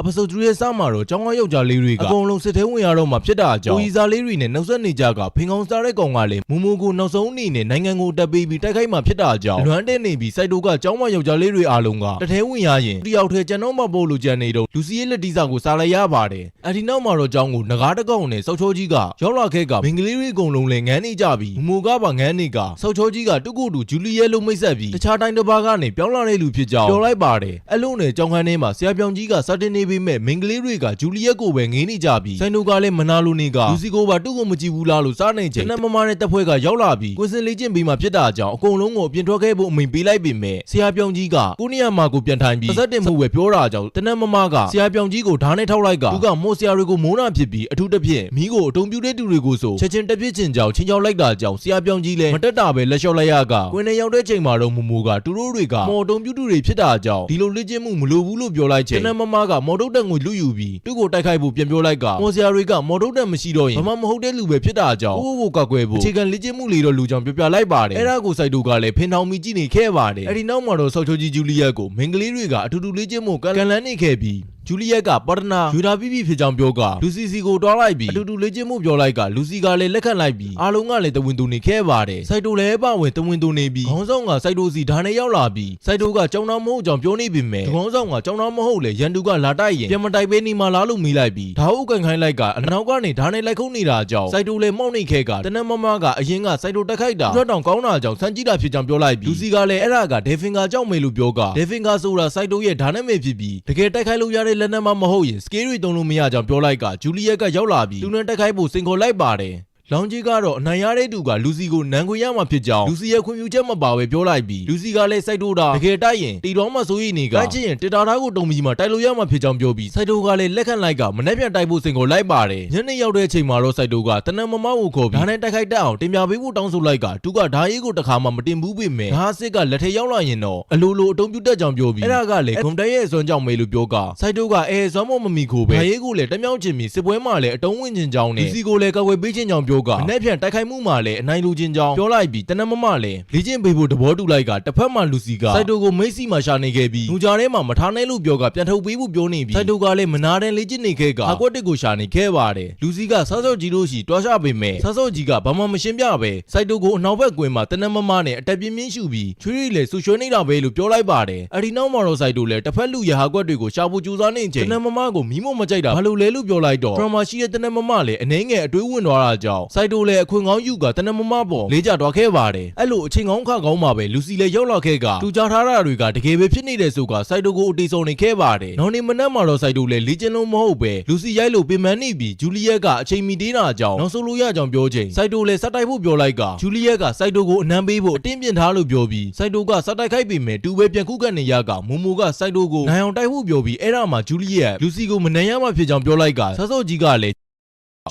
episode 3ရဲ့စမှာတော့ကျောင်းကယောက်ျားလေးတွေကအကုန်လုံးစစ်ထဲဝင်ရတော့မှဖြစ်တာကြောင့်ကိုကြီးစားလေးတွေနဲ့နှုတ်ဆက်နေကြကဖင်ကောင်စားတဲ့ကောင်ကလည်းမူမူကိုနောက်ဆုံးအနေနဲ့နိုင်ငံကိုတက်ပေးပြီးတိုက်ခိုက်မှဖြစ်တာကြောင့်လွမ်းတဲ့နေပြီးစိုက်တိုကကျောင်းမယောက်ျားလေးတွေအားလုံးကတထဲဝင်ရရင်တယောက်ထဲကျန်တော့မှပို့လို့ကြံနေတော့လူစီရဲ့လက်တီးစာကိုစားလိုက်ရပါတယ်အဒီနောက်မှာတော့ကျောင်းကိုငကားတကောင်နဲ့စောက်ချောကြီးကရောက်လာခဲ့ကမင်္ဂလေးတွေအကုန်လုံးလည်းငန်းနေကြပြီးမူကပါငန်းနေကစောက်ချောကြီးကတုတ်ကိုတူဂျူလီယက်လို့မိတ်ဆက်ပြီးတခြားတိုင်းတစ်ပါးကနေပြောင်းလာတဲ့လူဖြစ်ကြောင်းပြောလိုက်ပါတယ်အဲ့လိုနဲ့ကျောင်းခန်းထဲမှာဆရာပြောင်ကြီးကစတင်နေပြီးမဲ့မင်္ဂလေးတွေကဂျူလီယက်ကိုပဲငေးနေကြပြီးဆိုင်တို့ကလည်းမနာလိုနေကလူစီကိုပါတုတ်ကိုမကြည့်ဘူးလားလို့စားနေချိန်တနက်မမနဲ့တပ်ဖွဲ့ကရောက်လာပြီးကိုစင်လေးချင်းပြီးမှဖြစ်တာကြောင့်အကုန်လုံးကိုပြင်ထွက်ခဲ့ဖို့အမိန်ပေးလိုက်ပေမဲ့ဆရာပြောင်ကြီးကကိုနေရာမှာကိုပြန်ထိုင်ပြီးစက်တင်မှုပဲပြောတာကြောင့်တနက်မမကဆရာပြောင်ကြီးကိုဓာတ်နဲ့ထောက်လိုက်ကသူကမိုးဆရာတွေကိုမိုးနာဖြစ်ပြီးအထူးသဖြင့်မိကိုအုံပြူတဲ့သူတွေကိုဆိုချက်ချင်းတက်ပြစ်ချင်ကြောင်ချင်းချောက်လိုက်တာကြောင့်ဆရာပြောင်ကြီးလည်းမတက်တာပဲလက်လျှော့လိုက်ရကကွင်းနဲ့ရောက်တဲ့ချိန်မှာတော့မူမူကသူတို့တွေကမော်တုံပြူသူတွေဖြစ်တာကြောင့်ဒီလိုလေ့ကျင့်မှုမလိုဘူးလို့ပြောလိုက်ချိန်တနက်မမကမော် မော်တုတ်တက်ငွေလူယူပြီးသူ့ကိုတိုက်ခိုက်ဖို့ပြန်ပြောလိုက်ကမော်စရာတွေကမော်တုတ်တက်မရှိတော့ရင်ဘာမှမဟုတ်တဲ့လူပဲဖြစ်တာကြောင့်ကိုကောက်ကွယ်ဖို့အခြေခံလေ့ကျင့်မှုလေးတော့လူကြောင့်ပြောပြလိုက်ပါတယ်အဲ့ဒါကိုစိုက်တိုကလည်းဖင်ထောင်မိကြည့်နေခဲ့ပါတယ်အဲ့ဒီနောက်မှာတော့ဆောက်ချိုကြီးဂျူလီယက်ကိုမင်္ဂလေးတွေကအထူးထူးလေ့ကျင့်မှုကန်လန်းနေခဲ့ပြီးဂျူလီယက်ကပါတနာယူတာပြပြဖြစ်ကြောင်းပြောကလူစီစီကိုတွားလိုက်ပြီးအတူတူလေ့ကျင့်မှုပြောလိုက်ကလူစီကလည်းလက်ခံလိုက်ပြီးအားလုံးကလည်းတဝင်းတူနေခဲ့ပါတယ်စိုက်တိုလည်းပဝင်တဝင်းတူနေပြီးခေါင်းဆောင်ကစိုက်တိုစီဓာနဲ့ရောက်လာပြီးစိုက်တိုကကြောင်းသားမဟုတ်ကြောင်းပြောနေပေမဲ့ခေါင်းဆောင်ကကြောင်းသားမဟုတ်လေရန်သူကလာတိုက်ရင်ပြန်မတိုက်ပေးနေမှလားလို့မိလိုက်ပြီးဓာတ်ဥကန်ခိုင်းလိုက်ကအနောက်ကနေဓာနဲ့လိုက်ခုံနေတာကြောင့်စိုက်တိုလည်းမောက်နေခဲ့ကတနက်မမကအရင်ကစိုက်တိုတက်ခိုက်တာထွက်တောင်ကောင်းတာကြောင့်စမ်းကြည့်တာဖြစ်ကြောင်းပြောလိုက်ပြီးလူစီကလည်းအဲ့ဒါကဒေဖင်ကကြောက်မေလို့ပြောကဒေဖင်ကဆိုတာစိုက်တိုရဲ့ဓာနဲ့မေဖြစ်ပြီးတကယ်တိုက်ခိုက်လို့ရတဲ့လက်နက်မှမဟုတ်စကေးရီတုံးလို့မရကြောင်းပြောလိုက်ကဂျူလီယက်ကရောက်လာပြီးသူနဲ့တက်ခိုက်ဖို့စင်ခေါ်လိုက်ပါတယ်လောင်ကြီးကတော့အနိုင်ရတဲ့သူကလူစီကိုနန်ခွေရမှာဖြစ်ကြောင်းလူစီရဲ့ခွင့်ပြုချက်မပါဘဲပြောလိုက်ပြီးလူစီကလည်းစိုက်တိုးတာတကယ်တိုက်ရင်တီတော်မှဆိုရည်နေကတိုက်ချင်ရင်တစ်တာသားကိုတုံပြီးမှတိုက်လို့ရမှာဖြစ်ကြောင်းပြောပြီးစိုက်တိုးကလည်းလက်ခံလိုက်ကမနေ့ပြန်တိုက်ဖို့စင်ကိုလိုက်ပါတယ်ညနေရောက်တဲ့အချိန်မှာတော့စိုက်တိုးကတနက်မမကိုခေါ်ပြီးဓာတ်နဲ့တိုက်ခိုက်တတ်အောင်တင်ပြပေးဖို့တောင်းဆိုလိုက်ကသူကဓာတ်ရေးကိုတခါမှမတင်ဘူးပေမဲ့ဓာတ်စစ်ကလက်ထက်ရောက်လာရင်တော့အလိုလိုအတုံးပြုတ်တတ်ကြောင်းပြောပြီးအဲ့ဒါကလည်းဂုံတက်ရဲ့အစွမ်းကြောင့်မေးလို့ပြောကစိုက်တိုးကစွမ်းမမမီကိုပဲဓာတ်ရေးကိုလည်းတမြောက်ချင်ပြီးစစ်ပွဲမှာလည်းအတုံးဝင်ချင်ကြောင်းနဲ့လူစီကိုလည်းကောက်ွယ်ပေးချင်ကြောင်းပြောကမနေ့ပြန်ခိုင်မှုမှာလည်းအနိုင်လူချင်းကြောင်းပြောလိုက်ပြီးတနက်မမလည်းလေ့ကျင့်ပေးဖို့တဘောတူလိုက်ကတစ်ဖက်မှာလူစီကစိုက်တိုကိုမိတ်စီမှာရှာနေခဲ့ပြီးလူကြားထဲမှာမထားနိုင်လို့ပြောကပြန်ထုတ်ပေးဖို့ပြောနေပြီးစိုက်တိုကလည်းမနာတဲ့လေ့ကျင့်နေခဲ့ကအကွက်တစ်ကိုရှာနေခဲ့ပါတယ်လူစီကဆော့ဆော့ကြီးတို့ရှိတွားရှာပေမဲ့ဆော့ဆော့ကြီးကဘာမှမရှင်းပြပဲစိုက်တိုကိုအနောက်ဘက်ကွင်းမှာတနက်မမနဲ့အတက်ပြင်းပြင်းရှူပြီးချွေးရီလည်းဆူရွှဲနေတာပဲလို့ပြောလိုက်ပါတယ်အဲ့ဒီနောက်မှာတော့စိုက်တိုလည်းတစ်ဖက်လူရဟာကွက်တွေကိုရှာဖို့ကြိုးစားနေချိန်တနက်မမကိုမီးမမကြိုက်တာဘာလို့လဲလို့ပြောလိုက်တော့ဒရမာရှိတဲ့တနက်မမလည်းအနှဲငယ်အတွေးဝင်သွားတာကြောင့်စိုက်တိုလည်းအခွင့်ကောင်းယူကတနက်မမပေါ်လေးကြတွားခဲ့ပါတယ်အဲ့လိုအချိန်ကောင်းခါကောင်းမှာပဲလူစီလည်းရောက်လာခဲ့ကတူကြထားတာတွေကတကယ်ပဲဖြစ်နေတဲ့ဆိုကစိုက်တိုကိုအတေဆုံးနေခဲ့ပါတယ်နောက်နေ့မနက်မှာတော့စိုက်တိုလည်းလေ့ကျင့်လို့မဟုတ်ပဲလူစီရိုက်လို့ပင်ပန်းနေပြီးဂျူလီယက်ကအချိန်မီတေးတာကြောင့်နောက်ဆုံးလို့ရကြောင်းပြောချိန်စိုက်တိုလည်းစတိုက်ဖို့ပြောလိုက်ကဂျူလီယက်ကစိုက်တိုကိုအနမ်းပေးဖို့အတင်းပြင်ထားလို့ပြောပြီးစိုက်တိုကစတိုက်ခိုက်ပေမဲ့တူပဲပြန်ခုကနေရကမူမူကစိုက်တိုကိုနိုင်အောင်တိုက်ဖို့ပြောပြီးအဲ့ဒါမှဂျူလီယက်လူစီကိုမနိုင်ရမှဖြစ်ကြောင်းပြောလိုက်ကဆော့ဆော့ကြီးကလည်း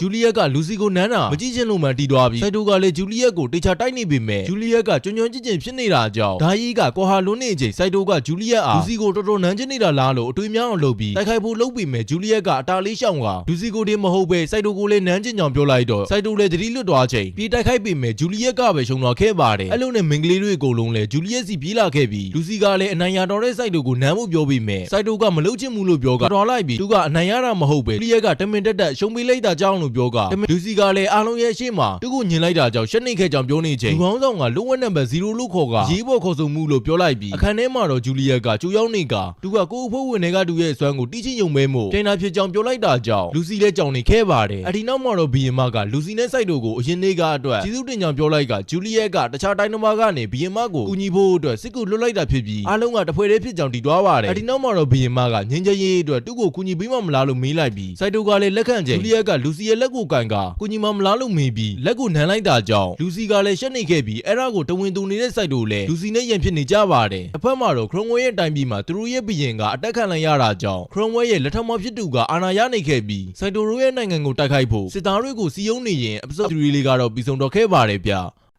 ဂျူလီယက်ကလူစီကိုနမ်းတာမကြည့်ချင်လို့မှတီးသွားပြီးစိုက်တိုကလည်းဂျူလီယက်ကိုတေချာတိုက်နေပေမဲ့ဂျူလီယက်ကကျွန်းကျွန်းကျင်ကျင်ဖြစ်နေတာကြောင့်ဓာကြီးကကော်ဟာလွန်းနေချိန်စိုက်တိုကဂျူလီယက်အားလူစီကိုတော်တော်နမ်းချင်နေတာလားလို့အတွေးများအောင်လုပ်ပြီးတိုက်ခိုက်ဖို့လုပ်ပေမဲ့ဂျူလီယက်ကအတားလေးရှောင်ကလူစီကိုတည်းမဟုတ်ပဲစိုက်တိုကိုလည်းနမ်းချင်ကြောင်ပြောလိုက်တော့စိုက်တိုလည်းသတိလွတ်သွားချိန်ပြေးတိုက်ခိုက်ပေမဲ့ဂျူလီယက်ကပဲရှုံသွားခဲ့ပါတယ်အဲ့လိုနဲ့မင်္ဂလေးတွေအကုန်လုံးလည်းဂျူလီယက်စီပြေးလာခဲ့ပြီးလူစီကလည်းအနိုင်ရတော်တဲ့စိုက်တိုကိုနမ်းဖို့ပြောပေမဲ့စိုက်တိုကမလုပ်ချင်ဘူးလို့ပြောကတော်လိုက်ပြီးသူကအနိုင်ရတာမဟုတ်ပဲဂျူလီယက်ကတမင်တက်ရှုံပေးလိုက်တာကြောင်းလို့ပြောကလူစီကလည်းအားလုံးရဲ့ရှေ့မှာသူ့ကိုညင်လိုက်တာကြောင့်ရှက်နေခဲ့ကြောင်ပြောနေချိန်လူကောင်းဆောင်ကလူဝက်နံပါတ်0လို့ခေါ်ကရေးပေါ်ခေါ်ဆိုမှုလို့ပြောလိုက်ပြီးအခန်းထဲမှာတော့ဂျူလီယက်ကကြိုရောက်နေကသူကကိုအဖိုးဝင်တွေကတူရဲ့အစွမ်းကိုတီးချင်းယုံမဲမို့ပြန်လာဖြစ်ကြောင်ပြောလိုက်တာကြောင့်လူစီလည်းကြောင်နေခဲ့ပါတယ်အဒီနောက်မှာတော့ဘီယင်မကလူစီနဲ့စိုက်တို့ကိုအရင်နေ့ကအတွက်ကျေးဇူးတင်ကြောင်ပြောလိုက်ကဂျူလီယက်ကတခြားတိုင်းသမားကနေဘီယင်မကိုကူညီဖို့အတွက်စစ်ကူလွတ်လိုက်တာဖြစ်ပြီးအားလုံးကတဖွဲတည်းဖြစ်ကြောင်တည်သွားပါတယ်အဒီနောက်မှာတော့ဘီယင်မကငင်းချရေးအတွက်သူ့ကိုကူညီပေးမှမလားလို့မေးလိုက်ပြီးစိုက်တို့ကလည်းလက်ခံချိန်ဂျူလီယက်ကလူစီရဲ့လက်ကိုကန်ကကူညီမှမလားလို့မေးပြီးလက်ကိုနမ်းလိုက်တာကြောင့်လူစီကလည်းရှက်နေခဲ့ပြီးအဲ့ဒါကိုတဝင်းသူနေတဲ့စိုက်တို့လည်းလူစီနဲ့ရန်ဖြစ်နေကြပါတယ်အဖက်မှာတော့ခရုံဝဲရဲ့အတိုင်းပြည်မှာသူတို့ရဲ့ဘီရင်ကအတက်ခံလိုက်ရတာကြောင့်ခရုံဝဲရဲ့လက်ထက်မဖြစ်သူကအာဏာရနေခဲ့ပြီးစိုက်တို့ရဲ့နိုင်ငံကိုတိုက်ခိုက်ဖို့စစ်သားတွေကိုစီယုံနေရင်episode 3လေးကတော့ပြီးဆုံးတော့ခဲ့ပါတယ်ဗျ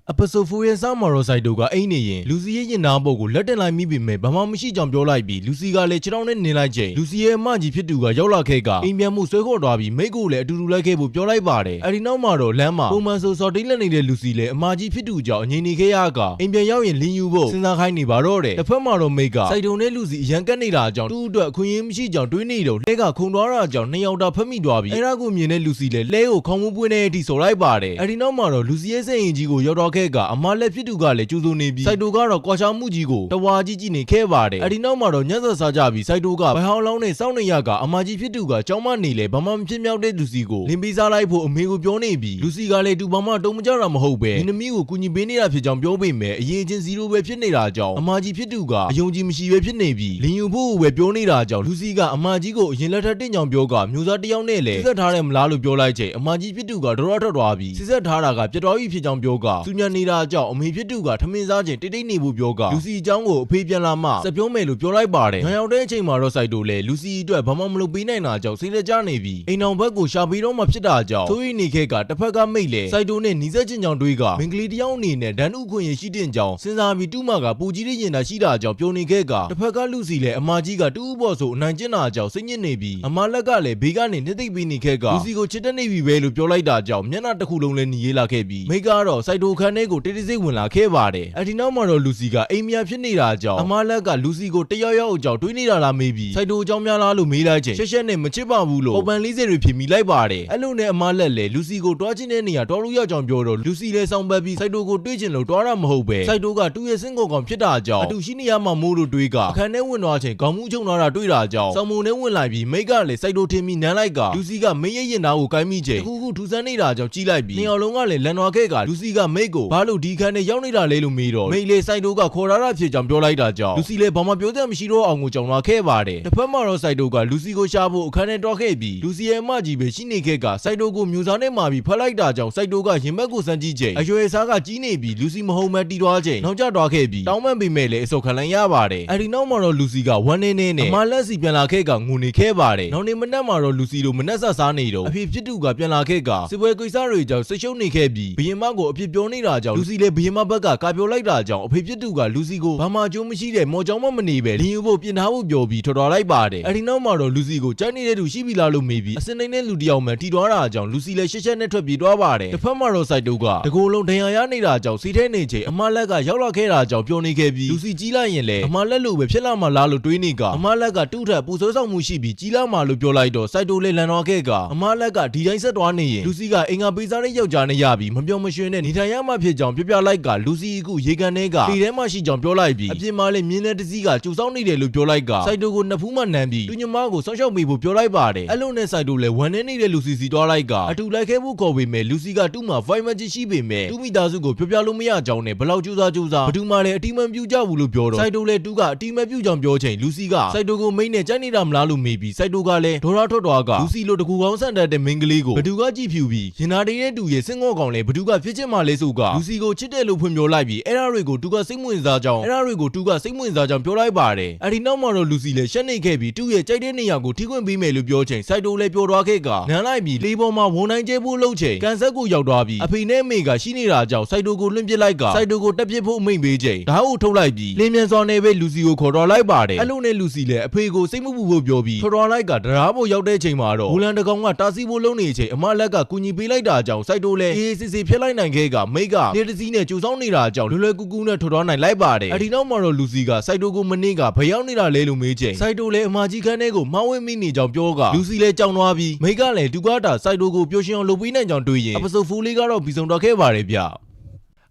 episode 4ရဲ့စမော်ရိုဆိုင်တို့ကအိမ်နေရင်လူစီရဲ့ရင်နာပုတ်ကိုလက်တင်လိုက်မိပေမဲ့ဘာမှမရှိကြောင်ပြောလိုက်ပြီးလူစီကလည်းခြေထောက်နဲ့နေလိုက်ချိန်လူစီရဲ့အမကြီးဖြစ်သူကရောက်လာခဲ့ကအိမ်ပြန်မှုဆွဲခေါ်သွားပြီးမိတ်ကိုလည်းအတူတူလိုက်ခဲ့ဖို့ပြောလိုက်ပါတယ်အဲဒီနောက်မှာတော့လမ်းမှာပုံမှန်ဆိုစော်တင်းလက်နေတဲ့လူစီလည်းအမကြီးဖြစ်သူကြောင့်အငြိမ်နေခဲ့ရကအိမ်ပြန်ရောက်ရင်လင်းယူဖို့စဉ်းစားခိုင်းနေပါတော့တယ်တစ်ဖက်မှာတော့မိတ်ကစိုက်တုံနဲ့လူစီအရန်ကတ်နေတာကြောင့်သူ့အတွက်အခွင့်အရေးမရှိကြောင်တွေးနေတော့လဲကခုံသွားတာကြောင့်နှစ်ယောက်တာဖက်မိသွားပြီးအဲဒါကိုမြင်တဲ့လူစီလည်းလဲကိုခေါင်းမပွင့်တဲ့အထိဆိုလိုက်ပါတယ်အဲဒီနောက်မှာတော့လူစီရဲ့စိတ်ရင်ကြီးကိုရောက်တော့ခဲ့ကအမလက်ဖြစ်သူကလည်းကျူးစုံနေပြီးစိုက်တိုကတော့ကွာချောင်းမှုကြီးကိုတဝါကြီးကြည့်နေခဲ့ပါတယ်အဲဒီနောက်မှာတော့ညဆက်စားကြပြီးစိုက်တိုကဘိုင်ဟောင်းလောင်းနဲ့စောင့်နေရကအမကြီးဖြစ်သူကကြောင်းမနေလေဘာမှမဖြစ်မြောက်တဲ့လူစီကိုလင်းပေးစားလိုက်ဖို့အမေကိုပြောနေပြီးလူစီကလည်းသူဘာမှတုံးမကြတာမဟုတ်ပဲဒီနမီကိုကူညီပေးနေတာဖြစ်ကြောင်းပြောပေမဲ့အရေးချင်း0ပဲဖြစ်နေတာကြောင့်အမကြီးဖြစ်သူကအယုံကြည်မရှိပဲဖြစ်နေပြီးလင်းယူဖို့ပဲပြောနေတာကြောင့်လူစီကအမကြီးကိုအရင်လက်ထက်တင်ကြောင်ပြောကမျိုးသားတယောက်နဲ့လေစစ်ဆက်ထားတယ်မလားလို့ပြောလိုက်ချိန်အမကြီးဖြစ်သူကဒေါ်ရထွက်သွားပြီးစစ်ဆက်ထားတာကပြတ်တော်ကြီးဖြစ်ကြောင်းပြောကသူညာ ခံနေတာကြောင့်အမေဖြစ်သူကထမင်းစားချိန်တိတ်တိတ်နေဖို့ပြောကလူစီအကြောင်းကိုအဖေပြန်လာမှစပြောမယ်လို့ပြောလိုက်ပါတယ်။ညရောက်တဲ့အချိန်မှာတော့စိုက်တိုလည်းလူစီအတွက်ဘာမှမလုပ်ပေးနိုင်တာကြောင့်စိတ်ကြနေပြီးအိမ်အောင်ဘက်ကိုရှာပြီးတော့မှဖြစ်တာကြောင့်ဆိုရင်နေခဲ့ကတစ်ဖက်ကမိတ်လေစိုက်တိုနဲ့နီးစပ်ချင်းကြောင့်တွေးကမင်္ဂလီတယောက်အနေနဲ့ဒန်ဥခွင့်ရရှိတဲ့ကြောင့်စဉ်းစားပြီးတူးမကပူကြီးရရင်တာရှိတာကြောင့်ပြုံနေခဲ့ကတစ်ဖက်ကလူစီလည်းအမကြီးကတူးဘော်ဆိုအနိုင်ကျင့်တာကြောင့်စိတ်ညစ်နေပြီးအမလက်ကလည်းဘေးကနေနှစ်သိပ်ပြီးနေခဲ့ကလူစီကိုချစ်တဲ့နေပြီပဲလို့ပြောလိုက်တာကြောင့်မျက်နှာတစ်ခုလုံးလည်းหนีရေးလာခဲ့ပြီးမိတ်ကတော့စိုက်တိုခန်းထဲကိုတိတ်တိတ်စိတ်ဝင်လာခဲ့ပါတယ်။အဒီနောက်မှာတော့လူစီကအိမ်မြဖြစ်နေတာကြောင့်အမလက်ကလူစီကိုတယောက်ယောက်အကြောင်းတွေးနေတာလားမေးပြီးစိုက်တိုအကြောင်းများလားလို့မေးလိုက်ချိန်ရှက်နဲ့မချစ်ပါဘူးလို့ပုံပန်40တွေဖြစ်မိလိုက်ပါတယ်။အဲ့လိုနဲ့အမလက်လည်းလူစီကိုတွားချင်းတဲ့နေရာတွားလို့ရောက်ကြောင်းပြောတော့လူစီလည်းဆောင်ပတ်ပြီးစိုက်တိုကိုတွေးချင်လို့တွားတာမဟုတ်ပဲစိုက်တိုကသူ့ရဲ့စင့်ကိုကောင်ဖြစ်တာကြောင့်အတူရှိနေရမှာမို့လို့တွေးကအခန်းထဲဝင်သွားချိန်ခေါင်းမူးချုံလာတာတွေ့တာကြောင့်ဆောင်းမုံထဲဝင်လိုက်ပြီးမိတ်ကလည်းစိုက်တိုထင်းပြီးနမ်းလိုက်ကလူစီကမိတ်ရဲ့ရင်သားကိုကိုင်းမိချိန်တခုထူဆန်းနေတာကြောင့်ကြီးလိုက်ပြီးနှစ်ယောက်လုံးကလည်းလန်သွားခဲ့ကလူစီကမိတ်ကိုဘာလို့ဒီခန်းထဲရောက်နေတာလဲလို့မေးတော့မိတ်လေစိုက်တိုကခေါ်လာတာဖြစ်ကြောင်းပြောလိုက်တာကြောင့်လူစီလည်းဘာမှပြောသက်မရှိတော့အောင်ကိုကြောင်လာခဲ့ပါတယ်တစ်ဖက်မှာတော့စိုက်တိုကလူစီကိုရှာဖို့အခန်းထဲတွားခဲ့ပြီးလူစီရဲ့အမကြီးပဲရှိနေခဲ့ကစိုက်တိုကိုမျိုးစားနဲ့မာပြီးဖက်လိုက်တာကြောင့်စိုက်တိုကရင်ဘက်ကိုစမ်းကြည့်ချိန်အရွယ်စားကကြီးနေပြီးလူစီမဟုတ်မှတီးသွားချိန်နောက်ကျသွားခဲ့ပြီးတောင်းပန်ပေမဲ့လည်းအစောခံလိုက်ရပါတယ်အဲဒီနောက်မှာတော့လူစီကဝမ်းနေနေနဲ့အမလက်စီပြန်လာခဲ့ကငိုနေခဲ့ပါတယ်နောက်နေ့မနက်မှာတော့လူစီတို့မနက်စားနေတော့အဖေဖြစ်သူကပြန်လာခဲ့ကစစ်ပွဲကိစ္စတွေကြောင့်စိတ်ရှုပ်နေခဲ့ပြီးဘရင်မကိုအပြစ်ပြောနေတာကြောင့်လူစီလည်းဘရင်မဘက်ကကာပြောလိုက်တာကြောင့်အဖေဖြစ်သူကလူစီကိုဘာမှကြိုးမရှိတဲ့မော်ကြောင်မနေပဲလင်းယူဖို့ပြင်ထားဖို့ပြောပြီးထွက်သွားလိုက်ပါတယ်အဲဒီနောက်မှာတော့လူစီကိုကြိုက်နေတဲ့သူရှိပြီလားလို့မေးပြီးအစင်းနေတဲ့လူတယောက်မှတီသွားတာကြောင့်လူစီလည်းရှက်ရှက်နဲ့ထွက်ပြေးသွားပါတယ်တစ်ဖက်မှာတော့စိုက်တိုကတကိုယ်လုံးဒဏ်ရာရနေတာကြောင့်စီးထဲနေချိန်အမလက်ကရောက်လာခဲ့တာကြောင့်ပျော်နေခဲ့ပြီးလူစီကြီးလိုက်ရင်လည်းအမလက်လိုပဲဖြစ်လာမှလားလို့တွေးနေကအမလက်ကတူးထက်ပူဆွဲဆောင်မှုရှိပြီးကြီးလာမှလို့ပြောလိုက်တော့စိုက်တိုလည်းလန်သွားခဲ့ကအမလက်ကဒီတိုင်းဆက်သွားနေရင်လူစီကအင်္ဂါပေးစားတဲ့ယောက်ျားနဲ့ရပြီးမပြောမရွှင်နဲ့နေထိုင်ရမှဖြစ်ကြောင်းပြောပြလိုက်ကလူစီအခုရေကန်ထဲကဒီထဲမှာရှိကြောင်းပြောလိုက်ပြီးအပြင်မှာလည်းမြင်းတဲ့တစည်းကကြိုစောင်းနေတယ်လို့ပြောလိုက်ကစိုက်တိုကိုနှစ်ဖူးမှနမ်းပြီးသူညမကိုဆောင်းရှောက်ပေးဖို့ပြောလိုက်ပါတယ်အဲ့လိုနဲ့စိုက်တိုလည်းဝမ်းနေနေတဲ့လူစီစီတွားလိုက်ကအတူလိုက်ခဲ့ဖို့ခေါ်ပေမဲ့လူစီကတူးမှာ five match ရှိပေမဲ့တူးမိသားစုကိုပြောပြလို့မရကြောင်းနဲ့ဘလောက်ကြိုးစားဘသူမှလည်းအတီးမပြူကြဘူးလို့ပြောတော့စိုက်တိုလည်းတူးကအတီးမပြူကြောင်းပြောချိန်လူစီကစိုက်တိုကိုမိတ်နဲ့ကြိုက်နေတာမလားလို့မေးပြီးစိုက်တိုကလည်းဒေါ်ရထွက်သွားကလူစီလိုတကူကောင်းဆန်တဲ့မင်းကလေးကိုဘသူကကြည့်ဖြူပြီးရင်နာတဲ့တူရဲ့စင်ငေါ့ကောင်လည်းဘသူကဖြစ်ချင်မှလဲဆိုကလူစီကိုချစ်တယ်လို့ဖွင့်ပြောလိုက်ပြီးအဲ့ဒါတွေကိုတူကစိတ်ဝင်စားကြောင်းပြောလိုက်ပါတယ်အဲ့ဒီနောက်မှာတော့လူစီလည်းရှက်နေခဲ့ပြီးတူရဲ့ကြိုက်တဲ့နေရာကိုထိခွင့်ပေးမယ်လို့ပြောချိန်စိုက်တိုလည်းပြောသွားခဲ့ကနမ်းလိုက်ပြီးလေပေါ်မှာဝန်နိုင်ကျဲဖို့လုပ်ချိန်ကန်ဆက်ကိုရောက်သွားပြီးအဖေနဲ့မေကရှိနေတာကြောင့်စိုက်တိုကိုလွှင့်ပစ်လိုက်ကစိုက်တိုကိုတက်ပစ်ဖို့အမိန့်ပေးချိန်ဓာတ်အုပ်ထုတ်လိုက်ပြီးလင်းမြန်စွာနဲ့ပဲလူစီကိုခေါ်တော်လိုက်ပါတယ်အဲ့လိုနဲ့လူစီလည်းအဖေကိုစိတ်မပူဖို့ပြောပြီးခေါ်တော်လိုက်ကတရားဖို့ရောက်တဲ့ချိန်မှာတော့ဘူလန်တကောင်ကတာစီဖို့လုံးနေချိန်အမလက်ကကူညီပေးလိုက်တာကြောင့်စိုက်တိုလည်းအေးစစ်စစ်ဖြစ်လိုက်နိုင်ခဲ့ကမိတ်ကလေတစည်းနဲ့ကြိုးဆောင်နေတာကြောင့်လွယ်လွယ်ကူကူနဲ့ထော်တော်နိုင်လိုက်ပါတယ်အဲ့ဒီနောက်မှာတော့လူစီကစိုက်တိုကိုမနေ့ကဘယ်ရောက်နေတာလဲလို့မေးချိန်စိုက်တိုလည်းအမကြီးခန်းထဲကိုမှားဝဲမိနေကြောင်းပြောကလူစီလည်းကြောင်သွားပြီးမိတ်ကလည်းတူကားတာစိုက်တိုကိုပျော်ရွှင်အောင်လုပ်ပေးနိုင်ကြောင်းတွေးရင်အပစုဖိုးလေးကတော့ပြီးဆုံးတော့ခဲ့ပါတယ်ဗျ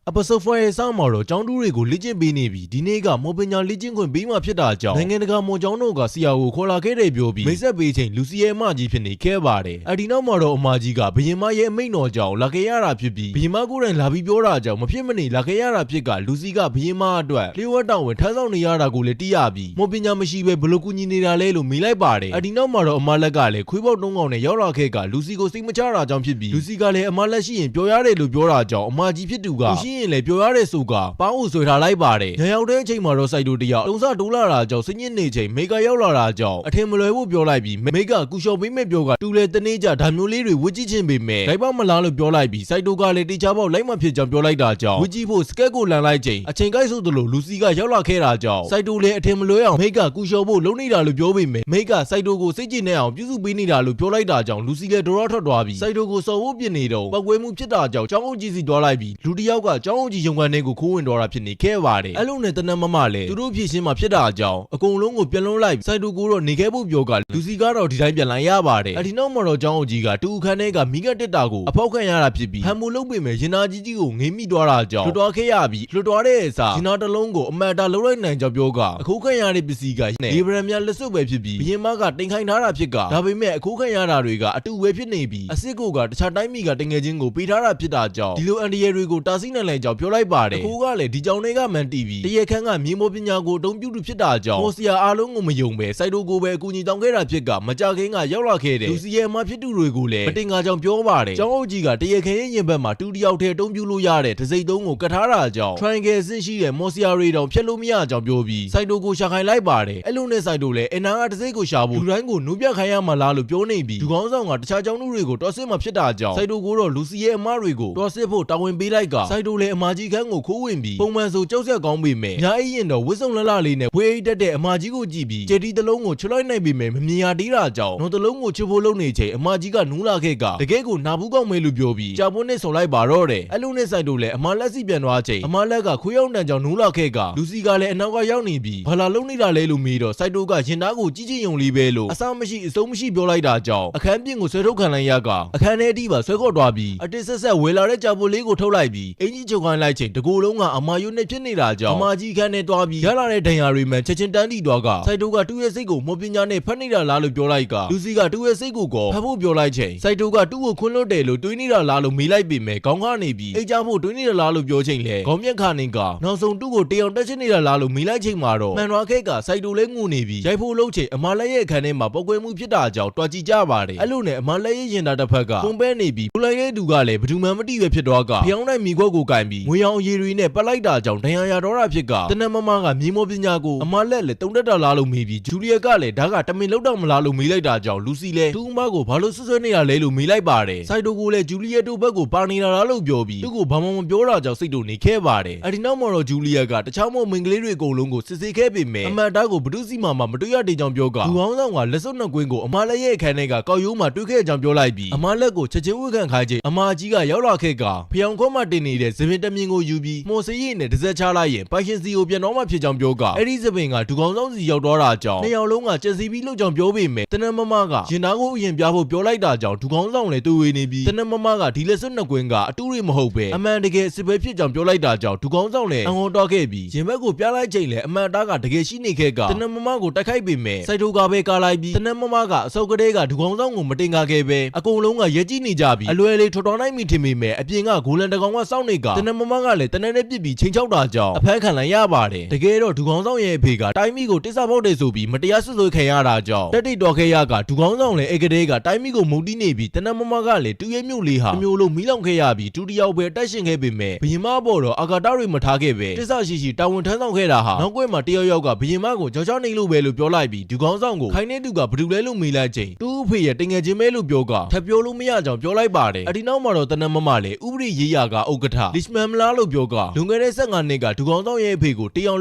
episode 4ရဲ့ဆောင်းမှာတော့ကျောင်းတူးတွေကိုလေ့ကျင့်ပေးနေပြီးဒီနေ့ကမော်ပညာလေ့ကျင့်ခွင့်ပေးမှဖြစ်တာကြောင့်နိုင်ငံတကာမော်ကျောင်းတို့ကဆရာကိုခေါ်လာခဲ့တယ်ပြောပြီးမိတ်ဆက်ပေးချိန်လူစီရဲ့အမကြီးဖြစ်နေခဲ့ပါတယ်။အဲဒီနောက်မှာတော့အမကြီးကဘရင်မရဲ့အမိန့်တော်ကြောင့်လာခဲ့ရတာဖြစ်ပြီးဘရင်မကိုယ်တိုင်လာပြီးပြောတာကြောင့်မဖြစ်မနေလာခဲ့ရတာဖြစ်ကလူစီကဘရင်မအတွက်လျှို့ဝှက်တောင်းဝင်ထမ်းဆောင်နေရတာကိုလည်းသိရပြီးမော်ပညာမရှိပဲဘလို့ကူညီနေတာလဲလို့မေးလိုက်ပါတယ်။အဲဒီနောက်မှာတော့အမလက်ကလည်းခွေးပေါက်တုံးကောင်နဲ့ရောက်လာခဲ့ကလူစီကိုစိတ်မချတာကြောင့်ဖြစ်ပြီးလူစီကလည်းအမလက်ရှိရင်ပြောရတယ်လို့ပြောတာကြောင့်အမကြီးဖြစ်သူကရှိရင်လည်းပြောရတယ်ဆိုကပေါင်းဦးဆွဲထားလိုက်ပါတယ်။ညရောက်တဲ့အချိန်မှာတော့စိုက်တိုတယောက်တုံးစတိုးလာတာကြောင့်စညစ်နေချိန်မိကရောက်လာတာကြောင့်အထင်မလွယ်ဖို့ပြောလိုက်ပြီးမိကကူလျှော်ပေးမဲ့ပြောကတူလေတနေ့ကြဒါမျိုးလေးတွေဝစ်ကြည့်ချင်းပေမဲ့ဒိုက်ပေါက်မလားလို့ပြောလိုက်ပြီးစိုက်တိုကလည်းတေချာပေါက်လိုက်မှဖြစ်ကြောင်းပြောလိုက်တာကြောင့်ဝစ်ကြည့်ဖို့စကက်ကိုလန်လိုက်ချိန်အချိန်ကိုက်ဆိုသလိုလူစီကရောက်လာခဲ့တာကြောင့်စိုက်တိုလည်းအထင်မလွယ်အောင်မိကကူလျှော်ဖို့လုံနေတာလို့ပြောပေမဲ့မိကစိုက်တိုကိုစိတ်ကြည်နေအောင်ပြုစုပေးနေတာလို့ပြောလိုက်တာကြောင့်လူစီလည်းဒေါ်ရထွက်သွားပြီးစိုက်တိုကိုစော်ဖို့ပြင်နေတော့ပောက်ကွဲမှုဖြစ်တာကြောင့်ကျောင်းအုပ်ကြီးစီသွားလိုက်ပြီးလူတယောက်ကကျောင်းအုပ်ကြီးရုံကန်ထဲကိုခိုးဝင်သွားတာဖြစ်နေခဲ့ပါတယ်အဲ့လိုနဲ့တနက်မမလည်းသူတို့ဖြည့်ရှင်းမှာဖြစ်တာကြောင့်အကုန်လုံးကိုပြန်လုံးလိုက်စိုက်တိုကိုတော့နေခဲ့ဖို့ပြောကလူစီကတော့ဒီတိုင်းပြန်လာရပါတယ်အဒီနောက်မှာတော့ကျောင်းအုပ်ကြီးကတူခန်းထဲကမိကတက်တာကိုအဖောက်ခံရတာဖြစ်ပြီးဟန်မိုလုပ်ပေမဲ့ရင်နာကြီးကိုငေးမိသွားတာကြောင့်လွတ်သွားခဲ့ရပြီးလွတ်သွားတဲ့အစားရင်နာတစ်လုံးကိုအမတ်တာလုံးလိုက်နိုင်ကြောင်းပြောကအခုခံရတဲ့ပစ္စည်းကလေဗရန်များလက်စွပ်ပဲဖြစ်ပြီးဘရင်မကတင်ခိုင်းထားတာဖြစ်ကဒါပေမဲ့အခုခံရတာတွေကအတူပဲဖြစ်နေပြီးအစ်စ်ကိုကတခြားတိုင်းပြည်ကတငယ်ချင်းကိုပေးထားတာဖြစ်တာကြောင့်ဒီလိုအန်ဒီရယ်တွေကိုတားဆီးနိုင် နိုင်ကြောင်းပြောလိုက်ပါတယ်။ကိုကလည်းဒီကြောင်တွေကမှန်တီးပြီးတရခန်းကမြေမောပညာကိုအသုံးပြုသူဖြစ်တာကြောင့်မော်စီယာအားလုံးကိုမယုံပဲစိုက်တိုကိုပဲအကူအညီတောင်းခဲ့တာဖြစ်ကမကြခင်ကရောက်လာခဲ့တယ်လူစီရဲ့အမဖြစ်သူတွေကိုလည်းမတင်ကားကြောင့်ပြောပါတယ်။ကျောင်းအုပ်ကြီးကတရခန်းရဲ့ရင်ဘက်မှာတူတယောက်တည်းအသုံးပြုလို့ရတဲ့တစိမ့်သုံးကိုကတ်ထားတာကြောင့် triangle အဆင့်ရှိတဲ့မော်စီယာတွေတောင်ဖျက်လို့မရကြောင်းပြောပြီးစိုက်တိုကိုရှာခိုင်းလိုက်ပါတယ်။အဲ့လိုနဲ့စိုက်တိုလည်းအနာကတစိမ့်ကိုရှာဖို့လူတိုင်းကိုနှုတ်ပြခိုင်းရမှာလားလို့ပြောနေပြီးလူကောင်းဆောင်ကတခြားကျောင်းသူတွေကိုတော်စစ်မှဖြစ်တာကြောင့်စိုက်တိုကိုတော့လူစီရဲ့အမတွေကိုတော်စစ်ဖို့တာဝန်ပေးလိုက်ကစိုက်တိုလည်းအမကြီးခန်းကိုခိုးဝင်ပြီးပုံမှန်ဆိုကြောက်ဆက်ကောင်းပေမဲ့ညာအိရင်တော့ဝစ်စုံလလလေးနဲ့ဝေးအိတ်တက်တဲ့အမကြီးကိုကြည့်ပြီးဂျယ်တီတလုံးကိုချွတ်လိုက်နိုင်ပေမဲ့မမြင်ရသေးတာကြောင့်နှုတ်တလုံးကိုချွတ်ဖို့လုပ်နေချိန်အမကြီးကနူးလာခဲ့ကတကယ်ကိုနာဘူးကောင်းမဲလို့ပြောပြီးကြာပွန်းနဲ့ဆုံလိုက်ပါတော့တယ်အဲ့လိုနဲ့စိုက်တိုလည်းအမလက်စီပြန်သွားချိန်အမလက်ကခွေးရောက်တန်ကြောင့်နူးလာခဲ့ကလူစီကလည်းအနောက်ကရောက်နေပြီးဘာလာလုံးနေတာလဲလို့မေးတော့စိုက်တိုကရင်သားကိုကြီးကြီးယုံလေးပဲလို့အစမရှိအဆုံးမရှိပြောလိုက်တာကြောင့်အခန်းပြင်ကိုဆွဲထုတ်ခံလိုက်ရကအခန်းထဲအထိပါဆွဲခေါ်သွားပြီးအတစ်ဆက်ဆက်ဝေလာတဲ့ကြာပွန်းလေးကိုထုတ်လိုက်ပြီးအင်ကြီးချုပ်ခိုင်းလိုက်ချိန်တကူလုံးကအမယုံနဲ့ဖြစ်နေတာကြောင့်အမကြီးခန်းထဲသွားပြီးရလာတဲ့ဒဏ်ရာတွေမှချက်ချင်းတန်းတီသွားကစိုက်တိုကတူရဲ့စိတ်ကိုမော်ပညာနဲ့ဖတ်နေတာလားလို့ပြောလိုက်ကလူစီကတူရဲ့စိတ်ကိုဖတ်ဖို့ပြောလိုက်ချိန်စိုက်တိုကတူကိုခွန်းလွတ်တယ်လို့တွေးနေတာလားလို့မေးလိုက်ပေမဲ့ခေါင်းကနေပြီးအိတ်ကြဖို့တွေးနေတာလားလို့ပြောချိန်လဲခေါင်းမျက်ခါနေကနောက်ဆုံးတူကိုတေအောင်တက်ချင်နေတာလားလို့မေးလိုက်ချိန်မှာတော့မှန်သွားခဲ့ကစိုက်တိုလဲငုံနေပြီးရိုက်ဖို့လုပ်ချိန်အမလက်ရဲ့အခန်းထဲမှာပောက်ကွဲမှုဖြစ်တာကြောင့်တွားကြည့်ကြပါတယ်အဲ့လိုနဲ့အမလက်ရဲ့ရင်သားတစ်ဖက်ကဖုံးပဲနေပြီးပူလိုက်တဲ့သူကလည်းဘယ်သူမှမတိပဲဖြစ်သွားကဖျောင်းနိုင်မိခွက်ကိုကင်ပြီးငွေရောင်အရည်တွေနဲ့ပတ်လိုက်တာကြောင့်ဒဏ်ရာရတော့တာဖြစ်ကတနက်မမကမြေမောပညာကိုအမလက်လည်းတုံတက်တာလားလို့မေးပြီးဂျူလီယက်ကလည်းဒါကတမင်လောက်တော့မလားလို့မေးလိုက်တာကြောင့်လူစီလည်းသူ့အမကိုဘာလို့ဆွဆွဲနေရလဲလို့မေးလိုက်ပါတယ်စိုက်တိုကိုလည်းဂျူလီယက်တို့ဘက်ကိုပါနေတာလားလို့ပြောပြီးသူ့ကိုဘာမှမပြောတာကြောင့်စိတ်တို့နေခဲ့ပါတယ်အဒီနောက်မှာတော့ဂျူလီယက်ကတခြားမမိန်းကလေးတွေအကုန်လုံးကိုစစ်ဆေးခဲ့ပေမဲ့အမတ်တားကိုဘဒုစီမာမတွေ့ရတဲ့ကြောင့်ပြောကလူကောင်းဆောင်ကလက်စွပ်နှစ်ကွင်းကိုအမလက်ရဲ့အခန်းထဲကကောက်ရိုးမှာတွေ့ခဲ့ကြောင်းပြောလိုက်ပြီးအမလက်ကိုချက်ချင်းဝှက်ခံခိုင်းချိန်အမကြီးကရောက်လာခဲ့ကဖျောင်းခွန်းမှတင်နေတဲ့ဇပင်တမြင်ကိုယူပြီးမော်စေးရည်နဲ့တစ်စက်ချလိုက်ရင်ပိုင်ရှင်စီကိုပြန်တော့မှဖြစ်ကြောင်းပြောကအဲ့ဒီဇပင်ကဒူကောင်းဆောင်စီရောက်တော့တာကြောင့်နှစ်ယောက်လုံးကကြက်စီပြီးလှုပ်ကြောင်ပြောပေမဲ့တနက်မမကရင်သားကိုအရင်ပြဖို့ပြောလိုက်တာကြောင့်ဒူကောင်းဆောင်လည်းတွေ့ဝေနေပြီးတနက်မမကဒီလက်စွပ်နှစ်ကွင်းကအတူတွေမဟုတ်ပဲအမှန်တကယ်စစ်ပဲဖြစ်ကြောင်ပြောလိုက်တာကြောင့်ဒူကောင်းဆောင်လည်းအံ့ဩတော့ခဲ့ပြီးရင်ဘက်ကိုပြလိုက်ချိန်လည်းအမှန်သားကတကယ်ရှိနေခဲ့ကတနက်မမကိုတိုက်ခိုက်ပေမဲ့စိုက်တိုကပဲကာလိုက်ပြီးတနက်မမကအစောကတည်းကဒူကောင်းဆောင်ကိုမတင်ကားခဲ့ပဲအကုန်လုံးကရဲကြီးနေကြပြီးအလွယ်လေးထော်တော်နိုင်မိထင်ပေမဲ့အပြင်ကဂိုလန်တကောင်ကစောင့်နေကတနက်မမကလည်းတနက်နဲ့ပြစ်ပြီးချိန်ချောက်တာကြောင့်အဖမ်းခံလိုက်ရပါတယ်တကယ်တော့ဒူကောင်းဆောင်ရဲ့အဖေကတိုင်းမီကိုတစ္ဆာပေါက်တယ်ဆိုပြီးမတရားဆွဆွဲခံရတာကြောင့်တက်တိတော်ခဲ့ရကဒူကောင်းဆောင်လည်းအေကတဲ့ကတိုင်းမီကိုမုန်တီးနေပြီးတနက်မမကလည်းတူရဲမြို့လေးဟာအမျိုးလုံးမီးလောင်ခဲ့ရပြီးဒူတယောက်ပဲတက်ရှင်ခဲ့ပေမဲ့ဘရင်မဘော်တော့အာကာတတွေမထားခဲ့ပဲတစ္ဆာရှိရှိတာဝန်ထမ်းဆောင်ခဲ့တာဟာနောက်ကွယ်မှာတယောက်ယောက်ကဘရင်မကိုကြောက်ကြောက်နေလို့ပဲလို့ပြောလိုက်ပြီးဒူကောင်းဆောင်ကိုခိုင်းနေသူကဘယ်သူလဲလို့မေးလိုက်ချိန်တူအဖေရဲ့တင်ငယ်ချင်းပဲလို့ပြောကထပ်ပြောလို့မရကြောင်ပြောလိုက်ပါတယ်အဒီနောက်မှာတော့တနက်မမလည်းဥပဒေရေးရာကဥက္ကဋ္ဌလစ်မန်မလားလို့ပြောကလွန်ခဲ့တဲ့15နှစ်ကဒူကောင်းဆောင်ရဲ့အဖေကိုတရာ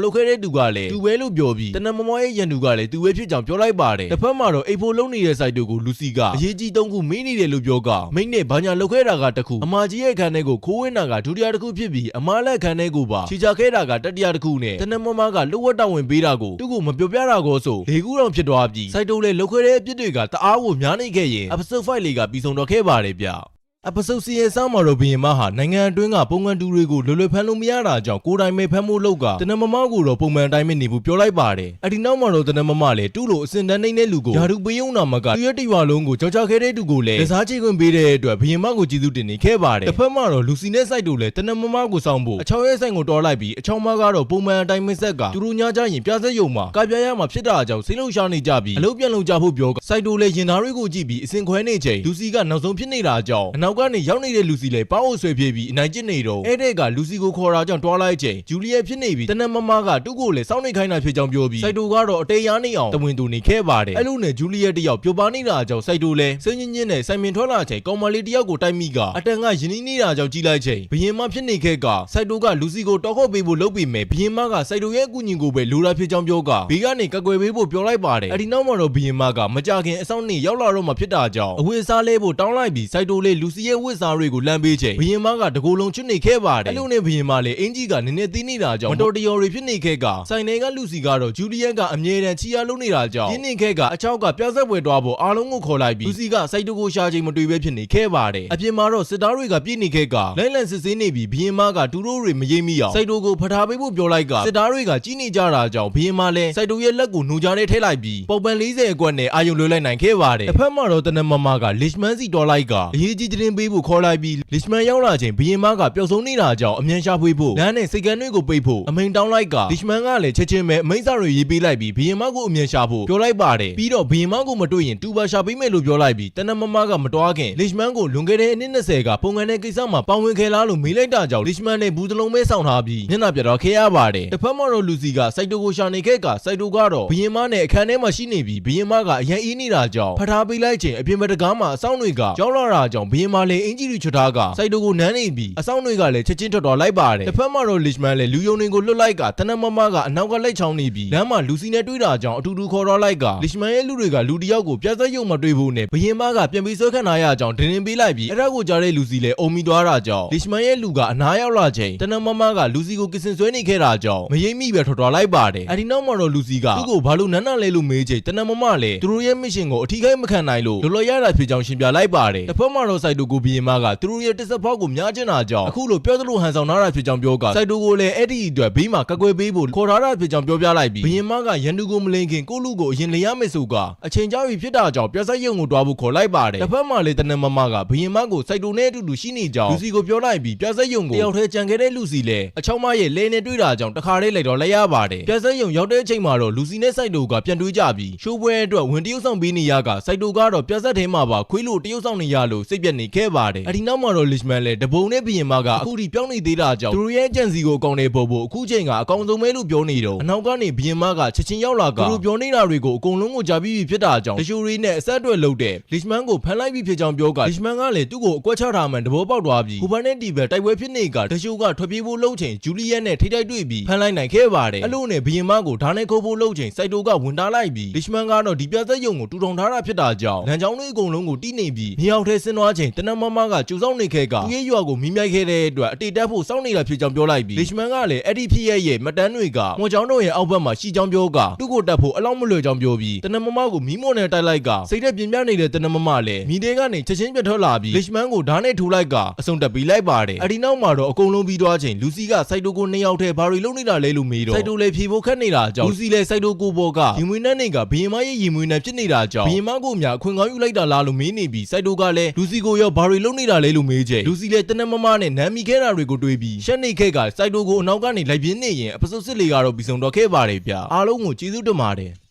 းလုပ်ခဲ့တဲ့သူကလည်းသူပဲလို့ပြောပြီးတနက်မမရဲ့ရန်သူကလည်းသူပဲဖြစ်ကြောင်ပြောလိုက်ပါတယ်တစ်ဖက်မှာတော့အိတ်ဖို့လုံးနေတဲ့စိုက်တူကိုလူစီကအရေးကြီး3ခုမေးနေတယ်လို့ပြောကမိတ်နဲ့ဘာညာလုပ်ခဲ့တာကတစ်ခုအမကြီးရဲ့ခန်းထဲကိုခိုးဝင်တာကဒုတိယတစ်ခုဖြစ်ပြီးအမလက်ခန်းထဲကိုပါခြေချခဲ့တာကတတိယတစ်ခုနဲ့တနက်မမကလှုပ်ဝက်တောင်းဝင်ပေးတာကိုသူ့ကိုမပြောပြတာကောဆို၄ခုတောင်ဖြစ်သွားပြီးစိုက်တူလည်းလုပ်ခဲ့တဲ့အပြစ်တွေကတအားကိုများနေခဲ့ရင် episode 5 လေးကပြီးဆုံးတော့ခဲ့ပါတယ်ဗျအပစုပ်စီရဲ့ဆောင်းမှာတော့ဘရင်မဟာနိုင်ငံအတွင်းကပုံမှန်တူတွေကိုလွယ်လွယ်ဖမ်းလို့မရတာကြောင့်ကိုယ်တိုင်ပဲဖမ်းဖို့လုပ်ကတနမမကိုတော့ပုံမှန်တိုင်းပဲနေဖို့ပြောလိုက်ပါတယ်အဒီနောက်မှာတော့တနမမလည်းတူ့လိုအစင်တန်းနေတဲ့လူကိုယာရုပေးုံနာမကသူရဲ့တရွာလုံးကိုကြောက်ကြခဲ့တဲ့သူကိုလည်းလက်စားချေခွင့်ပေးတဲ့အတွက်ဘရင်မကိုကျေးဇူးတင်နေခဲ့ပါတယ်တစ်ဖက်မှာတော့လူစီနဲ့စိုက်တို့လည်းတနမမကိုစောင့်ဖို့အချောင်းရဲ့ဆိုင်ကိုတော်လိုက်ပြီးအချောင်းမကတော့ပုံမှန်အတိုင်းမဆက်ကသူတို့ညကြရင်ပြဆက်ရုံမှာကပြရမှာဖြစ်တာကြောင့်စိတ်လုံရှားနေကြပြီးအလုပ်ပြန်လုပ်ကြဖို့ပြောစိုက်တို့လည်းရင်သားတွေကိုကြည့်ပြီးအစင်ခွဲနေချိန်လူစီကနောက်ဆုံးဖြစ်နေတာကြောင့်အနောက်ကနေရောက်နေတဲ့လူစီလည်းပေါင်းအုပ်ဆွဲပြေးပြီးအနိုင်ကျင့်နေတော့အဲ့တဲ့ကလူစီကိုခေါ်တာကြောင့်တွားလိုက်ချိန်ဂျူလီယက်ဖြစ်နေပြီးတနက်မမကသူ့ကိုလည်းစောင့်နေခိုင်းတာဖြစ်ကြောင်းပြောပြီးစိုက်တိုကတော့အတေးရားနေအောင်တဝင်တူနေခဲ့ပါတယ်အဲ့လိုနဲ့ဂျူလီယက်တယောက်ပြိုပါနေတာကြောင့်စိုက်တိုလည်းစိတ်ညစ်ညစ်နဲ့စိုင်မင်ထွက်လာချိန်ကောင်မလေးတယောက်ကိုတိုက်မိကအတန်ကယဉ်နေတာကြောင့်ကြီးလိုက်ချိန်ဘရင်မဖြစ်နေခဲ့ကစိုက်တိုကလူစီကိုတောက်ခေါ့ပေးဖို့လုပ်ပြီးမယ်ဘရင်မကစိုက်တိုရဲ့အကူအညီကိုပဲလိုတာဖြစ်ကြောင်းပြောကဘေးကနေကကွယ်ပေးဖို့ပြောလိုက်ပါတယ်အဲ့ဒီနောက်မှာတော့ဘရင်မကမကြခင်အဆောင်နေရောက်လာတော့မှဖြစ်တာကြောင့်အဝတ်စားလဲဖို့တောင်းလိုက်ပြီးစိုက်တိုလေးလူစီရဲ့ဝတ်စားတွေကိုလမ်းပေးချိန်ဘရင်မကတကူလုံးချွတ်နေခဲ့ပါတယ်အဲ့လိုနဲ့ဘရင်မလည်းအင်ကြီးကနည်းနည်းသိနေတာကြောင့်မတော်တရော်တွေဖြစ်နေခဲ့ကဆိုင်နေကလူစီကတော့ဂျူလီယက်ကအမြဲတမ်းချီရလုံးနေတာကြောင့်ရင်းနေခဲ့ကအချောက်ကပြဆက်ပွဲသွားဖို့အားလုံးကိုခေါ်လိုက်ပြီးလူစီကစိုက်တူကိုရှာချိန်မတွေ့ပဲဖြစ်နေခဲ့ပါတယ်အပြင်မှာတော့စစ်သားတွေကပြည့်နေခဲ့ကလိုင်းလန်စစ်ဆေးနေပြီးဘရင်မကတူတို့တွေမရိပ်မိအောင်စိုက်တူကိုဖထားပေးဖို့ပြောလိုက်ကစစ်သားတွေကကြီးနေကြတာကြောင့်ဘရင်မလည်းစိုက်တူရဲ့လက်ကိုနှူကြားနဲ့ထည့်လိုက်ပြီးပုံပန်40အကွက်နဲ့အာယုံလွှဲလိုက်နိုင်ခဲ့ပါတယ်တစ်ဖက်မှာတော့တနမမကလစ်မန်စီတော်လိုက်ကအရေးကြီးတဲ့ ပေးဖို့ခေါ်လိုက်ပြီးလစ်မန်ရောက်လာချိန်ဘီရင်မကပျောက်ဆုံးနေတာကြောင့်အမြန်ရှာဖွေဖို့လမ်းနဲ့စိတ်ကန်းတွေကိုပိတ်ဖို့အမိန်တောင်းလိုက်ကလစ်မန်ကလည်းချက်ချင်းပဲအမိန့်စာတွေရေးပေးလိုက်ပြီးဘီရင်မကိုအမြန်ရှာဖို့ပြောလိုက်ပါတယ်ပြီးတော့ဘီရင်မကိုမတွေ့ရင်တူပါရှာပေးမယ်လို့ပြောလိုက်ပြီးတနမမကမတွားခင်လစ်မန်ကိုလွန်ခဲ့တဲ့အနှစ်20ကပုံကန်တဲ့ကိစ္စမှာပါဝင်ခဲ့လားလို့မေးလိုက်တာကြောင့်လစ်မန်နဲ့ဘူးတလုံးပဲဆောင်ထားပြီးမျက်နှာပြတော့ခဲ့ရပါတယ်တစ်ဖက်မှာတော့လူစီကစိုက်တိုကိုရှာနေခဲ့ကစိုက်တိုကတော့ဘီရင်မနဲ့အခန်းထဲမှာရှိနေပြီးဘီရင်မကအရန်အေးနေတာကြောင့်ဖထားပေးလိုက်ချိန်အပြင်ဘက်တကားမှာအဆောင်တွေကကြောက်လာတာကြောင့်ဘီရင်မလည်းအင်ဂျီတွေချွတ်ထားကစိုက်တိုကိုနမ်းနေပြီးအဆောင်တွေကလည်းချက်ချင်းထွက်တော်လိုက်ပါတယ်တစ်ဖက်မှာတော့လစ်မန်လည်းလူယုံတွေကိုလွတ်လိုက်ကတနမမကအနောက်ကလက်ချောင်းနေပြီးလမ်းမှာလူစီနဲ့တွေ့တာကြောင့်အတူတူခေါ်တော့လိုက်ကလစ်မန်ရဲ့လူတွေကလူတယောက်ကိုပြတ်သက်ရုံမတွေ့ဘူးနဲ့ဘီရင်မကပြန်ပြီးဆွဲခန့်ထားရကြောင်းဒင်းပေးလိုက်ပြီးအဲ့ဒါကိုကြားတဲ့လူစီလည်းအုံမီသွားတာကြောင့်လစ်မန်ရဲ့လူကအနားရောက်လာချိန်တနမမကလူစီကိုကစ်စင်ဆွဲနေခဲ့တာကြောင့်မရိပ်မိပဲထွက်သွားလိုက်ပါတယ်အဲဒီနောက်မှာတော့လူစီကသူ့ကိုဘာလို့နန်းနာလဲလို့မေးချိန်တနမမလည်းသူတို့ရဲ့မစ်ရှင်ကိုအထီးခိုက်မခံနိုင်လို့လောလောရတာဖြစ်ကြောင်းရှင်းပြလိုက်ပါတယ်တစ်ဖက်မှာတော့စိုက်တိုကိုဘီရင်မကသူတို့ရဲ့တစ်ဆက်ဖောက်ကိုများကျင်တာကြောင့်အခုလိုပြောသလိုဟန်ဆောင်ထားတာဖြစ်ကြောင်းပြောကစိုက်တိုကိုလည်းအဲ့ဒီအတွက်ဘေးမှာကကွယ်ပေးဖို့ခေါ်ထားတာဖြစ်ကြောင်းပြောပြလိုက်ပြီးဘီရင်မကရန်သူကိုမလိန်ခင်ကိုလူကိုအရင်လျရမယ်ဆိုကအချိန်ကြာပြီဖြစ်တာကြောင့်ပြဿနာရုံကိုတွားဖို့ခေါ်လိုက်ပါတယ်တစ်ဖက်မှာလည်းတနမမကဘီရင်မကိုစိုက်တိုနဲ့အတူတူရှိနေကြောင်းလူစီကိုပြောလိုက်ပြီးပြဿနာရုံကိုတယောက်တည်းကြံခဲ့တဲ့လူစီလည်းအချောင်းမရဲ့လဲနဲ့တွေ့တာကြောင့်တခါတည်းလိုက်တော့လိုက်ရပါတယ်ပြဿနာရုံရောက်တဲ့အချိန်မှာတော့လူစီနဲ့စိုက်တိုကပြန်တွေးကြပြီးရှိုးပွဲအတွက်ဝင်တရုပ်ဆောင်ပေးနေရကစိုက်တိုကတော့ပြဿနာထဲမှာပါခွေးလို့တရုပ်ဆောင်နေရလို့စိတ်ပြက်နေခဲ့ပါတယ်အဲဒီနောက်မှာတော့လစ်မန်လည်းတပုံနဲ့ဘီရင်မကအခုထိပြောင်းနေသေးတာကြောင့်သူတို့ရဲ့ကြံစီကိုအကောင့်ထဲပို့ဖို့အခုချိန်ကအကောင့်ဆုံးပဲလို့ပြောနေတော့အနောက်ကနေဘီရင်မကချက်ချင်းရောက်လာကသူတို့ပြောနေတာတွေကိုအကုန်လုံးကိုကြားပြီးဖြစ်တာကြောင့်တရှိုရီနဲ့အဆက်အသွယ်လုပ်တဲ့လစ်မန်ကိုဖမ်းလိုက်ပြီးဖြစ်ကြောင်းပြောကလစ်မန်ကလည်းသူ့ကိုအကွက်ချထားမှန်တဘောပေါက်သွားပြီးဟိုဘန်နဲ့တီဘယ်တိုက်ပွဲဖြစ်နေကတရှိုကထွက်ပြေးဖို့လုပ်ချိန်ဂျူလီယက်နဲ့ထိတိုက်တွေ့ပြီးဖမ်းလိုက်နိုင်ခဲ့ပါတယ်အဲ့လိုနဲ့ဘီရင်မကိုဓာတ်နဲ့ခိုးဖို့လုပ်ချိန်စိုက်တိုကဝင်တားလိုက်ပြီးလစ်မန်ကတော့ဒီပြဿရုံကိုတူထောင်ထားတာဖြစ်တာကြောင့်လမ်းကြောင်းတွေအကုန်လုံးကိုတီးနေပြီးမြေအောက်ထဲဆင်းသွားချိန်တနမမကကျူဆောင်နေခဲ့ကသူရဲ့ရွာကိုမိမြိုက်ခဲ့တဲ့အတွက်အတေတက်ဖို့စောင့်နေတာဖြစ်ကြောင်းပြောလိုက်ပြီးလစ်မန်ကလည်းအဲ့ဒီဖြစ်ရဲ့မတန်းတွေကမော်ချောင်းတို့ရဲ့အောက်ဘက်မှာရှိကြောင်းပြောကသူ့ကိုတက်ဖို့အလောက်မလွယ်ကြောင်းပြောပြီးတနမမကိုမီးမော်နဲ့တိုက်လိုက်ကစိတ်သက်ပြင်းပြနေတဲ့တနမမလည်းမီးတဲကနေချက်ချင်းပြတ်ထွက်လာပြီးလစ်မန်ကိုဓာတ်နဲ့ထိုးလိုက်ကအဆုံတက်ပြီးလိုက်ပါတယ်အဲ့ဒီနောက်မှာတော့အကုန်လုံးပြီးသွားချိန်လူစီကစိုက်တိုကို2ယောက်ထဲဘာတွေလုပ်နေတာလဲလို့မေးတော့စိုက်တိုလည်းဖြေဖို့ခက်နေတာကြောင့်လူစီလည်းစိုက်တိုကိုပေါ်ကရီမွေးနဲ့နေကဘီရင်မရဲ့ရီမွေးနဲ့ဖြစ်နေတာကြောင့်ဘီရင်မကိုအများအခွင့်ကောင်းယူလိုက်တာလားလို့မေးနေပြီးစိုက်တိုကလည်းလူစီကိုရောဘာတွေလုပ်နေတာလဲလို့မေးချိန်လူစီလည်းတနမမနဲ့နမ်းမိခဲ့တာတွေကိုတွေးပြီးရှက်နေခဲ့ကစိုက်တိုကိုအနောက်ကနေလိုက်ပြင်းနေရင်အပစုစစ်လေးကတော့ပြီးဆုံးတော့ခဲ့ပါတယ်ဗျအားလုံးကိုကျေးဇူးတင်ပါတယ်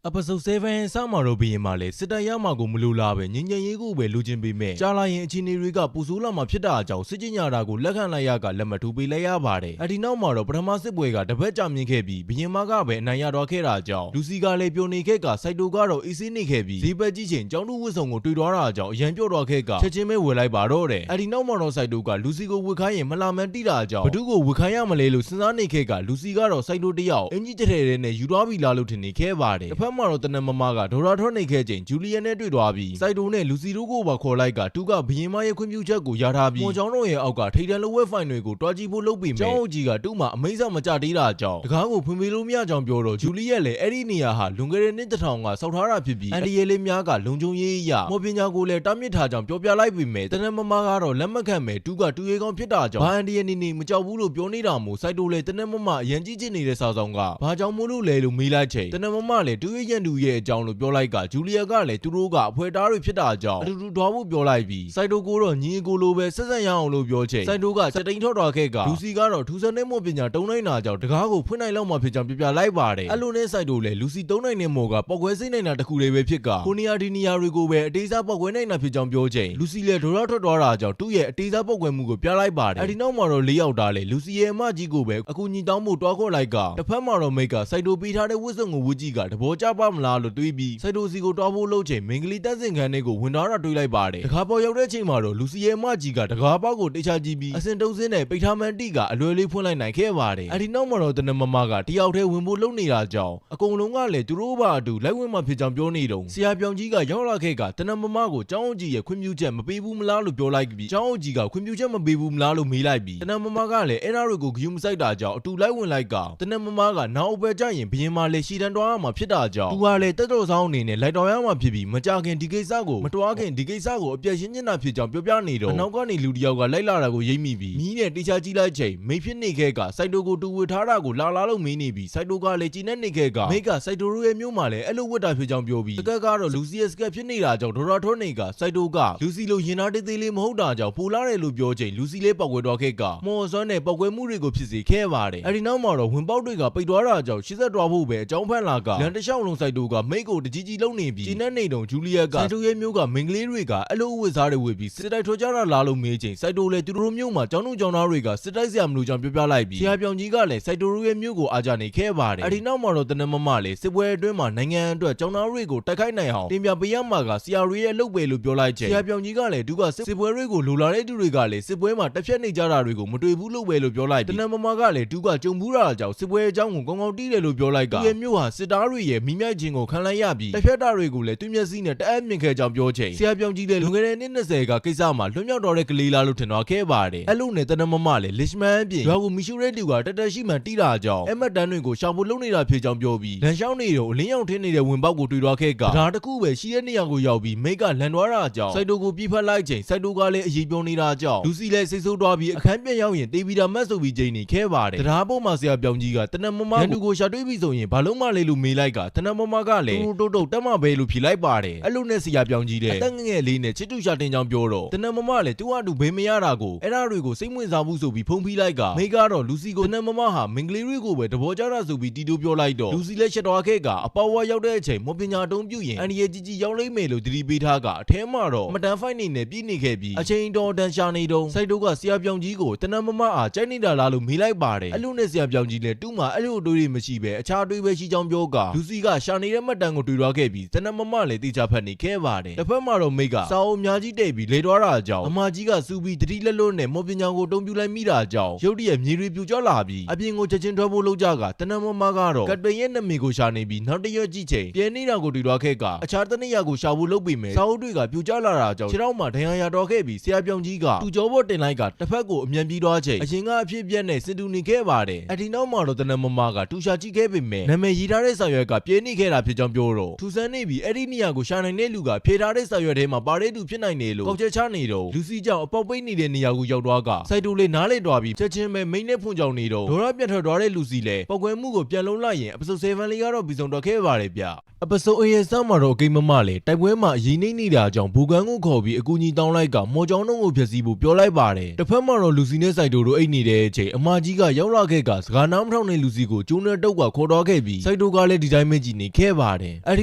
episode 7စမှာတော့ဘီရင်မှာလဲစစ်တပ်ရမှာကိုမလိုလားပဲငြိမ်းချမ်းရေးကိုပဲလိုချင်ပေမဲ့ကြားလာရင်အခြေအနေတွေကပူဆိုးလာမှာဖြစ်တာအကြောင်းစစ်ကြေညာတာကိုလက်ခံလိုက်ရကလက်မထူပေးလိုက်ရပါတယ်အဒီနောက်မှာတော့ပထမစစ်ပွဲကတပတ်ကြာမြင့်ခဲ့ပြီးဘီရင်မကပဲအနိုင်ရတော့ခဲ့တာကြောင့်လူစီကလည်းပျော်နေခဲ့ကစိုက်တိုကတော့အေးဆေးနေခဲ့ပြီးဈေးပတ်ကြီးချင်းကျောင်းသူဝစ်စုံကိုတွေ့သွားတာအကြောင်းအရန်ပြော့တော့ခဲ့ကချက်ချင်းပဲဝယ်လိုက်ပါတော့တယ်အဒီနောက်မှာတော့စိုက်တိုကလူစီကိုဝစ်ခိုင်းရင်မလာမှန်းတိတာအကြောင်းဘသူကိုဝစ်ခိုင်းရမလဲလို့စဉ်းစားနေခဲ့ကလူစီကတော့စိုက်တိုတယောက်အင်ကြီးတဲ့တဲ့နဲ့ယူသွားပြီလားလို့ထင်နေခဲ့ပါတယ်တစ်ဖက်မှာတော့တနမမကဒေါ်လာထွက်နေခဲ့ချိန်ဂျူလီယန်နဲ့တွေ့သွားပြီးစိုက်တိုနဲ့လူစီတို့ကိုပါခေါ်လိုက်ကသူကဘီရင်မရဲ့ခွင့်ပြုချက်ကိုရထားပြီးမော်ချောင်းတို့ရဲ့အောက်ကထိတ်တန့်လိုဝက်ဖိုင်တွေကိုတွားကြည့်ဖို့လုပ်ပြီးမယ်ကျောင်းအုပ်ကြီးကသူ့မှာအမိန့်စာမကြသေးတာကြောင့်တကားကိုဖွင့်ပေးလို့မရကြောင်းပြောတော့ဂျူလီယက်လည်းအဲ့ဒီနေရာဟာလွန်ခဲ့တဲ့နှစ်တစ်ထောင်ကစောက်ထားတာဖြစ်ပြီးအန်ဒီရဲလေးများကလုံခြုံရေးအရာမော်ပညာကိုလည်းတားမြစ်ထားကြောင်းပြောပြလိုက်ပြီးမယ်တနမမကတော့လက်မခံမယ်သူကတူရဲကောင်းဖြစ်တာကြောင့်ဘာအန်ဒီရဲနေမကြောက်ဘူးလို့ပြောနေတာမို့စိုက်တိုလည်းတနမမအရန်ကြီးကျနေတဲ့စာဆောင်ကဘာကြောင့်မို့လို့လဲလို့မေးလိုက်ချိန်တနမမလည်းတူရဲရန်သူရဲ့အကြောင်းလို့ပြောလိုက်ကဂျူလီယာကလည်းသူတို့ကအဖွဲသားတွေဖြစ်တာကြောင့်အတူတူတွားဖို့ပြောလိုက်ပြီးစိုက်တိုကိုတော့ညီကိုလိုပဲဆက်ဆက်ရအောင်လို့ပြောချိန်စိုက်တိုကစတိန်ထော့တော်ခဲ့ကလူစီကတော့ထူးဆန်းတဲ့မော်ပညာတုံးနိုင်တာကြောင့်တကားကိုဖွင့်နိုင်လောက်မှဖြစ်ကြောင်းပြပြလိုက်ပါတယ်အဲ့လိုနဲ့စိုက်တိုလည်းလူစီတုံးနိုင်တဲ့မော်ကပောက်ကွဲစိမ့်နိုင်တာတခုလေးပဲဖြစ်ကကိုနီယာဒီနီယာတွေကိုပဲအသေးစားပောက်ကွဲနိုင်တာဖြစ်ကြောင်းပြောချိန်လူစီလည်းဒေါ်လာထွက်သွားတာကြောင့်သူ့ရဲ့အသေးစားပောက်ကွဲမှုကိုပြလိုက်ပါတယ်အဲ့ဒီနောက်မှာတော့၄ယောက်သားလေလူစီရဲ့အမကြီးကိုပဲအခုညီတောင်းဖို့တွားခေါ်လိုက်ကတစ်ဖက်မှာတော့မိတ်ကစိုက်တိုပေးထားတဲ့ဝတ်စုံကိုဝတ်ကြည့်ကတဘောကြပါမလားလို့တွေးပြီးစိုက်တိုစီကိုတွားဖို့လုပ်ချိန်မင်္ဂလီတက်စင်ခန်းတွေကိုဝင်သွားတာတွေးလိုက်ပါတယ်တကားပေါက်ရောက်တဲ့ချိန်မှာတော့လူစီရဲ့အမကြီးကတကားပေါက်ကိုတိတ်ချကြည့်ပြီးအစင်တုံးစင်းနဲ့ပိတ်ထားမှန်တိကအလွယ်လေးဖွင့်လိုက်နိုင်ခဲ့ပါတယ်အဲ့ဒီနောက်မှာတော့တနမမကတယောက်တည်းဝင်ဖို့လုပ်နေတာကြောင့်အကုန်လုံးကလည်းသူတို့ဘာအတူလိုက်ဝင်မှဖြစ်ကြောင်းပြောနေတော့ဆရာပြောင်ကြီးကရောက်လာခဲ့ကတနမမကိုကျောင်းအုပ်ကြီးရဲ့ခွင့်ပြုချက်မပေးဘူးမလားလို့ပြောလိုက်ပြီးကျောင်းအုပ်ကြီးကခွင့်ပြုချက်မပေးဘူးမလားလို့မေးလိုက်ပြီးတနမမကလည်းအဲ့ဒါတွေကိုဂယုမစိုက်တာကြောင့်အတူလိုက်ဝင်လိုက်ကတနမမကနောက်အပဲကြရင်ဘရင်မလည်းရှီတန်းတွားရမှာဖြစ်တာ ကြောင့်သူကလည်းတက်တော်ဆောင်အနေနဲ့လိုက်တော်ရမှာဖြစ်ပြီးမကြခင်ဒီကိစ္စကိုမတွားခင်ဒီကိစ္စကိုအပြည့်ရှင်းနေတာဖြစ်ကြောင်းပြောပြနေတော့အနောက်ကနေလူတယောက်ကလိုက်လာတာကိုရိပ်မိပြီးမီးနဲ့တေချာကြည့်လိုက်ချိန်မိဖြစ်နေခဲ့ကစိုက်တိုကိုတူဝစ်ထားတာကိုလာလို့မင်းနေပြီးစိုက်တိုကလည်းကြည်နေနေခဲ့ကမိကစိုက်တိုရဲ့မျိုးမှာလည်းအဲ့လိုဝတ်တာဖြစ်ကြောင်းပြောပြီးစကတ်ကတော့လူစီရဲ့စကတ်ဖြစ်နေတာကြောင့်ဒေါ်ရာထွန်းနေကစိုက်တိုကလူစီလိုရင်သားတေးသေးလေးမဟုတ်တာကြောင့်ပူလာတယ်လို့ပြောချိန်လူစီလေးပောက်ကွဲသွားခဲ့ကမော်စွမ်းနဲ့ပောက်ကွဲမှုတွေကိုဖြစ်စေခဲ့ပါတယ်အဲ့ဒီနောက်မှာတော့ဝင်ပေါက်တွေကပိတ်သွားတာကြောင့်ရှစ်ဆက်သွားဖို့ပဲအကြောင်းဖန်လာကလန်တလျှောက်လုံးစိုက်တိုကမိကိုတကြီးကြီးလုံနေပြီးကျင်းနေတုံဂျူလီယက်ကစိုက်တိုရဲ့မျိုးကမင်္ဂလေးတွေကအဲ့လိုဝတ်စားတွေဝတ်ပြီးစစ်တိုက်ထွက်ကြတာလားလို့မေးချိန်စိုက်တိုလည်းသူတို့မျိုးမှာကျောင်းသားတွေကစစ်တိုက်စရာမလိုကြောင်းပြောပြလိုက်ပြီးဆရာပြောင်ကြီးကလည်းစိုက်တိုရဲ့မျိုးကိုအားကြနေခဲ့ပါတယ်အဲ့ဒီနောက်မှာတော့တနမမလည်းစစ်ပွဲအတွင်းမှာနိုင်ငံအတွက်ကျောင်းသားတွေကိုတိုက်ခိုက်နိုင်အောင်တင်ပြပေးရမှာကဆရာတွေရဲ့လုပ်ပဲလို့ပြောလိုက်ချိန်ဆရာပြောင်ကြီးကလည်းသူကစစ်ပွဲတွေကိုလိုလာတဲ့သူတွေကလည်းစစ်ပွဲမှာတက်ဖြတ်နေကြတာတွေကိုမတွေ့ဘူးလို့ပဲလို့ပြောလိုက်ပြီးတနမမကလည်းသူကကြုံဘူးတာကြောင့်စစ်ပွဲအကြောင်းကိုကောင်းကောင်းတီးတယ်လို့ပြောလိုက်ကသူရဲ့မျိုးဟာစစ်သားတွေရဲ့မိမြိုက်ခြင်းကိုခံလိုက်ရပြီးတက်ဖြတ်တာတွေကိုလည်းသူမျက်စိနဲ့တအပ်မြင်ခဲ့ကြောင်းပြောချိန်ဆရာပြောင်ကြီးလည်းလွန်ခဲ့တဲ့နှစ်20ကကိစ္စမှာလွတ်မြောက်တော်တဲ့ကလေးလားလို့ထင်သွားခဲ့ပါတယ်အဲ့လိုနဲ့တနမမလည်းလစ်မန်အပြင်ရွာကိုမီရှူရဲတူကတက်တက်ရှိမှန်တီးတာကြောင့်အမတ်တန်းတွေကိုရှောင်ဖို့လုပ်နေတာဖြစ်ကြောင်းပြောပြီးလန်ရှောင်းနေတော့အလင်းရောင်ထင်းနေတဲ့ဝင်ပေါက်ကိုတွေ့သွားခဲ့ကဒါတခုပဲရှိတဲ့နေရာကိုရောက်ပြီးမိတ်ကလန်သွားတာကြောင့်စိုက်တိုကိုပြိဖက်လိုက်ချိန်စိုက်တိုကလည်းအရေးပြုံးနေတာကြောင့်လူစီလည်းစိတ်ဆိုးသွားပြီးအခန်းပြန်ရောက်ရင်တေးပြီးတာမတ်ဆိုပြီးချိန်နေခဲ့ပါတယ်တရားပေါ်မှာဆရာပြောင်ကြီးကတနမမရန်သူကိုရှာတွေ့ပြီဆိုရင်ဘာလို့မှလဲလို့မေးလိုက်ကတနမမကလည်းတိုးတက်မှပဲလို့ဖြေလိုက်ပါတယ်အဲ့လိုနဲ့ဆရာပြောင်ကြီးလည်းအသက်ငယ်လေးနဲ့ချစ်တူရှာတင်ကြောင်းပြောတော့တနမမလည်းသူ့အတူဘေးမရတာကိုအဲ့ဒါတွေကိုစိတ်ဝင်စားဘူးဆိုပြီးဖုံးပြီးလိုက်ကမိကတော့လူစီကိုတနမမဟာမင်္ဂလေးတွေကိုပဲတဘောကြတာဆိုပြီးတီတိုပြောလိုက်တော့လူစီလည်းရှက်သွားခဲ့ကအပေါ်ဝါရောက်တဲ့အချိန်မော်ပညာတုံးပြုရင်အန်ဒီရဲ့ကြီးကြီးရောက်လိမ့်မယ်လို့သတိပေးထားကအထဲမှာတော့မတန်ဖိုက်နေနဲ့ပြည်နေခဲ့ပြီးအချိန်တော်တန်ရှာနေတုံးစိုက်တိုကဆရာပြောင်ကြီးကိုတနမမအားကြိုက်နေတာလားလို့မေးလိုက်ပါတယ်အဲ့လိုနဲ့ဆရာပြောင်ကြီးလည်းတူးမှာအဲ့လိုအတွေးတွေမရှိပဲအခြားအတွေးပဲရှိကြောင်းပြောကလူစီကရှာနေတဲ့မှတ်တမ်းကိုတွေ့သွားခဲ့ပြီးတနမမလည်းတိကျဖတ်နေခဲ့ပါတယ်တစ်ဖက်မှာတော့မိတ်ကစာအုပ်အများကြီးတိတ်ပြီးလေသွားတာကြောင့်အမကြီးကစူပြီးတတိလက်လွတ်နဲ့မော်ပညာကိုတုံးပြလိုက်မိတာကြောင့်ရုတ်တရက်မြေတွေပြူကျလာပြီးအပြင်ကိုချက်ချင်းထွက်ဖို့လုပ်ကြကတနမမကတော့ကတ်ပိန်ရဲ့နမေကိုရှာနေပြီးနောက်တရွက်ကြည့်ချိန်ပြဲနေတာကိုတွေ့သွားခဲ့ကအခြားတနေရာကိုရှာဖို့လုပ်ပြီးမယ်စာအုပ်တွေကပြူကျလာတာကြောင့်ခြေထောက်မှာဒဏ်ရာရတော့ခဲ့ပြီးဆရာပြောင်ကြီးကသူ့ကြောပေါ်တင်လိုက်ကတစ်ဖက်ကိုအမြန်ပြေးသွားချိန်အရင်ကအဖြစ်ပြက်နဲ့စင်တူနေခဲ့ပါတယ်အဒီနောက်မှာတော့တနမမကတူရှာကြည့်ခဲ့ပေမဲ့နာမည်ရေးထားတဲ့စာရွက်ကပြဲနေခဲ့တာဖြစ်ကြောင်းပြောတော့ထူဆန်းနေပြီးအဲ့ဒီနေရာကိုရှာနိုင်တဲ့လူကဖြေထားတဲ့စာရွက်ထဲမှာပါတဲ့သူဖြစ်နိုင်တယ်လို့ကောက်ချက်ချနေတော့လူစီကြောင့်အပေါက်ပိတ်နေတဲ့နေရာကိုရောက်သွားကစိုက်တူလေးနားလေသွားပြီးချက်ချင်းပဲမိန်းနဲ့ဖွင့်ကြောင်နေတော့ဒေါ်ရပြတ်ထွက်သွားတဲ့လူစီလည်းပောက်ကွဲမှုကိုပြန်လုံးလိုက်ရင်episode 7လေးကတော့ပြီးဆုံးတော့ခဲ့ပါတယ်ဗျepisode 8ရဲ့စမှာတော့အကိမမလည်းတိုက်ပွဲမှာအရင်နေနေတာကြောင့်ဘူကန်ကိုခေါ်ပြီးအကူကြီးတောင်းလိုက်ကမော်ကြောင်းတုံးကိုဖျက်ဆီးဖို့ပြောလိုက်ပါတယ်တစ်ဖက်မှာတော့လူစီနဲ့စိုက်တူတို့အိတ်နေတဲ့အချိန်အမကြီးကရောက်လာခဲ့ကစကားနားမထောင်တဲ့လူစီကိုကျိုးနဲ့တုတ်ကခေါ်တော့ခဲ့ပြီးစိုက်တူကလည်းဒီတိုင်းပဲကြည့်နေခဲ့ပါတယ်အဲဒီ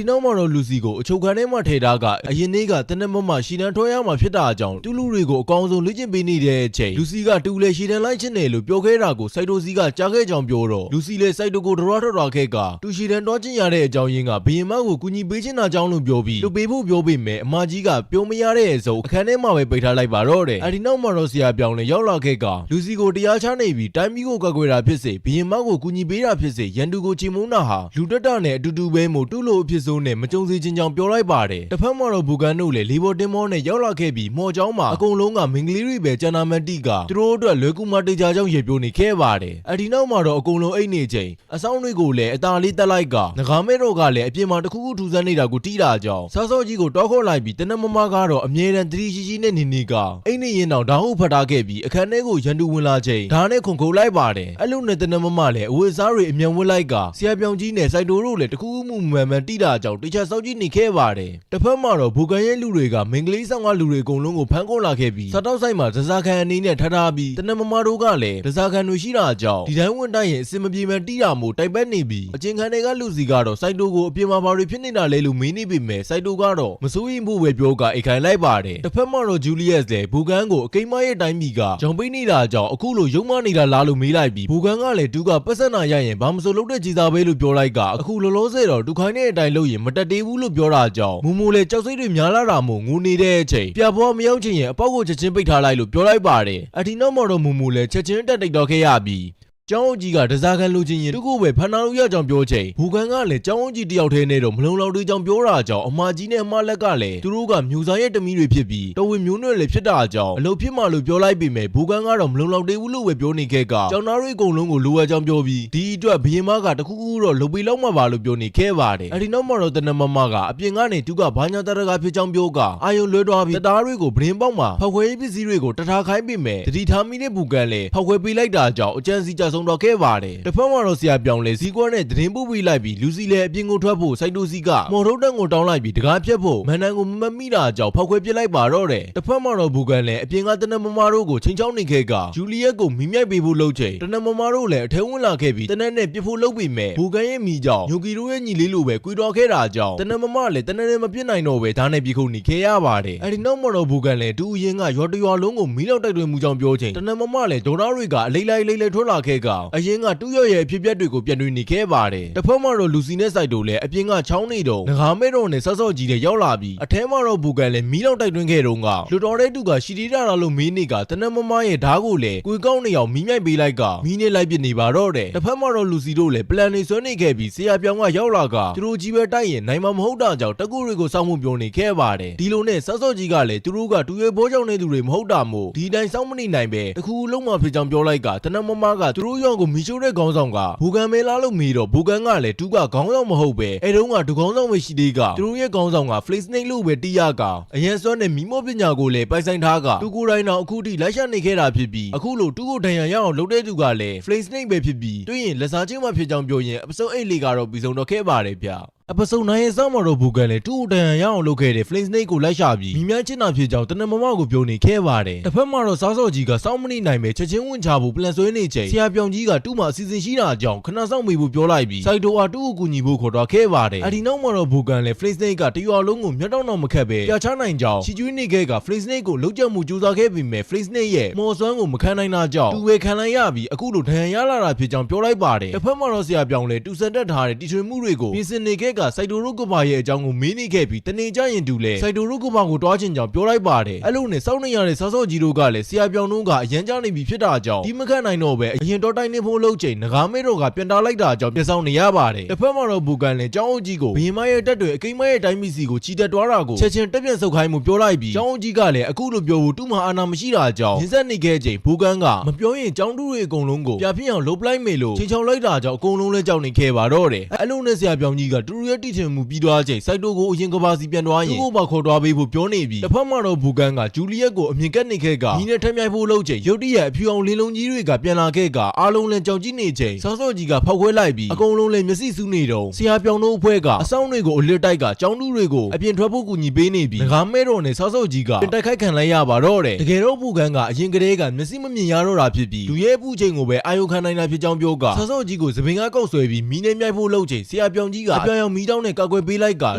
နောက်မှာတော့လူစီကိုအချုပ်ခန်းထဲမှာထည့်ထားကအရင်နေ့ကတနက်မှရှီတန်းထွက်ရမှာဖြစ်တာကြောင့်တူလူတွေကိုအကောင်းဆုံးလေ့ကျင့်ပေးနေတဲ့အချိန်လူစီကတူလေရှီတန်းလိုက်ချင်တယ်လို့ပြောခဲ့တာကိုစိုက်တူစီကကြားခဲ့ကြောင်းပြောတော့လူစီလည်းစိုက်တူကိုဒရထွက်သွားခဲ့ကတူရှီတန်းတော့ချင်ရတဲ့အကြောင်းရင်းကဘရင်မကိုကူညီပေးချင်တာကြောင့်လို့ပြောပြီးလူပေးဖို့ပြောပေမဲ့အမကြီးကပြောမရတဲ့အစုံအခန်းထဲမှာပဲပိတ်ထားလိုက်ပါတော့တယ်အဲဒီနောက်မှာတော့ဆရာပြောင်လည်းရောက်လာခဲ့ကလူစီကိုတရားချနေပြီးတိုင်းပြည်ကိုကွက်ကွယ်တာဖြစ်စေဘရင်မကိုကူညီပေးတာဖြစ်စေရန်သူကိုချေမုန်းတာဟာလူတက်တာနဲ့အတူတူပဲမို့တူလို့အဖြစ်ဆုံးနဲ့မကြုံစေချင်ကြောင်းပြောလိုက်ပါတယ်တစ်ဖက်မှာတော့ဘူကန်တို့လည်းလေဘော်တင်မောနဲ့ရောက်လာခဲ့ပြီးမော်ကျောင်းမှာအကုန်လုံးကမင်္ဂလေးတွေပဲကျန်နာမန်တိကသူတို့အတွက်လွယ်ကူမှတေချာကြောင့်ရေပြိုနေခဲ့ပါတယ်အဲဒီနောက်မှာတော့အကုန်လုံးအိတ်နေချိန်အဆောင်တွေကိုလည်းအသာလေးတက်လိုက်ကငကားမဲတော်ကလည်းအပြင်မှာတခုခုထူဆန်းနေတာကိုတီးတာကြောင့်ဆော့ဆော့ကြီးကိုတောခေါ်လိုက်ပြီးတနမမကတော့အမြဲတမ်းတတိရှိရှိနဲ့နေကအိတ်နေရင်တော့ဓာတ်ဟုတ်ဖတ်ထားခဲ့ပြီးအခန်းထဲကိုရန်သူဝင်လာချိန်ဓာတ်နဲ့ခုန်ခုတ်လိုက်ပါတယ်အဲ့လိုနဲ့တနမမလည်းအဝတ်အစားတွေအမြန်ဝတ်လိုက်ကဆရာပြောင်ကြီးနဲ့စိုက်တိုတို့လည်းတခုခုမှမှန်မှန်တီးတာကြောင့်တခြားစောက်ကြီးနေခဲ့ပါတယ်တစ်ဖက်မှာတော့ဘူကန်ရဲ့လူတွေကမင်္ဂလေးဆောင်ကလူတွေအကုန်လုံးကိုဖမ်းခေါ်လာခဲ့ပြီးစားတောက်ဆိုင်မှာဒဇာခံအနေနဲ့ထားပြီးတနမမတို့ကလည်းဒဇာခံတွေရှိတာကြောင့်ဒီတိုင်းဝင်တိုက်ရင်အစင်မပြေမှန်တီးတာမို့တိုက်ပတ်နေပြီးအချင်းခံတွေကလူစီကတော့စိုက်တိုကိုအပြင်မှာဘာတွေဖြစ်နေတာလဲလို့မေးနေပေမဲ့စိုက်တိုကတော့မစိုးရိမ်ဖို့ပဲပြောကအိတ်ခိုင်လိုက်ပါတယ်တစ်ဖက်မှာတော့ဂျူလီယက်လည်းဘူကန်ကိုအကိမရဲ့တိုင်းပြည်ကကြောင်ပိနေတာကြောင့်အခုလိုရုံမနေတာလားလို့မေးလိုက်ပြီးဘူကန်ကလည်းသူကပတ်စံနာရရင်ဘာမစိုးလို့တဲ့ကြီးစားပဲလို့ပြောလိုက်ကအခုလောလောဆယ်တော့ဒုခိုင်းတဲ့အတိုင်းလုပ်ရင်မတက်သေးဘူးလို့ပြောတာကြောင့်မူမူလည်းကြောက်စိတ်တွေများလာတာမို့ငိုနေတဲ့အချိန်ပြပွားမရောက်ချင်ရင်အပေါက်ကိုချက်ချင်းပိတ်ထားလိုက်လို့ပြောလိုက်ပါတယ်အဒီနောက်မှာတော့မူမူလည်းချက်ချင်းတက်တိတ်တော့ခဲ့ရပြီး ကျောင်းအုပ်ကြီးကတစားကန်လိုချင်ရင်သူ့ကိုပဲဖန်နာလို့ရကြောင်ပြောချိန်ဘူကန်ကလည်းကျောင်းအုပ်ကြီးတယောက်တည်းနဲ့တော့မလုံလောက်သေးကြောင်ပြောတာကြောင့်အမကြီးနဲ့အမလက်ကလည်းသူတို့ကမျိုးစားရဲ့တမီးတွေဖြစ်ပြီးတော်ဝင်မျိုးနွယ်လည်းဖြစ်တာကြောင့်အလုပ်ဖြစ်မှလို့ပြောလိုက်ပေမဲ့ဘူကန်ကတော့မလုံလောက်သေးဘူးလို့ပဲပြောနေခဲ့ကကျောင်းသားတွေအကုန်လုံးကိုလိုအပ်ကြောင်ပြောပြီးဒီအတွက်ဘရင်မကတခုခုတော့လုပ်ပေးလောက်မှပါလို့ပြောနေခဲ့ပါတယ်အဲဒီနောက်မှာတော့တနမမကအပြင်ကနေသူကဘာညာတရကဖြစ်ကြောင်ပြောကအာယုံလွဲသွားပြီးတသားတွေကိုဗရင်ပေါက်မှာဖောက်ခွဲရေးပစ္စည်းတွေကိုတထားခိုင်းပေမဲ့တတိထားမိတဲ့ဘူကန်လည်းဖောက်ခွဲပေးလိုက်တာကြောင့်အကျန်းစီကြဆုံးတော့ခဲ့ပါတယ်တစ်ဖက်မှာတော့ဆရာပြောင်လဲဇီကွက်နဲ့သတင်းပို့ပေးလိုက်ပြီးလူစီလည်းအပြင်ကိုထွက်ဖို့စိုက်တိုစီကမော်ထုတ်တန်းကိုတောင်းလိုက်ပြီးတကားဖြတ်ဖို့မန်နန်ကိုမမမိတာကြောင့်ဖောက်ခွဲပစ်လိုက်ပါတော့တယ်တစ်ဖက်မှာတော့ဘူကန်လည်းအပြင်ကတနမမတို့ကိုချင်းချောင်းနေခဲ့ကဂျူလီယက်ကိုမိမြိုက်ပေးဖို့လုပ်ချိန်တနမမတို့လည်းအထဲဝင်လာခဲ့ပြီးတနက်နဲ့ပြစ်ဖို့လုပ်ပေမဲ့ဘူကန်ရဲ့မိကြောင့်ညိုကီတို့ရဲ့ညီလေးလိုပဲကွေတော်ခဲ့တာကြောင့်တနမမလည်းတနက်နဲ့မပြစ်နိုင်တော့ပဲဓာတ်နဲ့ပြေခုန်နေခဲ့ရပါတယ်အဲဒီနောက်မှာတော့ဘူကန်လည်းတူအရင်ကရွာတရွာလုံးကိုမီးလောက်တိုက်တွင်မှုကြောင့်ပြောချိန်တနမမလည်းဒေါ်နာတွေကအလိမ့်လိုက်ထွက်လာခဲ့ကအရင်ကတူရွရဲ့အဖြစ်ပြက်တွေကိုပြန်တွေ့နေခဲ့ပါတယ်တစ်ဖက်မှာတော့လူစီနဲ့စိုက်တို့လည်းအပြင်ကချောင်းနေတော့ငကားမဲတော်နဲ့ဆော့ဆော့ကြီးတွေရောက်လာပြီးအထဲမှာတော့ဘူကန်လည်းမီးလောက်တိုက်တွင်ခဲ့တော့ကလူတော်တဲ့သူကရှီတီတာလို့မေးနေကတနမမရဲ့ဓာတ်ကိုလည်းကိုကောက်နေအောင်မီးမြိုက်ပေးလိုက်ကမီးနဲ့လိုက်ပစ်နေပါတော့တယ်တစ်ဖက်မှာတော့လူစီတို့လည်းပလန်နေဆွဲနေခဲ့ပြီးဆရာပြောင်ကရောက်လာကသူတို့ကြီးပဲတိုက်ရင်နိုင်မှာမဟုတ်တာကြောင့်တကူတွေကိုစောင့်မှုပြောနေခဲ့ပါတယ်ဒီလိုနဲ့ဆော့ဆော့ကြီးကလည်းသူတို့ကတူရွဘောကြောင့်နေသူတွေမဟုတ်တာမို့ဒီတိုင်းစောင့်မနေနိုင်ပဲတခုလုံးမှဖြစ်ကြောင်ပြောလိုက်ကတနမမကသူတို့ရောင်ကိုမီးရှို့တဲ့ခေါင်းဆောင်ကဘူကန်မဲလားလို့မေးတော့ဘူကန်ကလည်းတူကခေါင်းဆောင်မဟုတ်ပဲအဲတုန်းကဒူခေါင်းဆောင်ပဲရှိသေးကသူတို့ရဲ့ခေါင်းဆောင်က Flake Snake လို့ပဲတီးရကအရန်စွမ်းတဲ့မီးမောပညာကိုလည်းပိုင်ဆိုင်ထားကသူကိုယ်တိုင်တော့အခုထိလိုက်ရှာနေခဲ့တာဖြစ်ပြီးအခုလိုတူကိုဒဏ်ရာရအောင်လုပ်တဲ့သူကလည်း Flake Snake ပဲဖြစ်ပြီးတွေ့ရင်လက်စားချင်းမှဖြစ်ကြောင်ပြောရင်အပစုံအိတ်လေးကတော့ပြီးဆုံးတော့ခဲ့ပါတယ်ဗျအပစုံနိုင်ရဲ့စောင့်မတော်ဘူကန်လည်းတူတန်ရအောင်လုပ်ခဲ့တဲ့ Flake Snake ကိုလိုက်ရှာပြီးမိများချစ်နာဖြစ်ကြောင်းတနမမကိုပြောနေခဲ့ပါတယ်တစ်ဖက်မှာတော့စားစော်ကြီးကစောင့်မနေနိုင်ပဲချက်ချင်းဝင်ချဖို့planဆွဲနေချိန်ဆရာပြောင်ကြီးကတူ့မှာအစီအစဉ်ရှိတာကြောင့်ခဏစောင့်မိဖို့ပြောလိုက်ပြီးစိုက်တိုအားတူ့ကိုကူညီဖို့ခေါ်တော့ခဲ့ပါတယ်အဒီနောက်မှာတော့ဘူကန်လည်း Flake Snake ကတရွာလုံးကိုမျက်တောင်တော့မခတ်ပဲပြချနိုင်ကြောင်းချီကျွေးနေခဲ့က Flake Snake ကိုလုံးကျမှုကြိုးစားခဲ့ပြီးမဲ့ Flake Snake ရဲ့မော်စွမ်းကိုမခံနိုင်တာကြောင့်တူဝေခံလိုက်ရပြီးအခုလိုဒဏ်ရာရလာတာဖြစ်ကြောင်းပြောလိုက်ပါတယ်တစ်ဖက်မှာတော့ဆရာပြောင်လည်းတူစံတက်ထားတဲ့တီထွေမှုတွေကိုပြင်ဆင်နေခဲ့ကစိုက်တိုတို့ကပါရဲ့အကြောင်းကိုမေးနေခဲ့ပြီးတနေကြရင်တူလဲစိုက်တိုတို့ကပါကိုတွားချင်ကြောင်းပြောလိုက်ပါတယ်အဲ့လိုနဲ့စောင့်နေရတဲ့ဆော့ဆော့ကြီးတို့ကလည်းဆရာပြောင်တို့ကအရန်ကြားနေပြီဖြစ်တာကြောင့်ဒီမခတ်နိုင်တော့ပဲအရင်တော့တိုင်းနေဖို့လုပ်ချိန်ငကားမဲတော်ကပြန်တားလိုက်တာကြောင့်ပြန်ဆောင်နေရပါတယ်တစ်ဖက်မှာတော့ဘူကန်လည်းကျောင်းအုပ်ကြီးကိုဘရင်မရဲ့တက်တွေအကိမရဲ့တိုင်းမီစီကိုချီတက်တွားတာကိုချက်ချင်းတက်ပြန်ဆုတ်ခိုင်းမှုပြောလိုက်ပြီးကျောင်းအုပ်ကြီးကလည်းအခုလိုပြောဖို့တူးမှာအာနာမရှိတာကြောင့်ရင်းဆက်နေခဲ့ချိန်ဘူကန်ကမပြောရင်ကျောင်းတူတွေအကုန်လုံးကိုပြဖြစ်အောင်လှုပ်လိုက်မေလို့ချင်းချောင်းလိုက်တာကြောင့်အကုန်လုံးလဲကြောက်နေခဲ့ပါတော့တယ်အဲ့လိုနဲ့ဆရာပြောင်ကြီးကတူရရဲ့တီချင်မှုပြီးသွားချိန်စိုက်တိုကိုအရင်ကဘာစီပြန်သွားရင်သူ့ကိုပါခေါ်သွားပေးဖို့ပြောနေပြီးတစ်ဖက်မှာတော့ဘူကန်ကဂျူလီယက်ကိုအမြင်ကက်နေခဲ့ကညီနဲ့ထမ်းမြိုက်ဖို့လုပ်ချိန်ရုတ်တရက်အဖြူအောင်လင်းလုံးကြီးတွေကပြန်လာခဲ့ကအားလုံးလည်းကြောင်ကြည့်နေချိန်ဆော့ဆော့ကြီးကဖောက်ခွဲလိုက်ပြီးအကုန်လုံးလည်းမျက်စိစူးနေတော့ဆရာပြောင်တို့အဖွဲ့ကအဆောင်တွေကိုအလစ်တိုက်ကကျောင်းတူတွေကိုအပြင်ထွက်ဖို့ကူညီပေးနေပြီးငကားမဲတော်နဲ့ဆော့ဆော့ကြီးကတိုက်ခိုက်ခံလိုက်ရပါတော့တယ်တကယ်တော့ဘူကန်ကအရင်ကတည်းကမျက်စိမမြင်ရတော့တာဖြစ်ပြီးလူရဲ့အပူချိန်ကိုပဲအာယုခံနိုင်တာဖြစ်ကြောင်းပြောကဆော့ဆော့ကြီးကိုသပင်ကကောက်ဆွဲပြီးမီးနဲ့မြိုက်ဖို့လုပ်ချိန်ဆရာပြောင်ကြီးကအပြောင်မီးတောင်းနဲ့ကောက်ွယ်ပေးလိုက်ကသ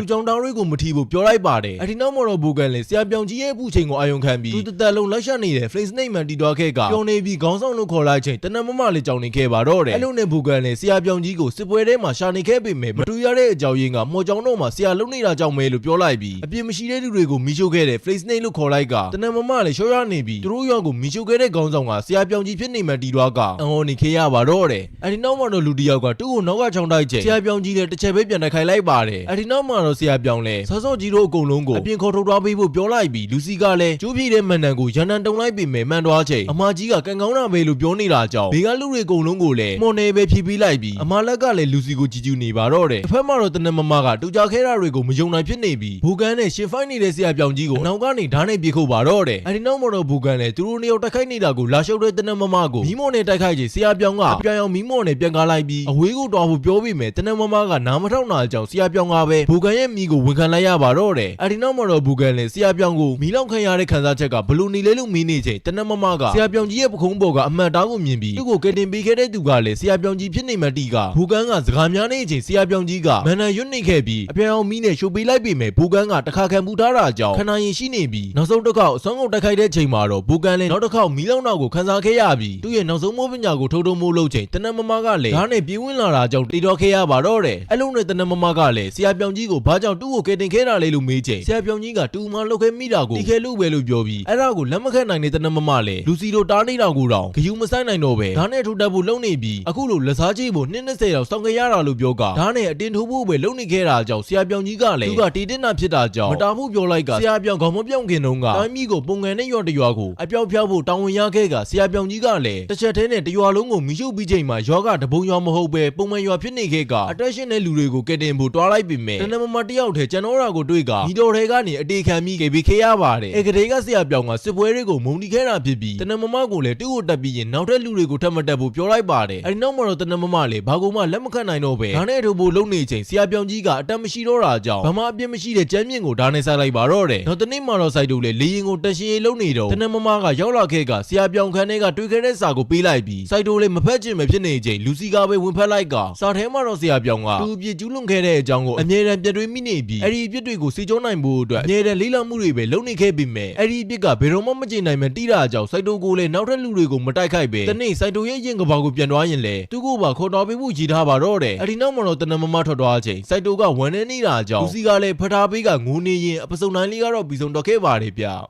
ူကြောင်တောင်းတွေကိုမထီဖို့ပြောလိုက်ပါတယ်အဒီနောက်မှာတော့ဘူကန်လည်းဆရာပြောင်ကြီးရဲ့အပူချိန်ကိုအာယုခံပြီးသူတသက်လုံးလိုက်ရှာနေတဲ့ Flake Snake မှန်တီတော်ခဲ့ကပြောင်းနေပြီးခေါင်းဆောင်လို့ခေါ်လိုက်ချိန်တနမမလေးကြောင်နေခဲ့ပါတော့တယ်အဲ့လိုနဲ့ဘူကန်လည်းဆရာပြောင်ကြီးကိုစစ်ပွဲထဲမှာရှာနေခဲ့ပေမဲ့မတူရတဲ့အကြောင်းရင်းကမော်ကြောင်တော့မှာဆရာလုံနေတာကြောင့်ပဲလို့ပြောလိုက်ပြီးအပြစ်မရှိတဲ့လူတွေကိုမီးရှို့ခဲ့တဲ့ Flake Snake လို့ခေါ်လိုက်ကတနမမလည်းရှော့ရနေပြီးသူတို့ရောကိုမီးရှို့ခဲ့တဲ့ခေါင်းဆောင်ကဆရာပြောင်ကြီးဖြစ်နေမှတီတော်ကအဟောနေခဲ့ရပါတော့တယ်အဲ့ဒီနောက်မှာတော့လူတယောက်ကသူ့ကိုနောက်ကချောင်းတိုက်ချိန်ဆရာပြောင်ကြီးလည်းတစ်ချက်ပဲပြန်တိုက်ခိုက်လိုက်ပါတယ်အဲ့ဒီနောက်မှာတော့ဆရာပြောင်လည်းဆော့ဆော့ကြီးတို့အကုန်လုံးကိုအပြင်ခေါ်ထုတ်သွားပေးဖို့ပြောလိုက်ပြီးလူစီကလည်းကျိုးပြေတဲ့မန်နန်ကိုရန်နန်တုံလိုက်ပေမဲ့မှန်သွားချိန်အမကြီးကကန်ကောင်းတာပဲလို့ပြောနေတာကြောင့်ဘေကလူတွေအကုန်လုံးကိုလည်းမော်နေပဲဖြီးပေးလိုက်ပြီးအမလက်ကလည်းလူစီကိုကြည်ကျူနေပါတော့တယ်တစ်ဖက်မှာတော့တနမမကတူကြခဲတာတွေကိုမယုံနိုင်ဖြစ်နေပြီးဘူကန်နဲ့ရှင်ဖိုင်နေတဲ့ဆရာပြောင်ကြီးကိုနောက်ကနေဓာတ်နဲ့ပြေခုတ်ပါတော့တယ်အဲဒီနောက်မှာတော့ဘူကန်လည်းသူတို့နှစ်ယောက်တိုက်ခိုက်နေတာကိုလာရှုပ်တဲ့တနမမကိုမီးမော်နဲ့တိုက်ခိုက်ချိန်ဆရာပြောင်ကအပြောင်အောင်မီးမော်နဲ့ပြန်ကားလိုက်ပြီးအဝေးကိုတွားဖို့ပြောပြီးမယ်တနမမကနားမထောက်နာကြောင့်ဆရာပြောင်ကပဲဘူကန်ရဲ့မိကိုဝန်ခံလိုက်ရပါတော့တယ်အဲဒီနောက်မှာတော့ဘူကန်လည်းဆရာပြောင်ကိုမီးလောက်ခံရတဲ့ခံစားချက်ကဘလူနီလေးလို့မီးနေချိန်တနမမကဆရာပြောင်ကြီးရဲ့ပခုံးပေါ်ကအမှတ်သားကိုမြင်ပြီးသူ့ကိုကယ်တင်ပေးခဲ့တဲ့သူကလည်းဆရာပြောင်ကြီးဖြစ်နေမှတီကဘူကန်ကစကားများနေချိန်ဆရာပြောင်ကြီးကမန်နန်ရွတ်နေခဲ့ပြီးအပြောင်အောင်မီးနဲ့ရှို့ပေးလိုက်ပေမဲ့ဘူကန်ကတခါခံပူထားတာကြောင့်ခဏရင်ရှိနေပြီးနောက်ဆုံးတစ်ခေါက်အစွမ်းကုန်တိုက်ခိုက်တဲ့ချိန်မှာတော့ဘူကန်လည်းနောက်တစ်ခေါက်မီးလောက်နောက်ကိုခံစားခဲ့ရပြီးသူ့ရဲ့နောက်ဆုံးမောပညာကိုထိုးထိုးမိုးလုပ်ချိန်တနမမကလည်းဓာတ်နဲ့ပြေးဝင်လာတာကြောင့်တီတော်ခဲ့ရပါတော့တယ်အဲ့လိုနဲ့တနမမ ကလည်းဆရာပြောင်ကြီးကိုဘာကြောင့်တူးကိုကယ်တင်ခဲ့တာလဲလို့မေးချိန်ဆရာပြောင်ကြီးကတူမလှုပ်ခဲမိတာကိုတီခဲလို့ပဲလို့ပြောပြီးအဲ့ဒါကိုလက်မခတ်နိုင်တဲ့တနမမလည်းလူစီတို့တားနေတာကိုတောင်ဂယူမဆိုင်နိုင်တော့ပဲဒါနဲ့ထိုးတက်ဖို့လုံနေပြီးအခုလိုလက်စားကြီးကို220လောက်စောင့်ခဲ့ရတာလို့ပြောကဒါနဲ့အတင်းထိုးဖို့ပဲလုံနေခဲ့တာကြောင့်ဆရာပြောင်ကြီးကလည်းသူကတီတင်းတာဖြစ်တာကြောင့်မတားဖို့ပြောလိုက်ကဆရာပြောင်ခေါင်းမပြောင်ခင်တုန်းကတိုင်းမီကိုပုံငယ်နဲ့ရွာတရွာကိုအပြောက်ဖျောက်ဖို့တောင်းဝင်ရခဲ့ကဆရာပြောင်ကြီးကလည်းတစ်ချက်တည်းနဲ့တရွာလုံးကိုမီးရှို့ပြီးချိန်မှာရွာကတပုံရွာမဟုတ်ပဲပုံမှန်ရွာဖြစ်နေခဲ့ကအတက်ရှင်တဲ့လူတွေကိုကယ်တင်ဖို့တွားလိုက်ပြီမဲ့တနမမတယောက်တည်းကျွန်တော်ရာကိုတွေ့ကမိတော်တွေကနေအတေခံပြီးကေရပါတယ်ဧကလေးကဆရာပြောင်ကစစ်ပွဲတွေကိုမုံတီခဲတာဖြစ်ပြီးတနမမကိုလည်းတူ့ကိုတက်ပြီးရင်နောက်ထပ်လူတွေကိုထပ်မတက်ဖို့ပြောလိုက်ပါတယ်အဲဒီနောက်မှာတော့တနမမလည်းဘာကူမှလက်မခတ်နိုင်တော့ပဲဒါနဲ့ထိုးဖို့လုံနေချိန်ဆရာပြောင်ကြီးကအတက်မရှိတော့တာကြောင့်ဘာမှအပြစ်မရှိတဲ့ကျမ်းမြင့်ကိုဒါနဲ့ဆိုင်လိုက်ပါတော့တယ်နောက်တနေ့မှာတော့စိုက်တူလေလေရင်ကိုတက်ရှင်ရေးလုံနေတော့တနမမကရောက်လာခဲ့ကဆရာပြောင်ခန်းထဲကတွေ့ခဲ့တဲ့စာကိုပေးလိုက်ပြီးစိုက်တူလေမဖက်ချင်မဖြစ်နေချိန်လူစီကပဲဝင်ဖက်လိုက်ကစာထဲမှာတော့ဆရာပြောင်ကသူအပြစ်ကျူးလွန်ခဲ့တဲ့အကြောင်းကိုအမြဲတမ်းပြတွေးမိနေပြီးအဲ့ဒီအပြစ်တွေကိုစီကျုံးနိုင်ဖို့အတွက်အမြဲတမ်းလေးလံမှုတွေပဲလုပ်နေခဲ့ပြီးမဲ့အဲ့ဒီအပြစ်ကဘယ်တော့မှမကျေနိုင်မှတီးတာကြောင့်စိုက်တူကိုလည်းနောက်ထပ်လူတွေကိုမတိုက်ခိုက်ပဲတနေ့စိုက်တူရဲ့ရင်ကဘာကိုပြန်သွားရင်လေသူကိုပါခေါ်တော်ပေးဖို့ရည်ထားပါတော့တယ်အဲ့ဒီနောက်မှာတော့တနမမထွက်သွားချိန်စိုက်တူကဝမ်းနေနေတာကြောင့်လူစီကလည်းဖထားပေးကငိုနေရင်အပစုံတိုင်းလေးကတော့ပြီးဆုံးတော့ခဲ့ပါတယ်ဗျ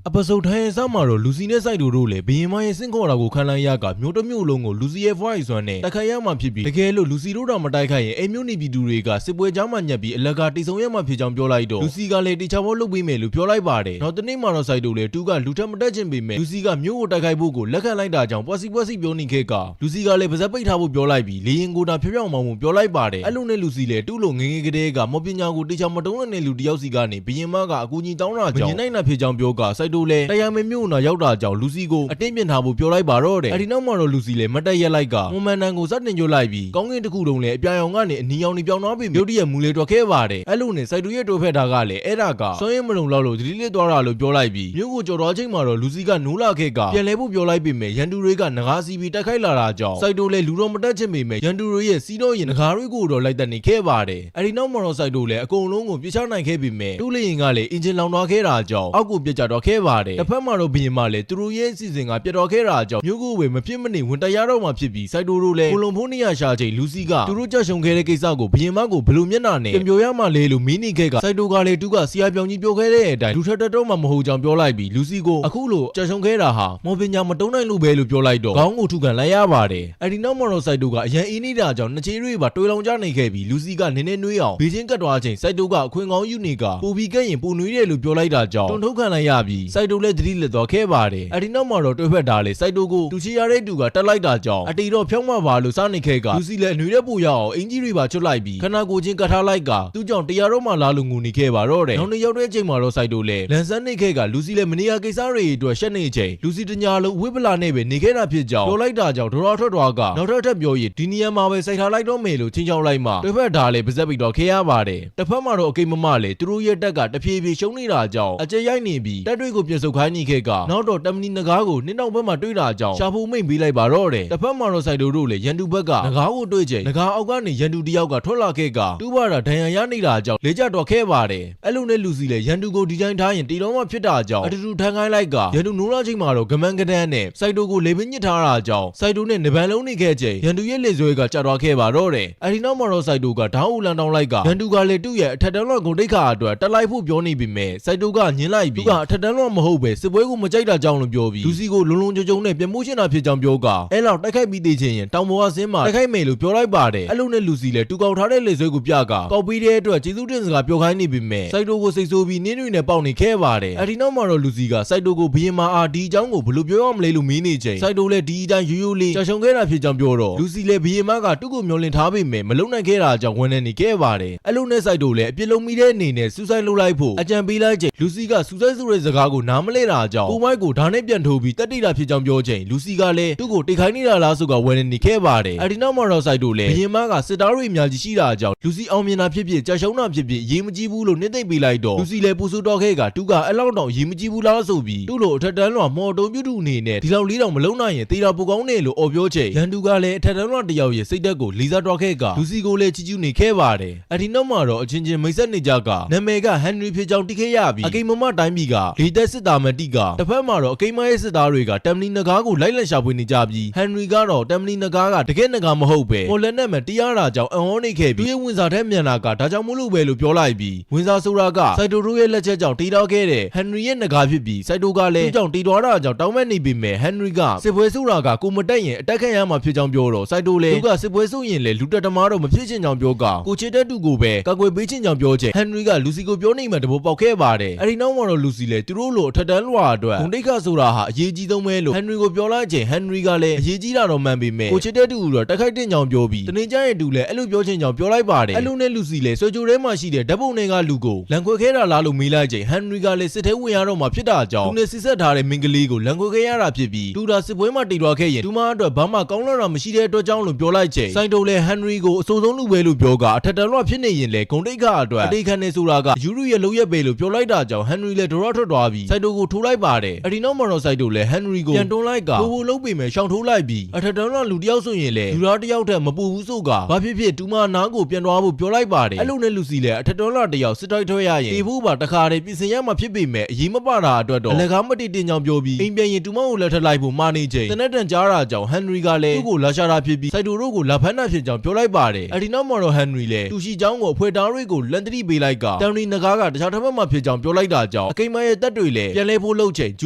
အပစုတ်ထိုင်းစားမှာတော့လူစီနဲ့စိုက်တူတို့လည်းဘရင်မရဲ့စင့်ခေါ်တာကိုခံလိုက်ရကမျိုးတစ်မျိုးလုံးကိုလူစီရဲ့ဖွားရီစွမ်းနဲ့တိုက်ခိုက်ရမှဖြစ်ပြီးတကယ်လို့လူစီတို့တော့မတိုက်ခိုက်ရင်အိမ်မျိုးနေပြည်သူတွေကစစ်ပွဲကြောင်းမှညက်ပြီးအလကာတိဆုံရမှဖြစ်ကြောင်းပြောလိုက်တော့လူစီကလည်းတေချာဖို့လုပ်ပေးမယ်လို့ပြောလိုက်ပါတယ်နောက်တနေ့မှတော့စိုက်တူလည်းတူကလူထက်မတက်ချင်ပေမဲ့လူစီကမျိုးကိုတိုက်ခိုက်ဖို့ကိုလက်ခံလိုက်တာကြောင့်ပွက်စီပြောနေခဲ့ကလူစီကလည်းပါဇက်ပိတ်ထားဖို့ပြောလိုက်ပြီးလေရင်ကိုတာဖြောင်းမောင်းပြောလိုက်ပါတယ်အဲ့လိုနဲ့လူစီလည်းတူလို့ငငယ်ကလေးကမော်ပညာကိုတေချာမတုံးတဲ့လူတယောက်စီကနေဘရင်မကအကူကြီးတောင်းတာကြောင့်မငင်းနိုင်တာဖြစ်ကြောင်းပြောကစိုက်တူလည်းတရားမမျိုးနာရောက်တာကြောင့်လူစီကိုအတင်းပြင်ထားဖို့ပြောလိုက်ပါတော့တယ်အဲဒီနောက်မှာတော့လူစီလည်းမတက်ရက်လိုက်ကမွန်မန်တန်ကိုစတင်ကြိုးလိုက်ပြီးကောင်းကင်တစ်ခုလုံးလည်းအပြာရောင်ကနေအနီရောင်နေပြောင်းသွားပြီးမြို့တရက်မူလေးတွက်ခဲ့ပါတယ်အဲ့လိုနဲ့စိုက်တူရဲ့တိုးဖက်တာကလည်းအဲ့ဒါကစွမ်းရည်မလုံလောက်လို့ဒလီလစ်သွားတာလို့ပြောလိုက်ပြီးမြို့ကိုကြော်သွားချိန်မှာတော့လူစီကနိုးလာခဲ့ကပြန်လဲဖို့ပြောလိုက်ပေမဲ့ရန်တူတွေကငကားစီပြီးတက်ခိုက်လာတာကြောင့်စိုက်တူလည်းလူတော်မတက်ချင်ပေမဲ့ရန်တူတွေရဲ့စီးတော့ရင်ငကားတွေကိုတော့လိုက်တက်နေခဲ့ပါတယ်အဲဒီနောက်မှာတော့စိုက်တူလည်းအကုန်လုံးကိုပြစ်ချနိုင်ခဲ့ပေမဲ့တူးလျင်ကလည်းအင်ဂျင်လောင်သွားခဲ့တာကြောင့်အောက်ကိုပြစ်ကျတော့ခဲ့ပါတယ်တစ်ဖက်မှာတော့ဘရင်မလည်းသူတို့ရဲ့အစီအစဉ်ကပြတ်တော်ခဲ့တာကြောင့်မြို့ကိုဝေမဖြစ်မနေဝင်တရားတော့မှဖြစ်ပြီးစိုက်တိုတို့လည်းကိုလုံဖိုးနေရရှာချိန်လူစီကသူတို့ကြောက်ရှုံခဲ့တဲ့ကိစ္စကိုဘရင်မကိုဘယ်လိုမျက်နှာနဲ့ပြောရမှလဲလို့မင်းနေခဲ့ကစိုက်တိုကလည်းသူကဆရာပြောင်ကြီးပြောခဲ့တဲ့အတိုင်းလူထက်တော့မှမဟုတ်ကြောင်ပြောလိုက်ပြီးလူစီကိုအခုလိုကြောက်ရှုံခဲ့တာဟာမော်ပညာမတုံးနိုင်လို့ပဲလို့ပြောလိုက်တော့ခေါင်းကိုထုခံလိုက်ရပါတယ်အဲဒီနောက်မှာတော့စိုက်တိုကအရန်အင်းနေတာကြောင့်နှစ်ချေးတွေပါတွေးလောင်ကြနေခဲ့ပြီးလူစီကနည်းနည်းနှွေးအောင်ဘေးချင်းကတ်သွားချိန်စိုက်တိုကအခွင့်ကောင်းယူနေကပူပြီးကဲ့ရင်ပူနွေးတယ်လို့ပြောလိုက်တာကြောင့်တွန်းထုတ်ခံလိုက်ရပြီးစိုက်တိုလည်းသတိလက်သွားခဲ့ပါတယ်အဲဒီနောက်မှာတော့တွေးဖက်တာလေစိုက်တိုကိုတူချီရတဲ့တူကတက်လိုက်တာကြောင့်အတီတော့ဖြောင်းမပါလို့စနေခဲ့ကလူစီလည်းအနှွေးတဲ့ပူရအောင်အင်ကြီးတွေပါချွတ်လိုက်ပြီးခနာကိုချင်းကတ်ထားလိုက်ကသူ့ကြောင့်တရားတော့မှလာလို့ငူနေခဲ့ပါတော့တယ်နောက်နေ့ရောက်တဲ့ချိန်မှာတော့စိုက်တိုလည်းလန်ဆန်းနေခဲ့ကလူစီလည်းမနေရကိစ္စတွေအတွက်ရှက်နေချိန်လူစီတညာလုံးဝိပလာနဲ့ပဲနေခဲ့တာဖြစ်ကြောင်းပြောလိုက်တာကြောင့်ဒေါ်ထွက်သွားကနောက်ထပ်ပြောရင်ဒီနေရာမှာပဲစိုက်ထားလိုက်တော့မယ်လို့ချင်းချောင်းလိုက်မှတွေးဖက်တာလည်းပါဇက်ပိတ်တော့ခဲ့ရပါတယ်တစ်ဖက်မှာတော့အကိမမလည်းသူတို့ရဲ့တက်ကတဖြည်းဖြည်းရှုံးနေတာကြောင့်အကျရိုက်နေပြီးတက်တွေကိုပြစ်ဆုတ်ခိုင်းနေခဲ့ကနောက်တော့တမနီနဂါးကိုနှင်းနောက်ဘက်မှာတွေ့တာကြောင့်ရှာဖို့မိတ်ပေးလိုက်ပါတော့တယ်တစ်ဖက်မှာတော့စိုက်တိုတို့လည်းရန်တူဘက်ကငကားကိုတွေ့ချိန်ငကားအောက်ကနေရန်တူတယောက်ကထွက်လာခဲ့ကတူးပါတာဒဏ်ရာရနေတာကြောင့်လေကျတော့ခဲ့ပါတယ်အဲ့လိုနဲ့လူစီလည်းရန်တူကိုဒီဇိုင်းထားရင်တီတော်မှဖြစ်တာကြောင့်အတူတူထန်းခိုင်းလိုက်ကရန်တူနိုးလာချိန်မှာတော့ဂမန်ကဒန်းနဲ့စိုက်တိုကိုလေပင်းညစ်ထားတာကြောင့်စိုက်တိုနဲ့နေပန်လုံးနေခဲ့ချိန်ရန်တူရဲ့လေဆွဲကကျသွားခဲ့ပါတော့တယ်အဲ့ဒီနောက်မှာတော့စိုက်တိုကဒေါင်းဦးလန်တောင်းလိုက်ကရန်တူကလည်းသူ့ရဲ့အထက်တန်းလွှတ်ကုန်တိတ်ခါအတွက်တက်လိုက်ဖို့ပြောနေပြီမဲ့စိုက်တိုကညင်းလိုက်ပြီးသူကအထက်တန်းလွှတ်မဟုတ်ပဲစစ်ပွဲကိုမကြိုက်တာကြောင့်လို့ပြောပြီးလူစီကိုလုံလုံကြုံနဲ့ပြန်မိုးရှင်းတာဖြစ်ကြောင်းပြောကအဲ့လောက်တိုက်ခိုက်ပြီးသေးချင်းရင်တောင်ပေါ်ကဆင်းမှာတိုက်ခိုက်မယ်လို့ပြောလိုက်ပါတယ်အဲ့လိုနဲ့လူစီလည်းတူကောက်ထားတဲ့လေဆွဲကိုပြကကောက်ပြီးတဲ့အတွက်ကျေးဇူးတင်စကားပြောခိုင်းနေပြီမဲ့စိုက်တိုကိုစိတ်ဆိုးပြီးနင်းတွေနဲ့ပေါက်နေခဲ့ပါတယ်အဲ့ဒီနောက်မှာတော့လူစီကစိုက်တိုကိုဘရင်မာအာဒီအကြောင်းကိုဘယ်လိုပြောရမလဲလို့မင်းနေချိန်စိုက်တိုလည်းဒီအတိုင်းရိုးလေးကြောက်ရှုံခဲ့တာဖြစ်ကြောင်းပြောတော့လူစီလည်းဘရင်မာကသူ့ကိုမျောလင့်ထားပေမဲ့မလုံနိုင်ခဲ့တာကြောင့်ဝန်နေနေခဲ့ပါတယ်အဲ့လိုနဲ့စိုက်တိုလည်းအပြစ်လုံးမိတဲ့အနေနဲ့စူးစိုက်လုပ်လိုက်ဖို့အကြံပေးလိုက်ချိန်လူစီကစူးစိုက်ဆိုတဲ့စကားကိုနားမလဲတာကြောင့်ကိုမိုက်ကိုဓာတ်နဲ့ပြန်ထိုးပြီးတက်တိတာဖြစ်ကြောင်းပြောချိန်လူစီကလည်းသူ့ကိုတိတ်ခိုင်းနေတာလားဆိုကဝန်နေနေခဲ့ပါတယ်အဲ့ဒီနောက်မှာတော့စိုက်တိုလည်းဘရင်မာကစစ်သားတွေအများကြီးရှိတာကြောင့်လူစီအောင်မြင်တာဖြစ်ဖြစ်ကြာရှုံးတာဖြစ်ဖြစ်ရေးမကြည့်ဘူးလို့နှိမ့်သိမ့်ပေးလိုက်တော့လူစီလည်းပူဆူတော့ခဲ့ကသူကအဲ့လောက်တော့ရေးမကြည့်ဘူးလားဆိုပြီးသူ့လိုအထက်တန်းလွှာမော်တုံးပြုတ်တူအနေနဲ့ဒီလောက်လေးတော့မလုံနိုင်ရင်တေးတာပူကောင်းတယ်လို့အော်ပြောချိန်ရန်သူကလည်းအထက်တန်းလွှာတယောက်ရဲ့စိတ်သက်ကိုလေးစားတော့ခဲ့ကလူစီကိုလည်းချီကျူးနေခဲ့ပါတယ်အဲ့ဒီနောက်မှာတော့အချင်းချင်းမိတ်ဆက်နေကြကနာမည်ကဟန်နရီဖြစ်ကြောင်းတိခဲ့ရပြီးအကိမမတိုင်းပြည်ကလေသက် စစ်သားမတိကတစ်ဖက်မှာတော့အကိမ်းမရဲ့စစ်သားတွေကတမ်လီနဂါးကိုလိုက်လံရှာဖွေနေကြပြီးဟန်နရီကတော့တမ်လီနဂါးကတကယ်နဂါမဟုတ်ပဲပေါ်လက်နဲ့မှတရားတာကြောင့်အံ့ဩနေခဲ့ပြီးသူရဲ့ဝင်စားတဲ့မြန်လာကဒါကြောင့်မလို့ပဲလို့ပြောလိုက်ပြီးဝင်စားဆိုတာကစိုက်တိုတို့ရဲ့လက်ချက်ကြောင့်တီးတောက်ခဲ့တဲ့ဟန်နရီရဲ့နဂါဖြစ်ပြီးစိုက်တိုကလည်းသူ့ကြောင့်တီးသွားတာကြောင့်တောင်းမဲ့နေပြီမဲ့ဟန်နရီကစစ်ပွဲဆိုတာကကိုမတက်ရင်အတက်ခံရမှာဖြစ်ကြောင်းပြောတော့စိုက်တိုလည်းသူကစစ်ပွဲဆိုရင်လည်းလူတက်တမားတော့မဖြစ်ချင်ကြောင်းပြောကကိုချစ်တဲ့တူကိုပဲကာကွယ်ပေးချင်ကြောင်းပြောချင်ဟန်နရီကလူစီကိုပြောနေမှတဘောပေါက်ခဲ့ပါတယ်အဲ့ဒီနောက်မှာတော့လူစီလည်းသူတို့လိုအထက်တန်းလွှာအတွက်ဂုံတိတ်ခဆိုတာဟာအရေးကြီးဆုံးပဲလို့ဟန်နရီကိုပြောလိုက်ချိန်ဟန်နရီကလည်းအရေးကြီးတာတော့မှန်ပေမဲ့ကိုချစ်တဲ့တူတော့တက်ခိုက်တင်ကြောင်းပြောပြီးတနေ့ကျရင်တူလည်းအဲ့လိုပြောချင်ကြောင်းပြောလိုက်ပါတယ်အဲ့လိုနဲ့လူစီလည်းဆွေကြိုထဲမှာရှိတဲ့ဓာတ်ပုံတွေကလူကိုလန်ခွေခဲတာလားလို့မေးလိုက်ချိန်ဟန်နရီကလည်းစစ်ထဲဝင်ရတော့မှဖြစ်တာကြောင့်သူနဲ့စစ်ဆက်ထားတဲ့မင်္ဂလေးကိုလန်ခွေခဲရတာဖြစ်ပြီးတူတာစစ်ပွဲမှာတိတ်သွားခဲ့ရင်တူမအတွက်ဘာမှကောင်းလာတာမရှိတဲ့အတွက်ကြောင့်လို့ပြောလိုက်ချိန်စိုင်းတုံလည်းဟန်နရီကိုအဆိုးဆုံးလူပဲလို့ပြောကအထက်တလွှဖြစ်နေရင်လည်းဂုံတိတ်ခအတွက်အတိတ်ခန့်နေဆိုတာကယူရုရဲ့လုံရက်ပဲလို့ပြောလိုက်တာကြောင့်ဟန်နရီလည်းဒေါရထွက်သွားပြီးစိုင်းတုံကိုထိုးလိုက်ပါတယ်အဲ့ဒီနောက်မှာတော့စိုင်းတုံလည်းဟန်နရီကိုပြန်တွန်းလိုက်ကဘိုးလုံးပေမဲ့ရှောင်ထိုးလိုက်ပြီးအထက်တလွှလူတယောက်ဆိုရင်လည်းယူရာတယောက်ထက်မပူဘူးဆိုကဘာဖြစ်ဖြစ်တူမနာကိုပြန်သွားဖို့ပြောလိုက်ပါတယ်အဲ့လိုနဲ့လူစီလည်းအထက်တလွှတယောက်စစ်တိုက်ထွက်ရရင်တေဖို့ပါတခါတည်းပြင်ဆင်ရမှာဖြစ်ပေမဲ့အရေးမပါတာအတွက်တော့အလကားမတည်တင်ကြောင်ပြောပြီးအိမ်ပြန်ရင်တူမကိုလက်ထပ်လိုက်ဖို့မာနေချိန်တနက်တန်ကြားတာကြောင့်ဟန်နရီကလည်းသူ့ကိုလာရှာတာဖြစ်ပြီးစိုက်တိုတို့ကိုလာဖမ်းတာဖြစ်ကြောင်းပြောလိုက်ပါတယ်အဲ့ဒီနောက်မှာတော့ဟန်နရီလည်းတူရှိကြောင်းကိုအဖွဲသားတွေကိုလန်တတိပေးလိုက်ကတမ်လီနဂါးကတခြားတစ်ဖက်မှာဖြစ်ကြောင်းပြောလိုက်တာကြောင့်အကိမ်းမရဲ့တက်တွေလည်းပြန်လဲဖို့လုပ်ချိန်ဂျ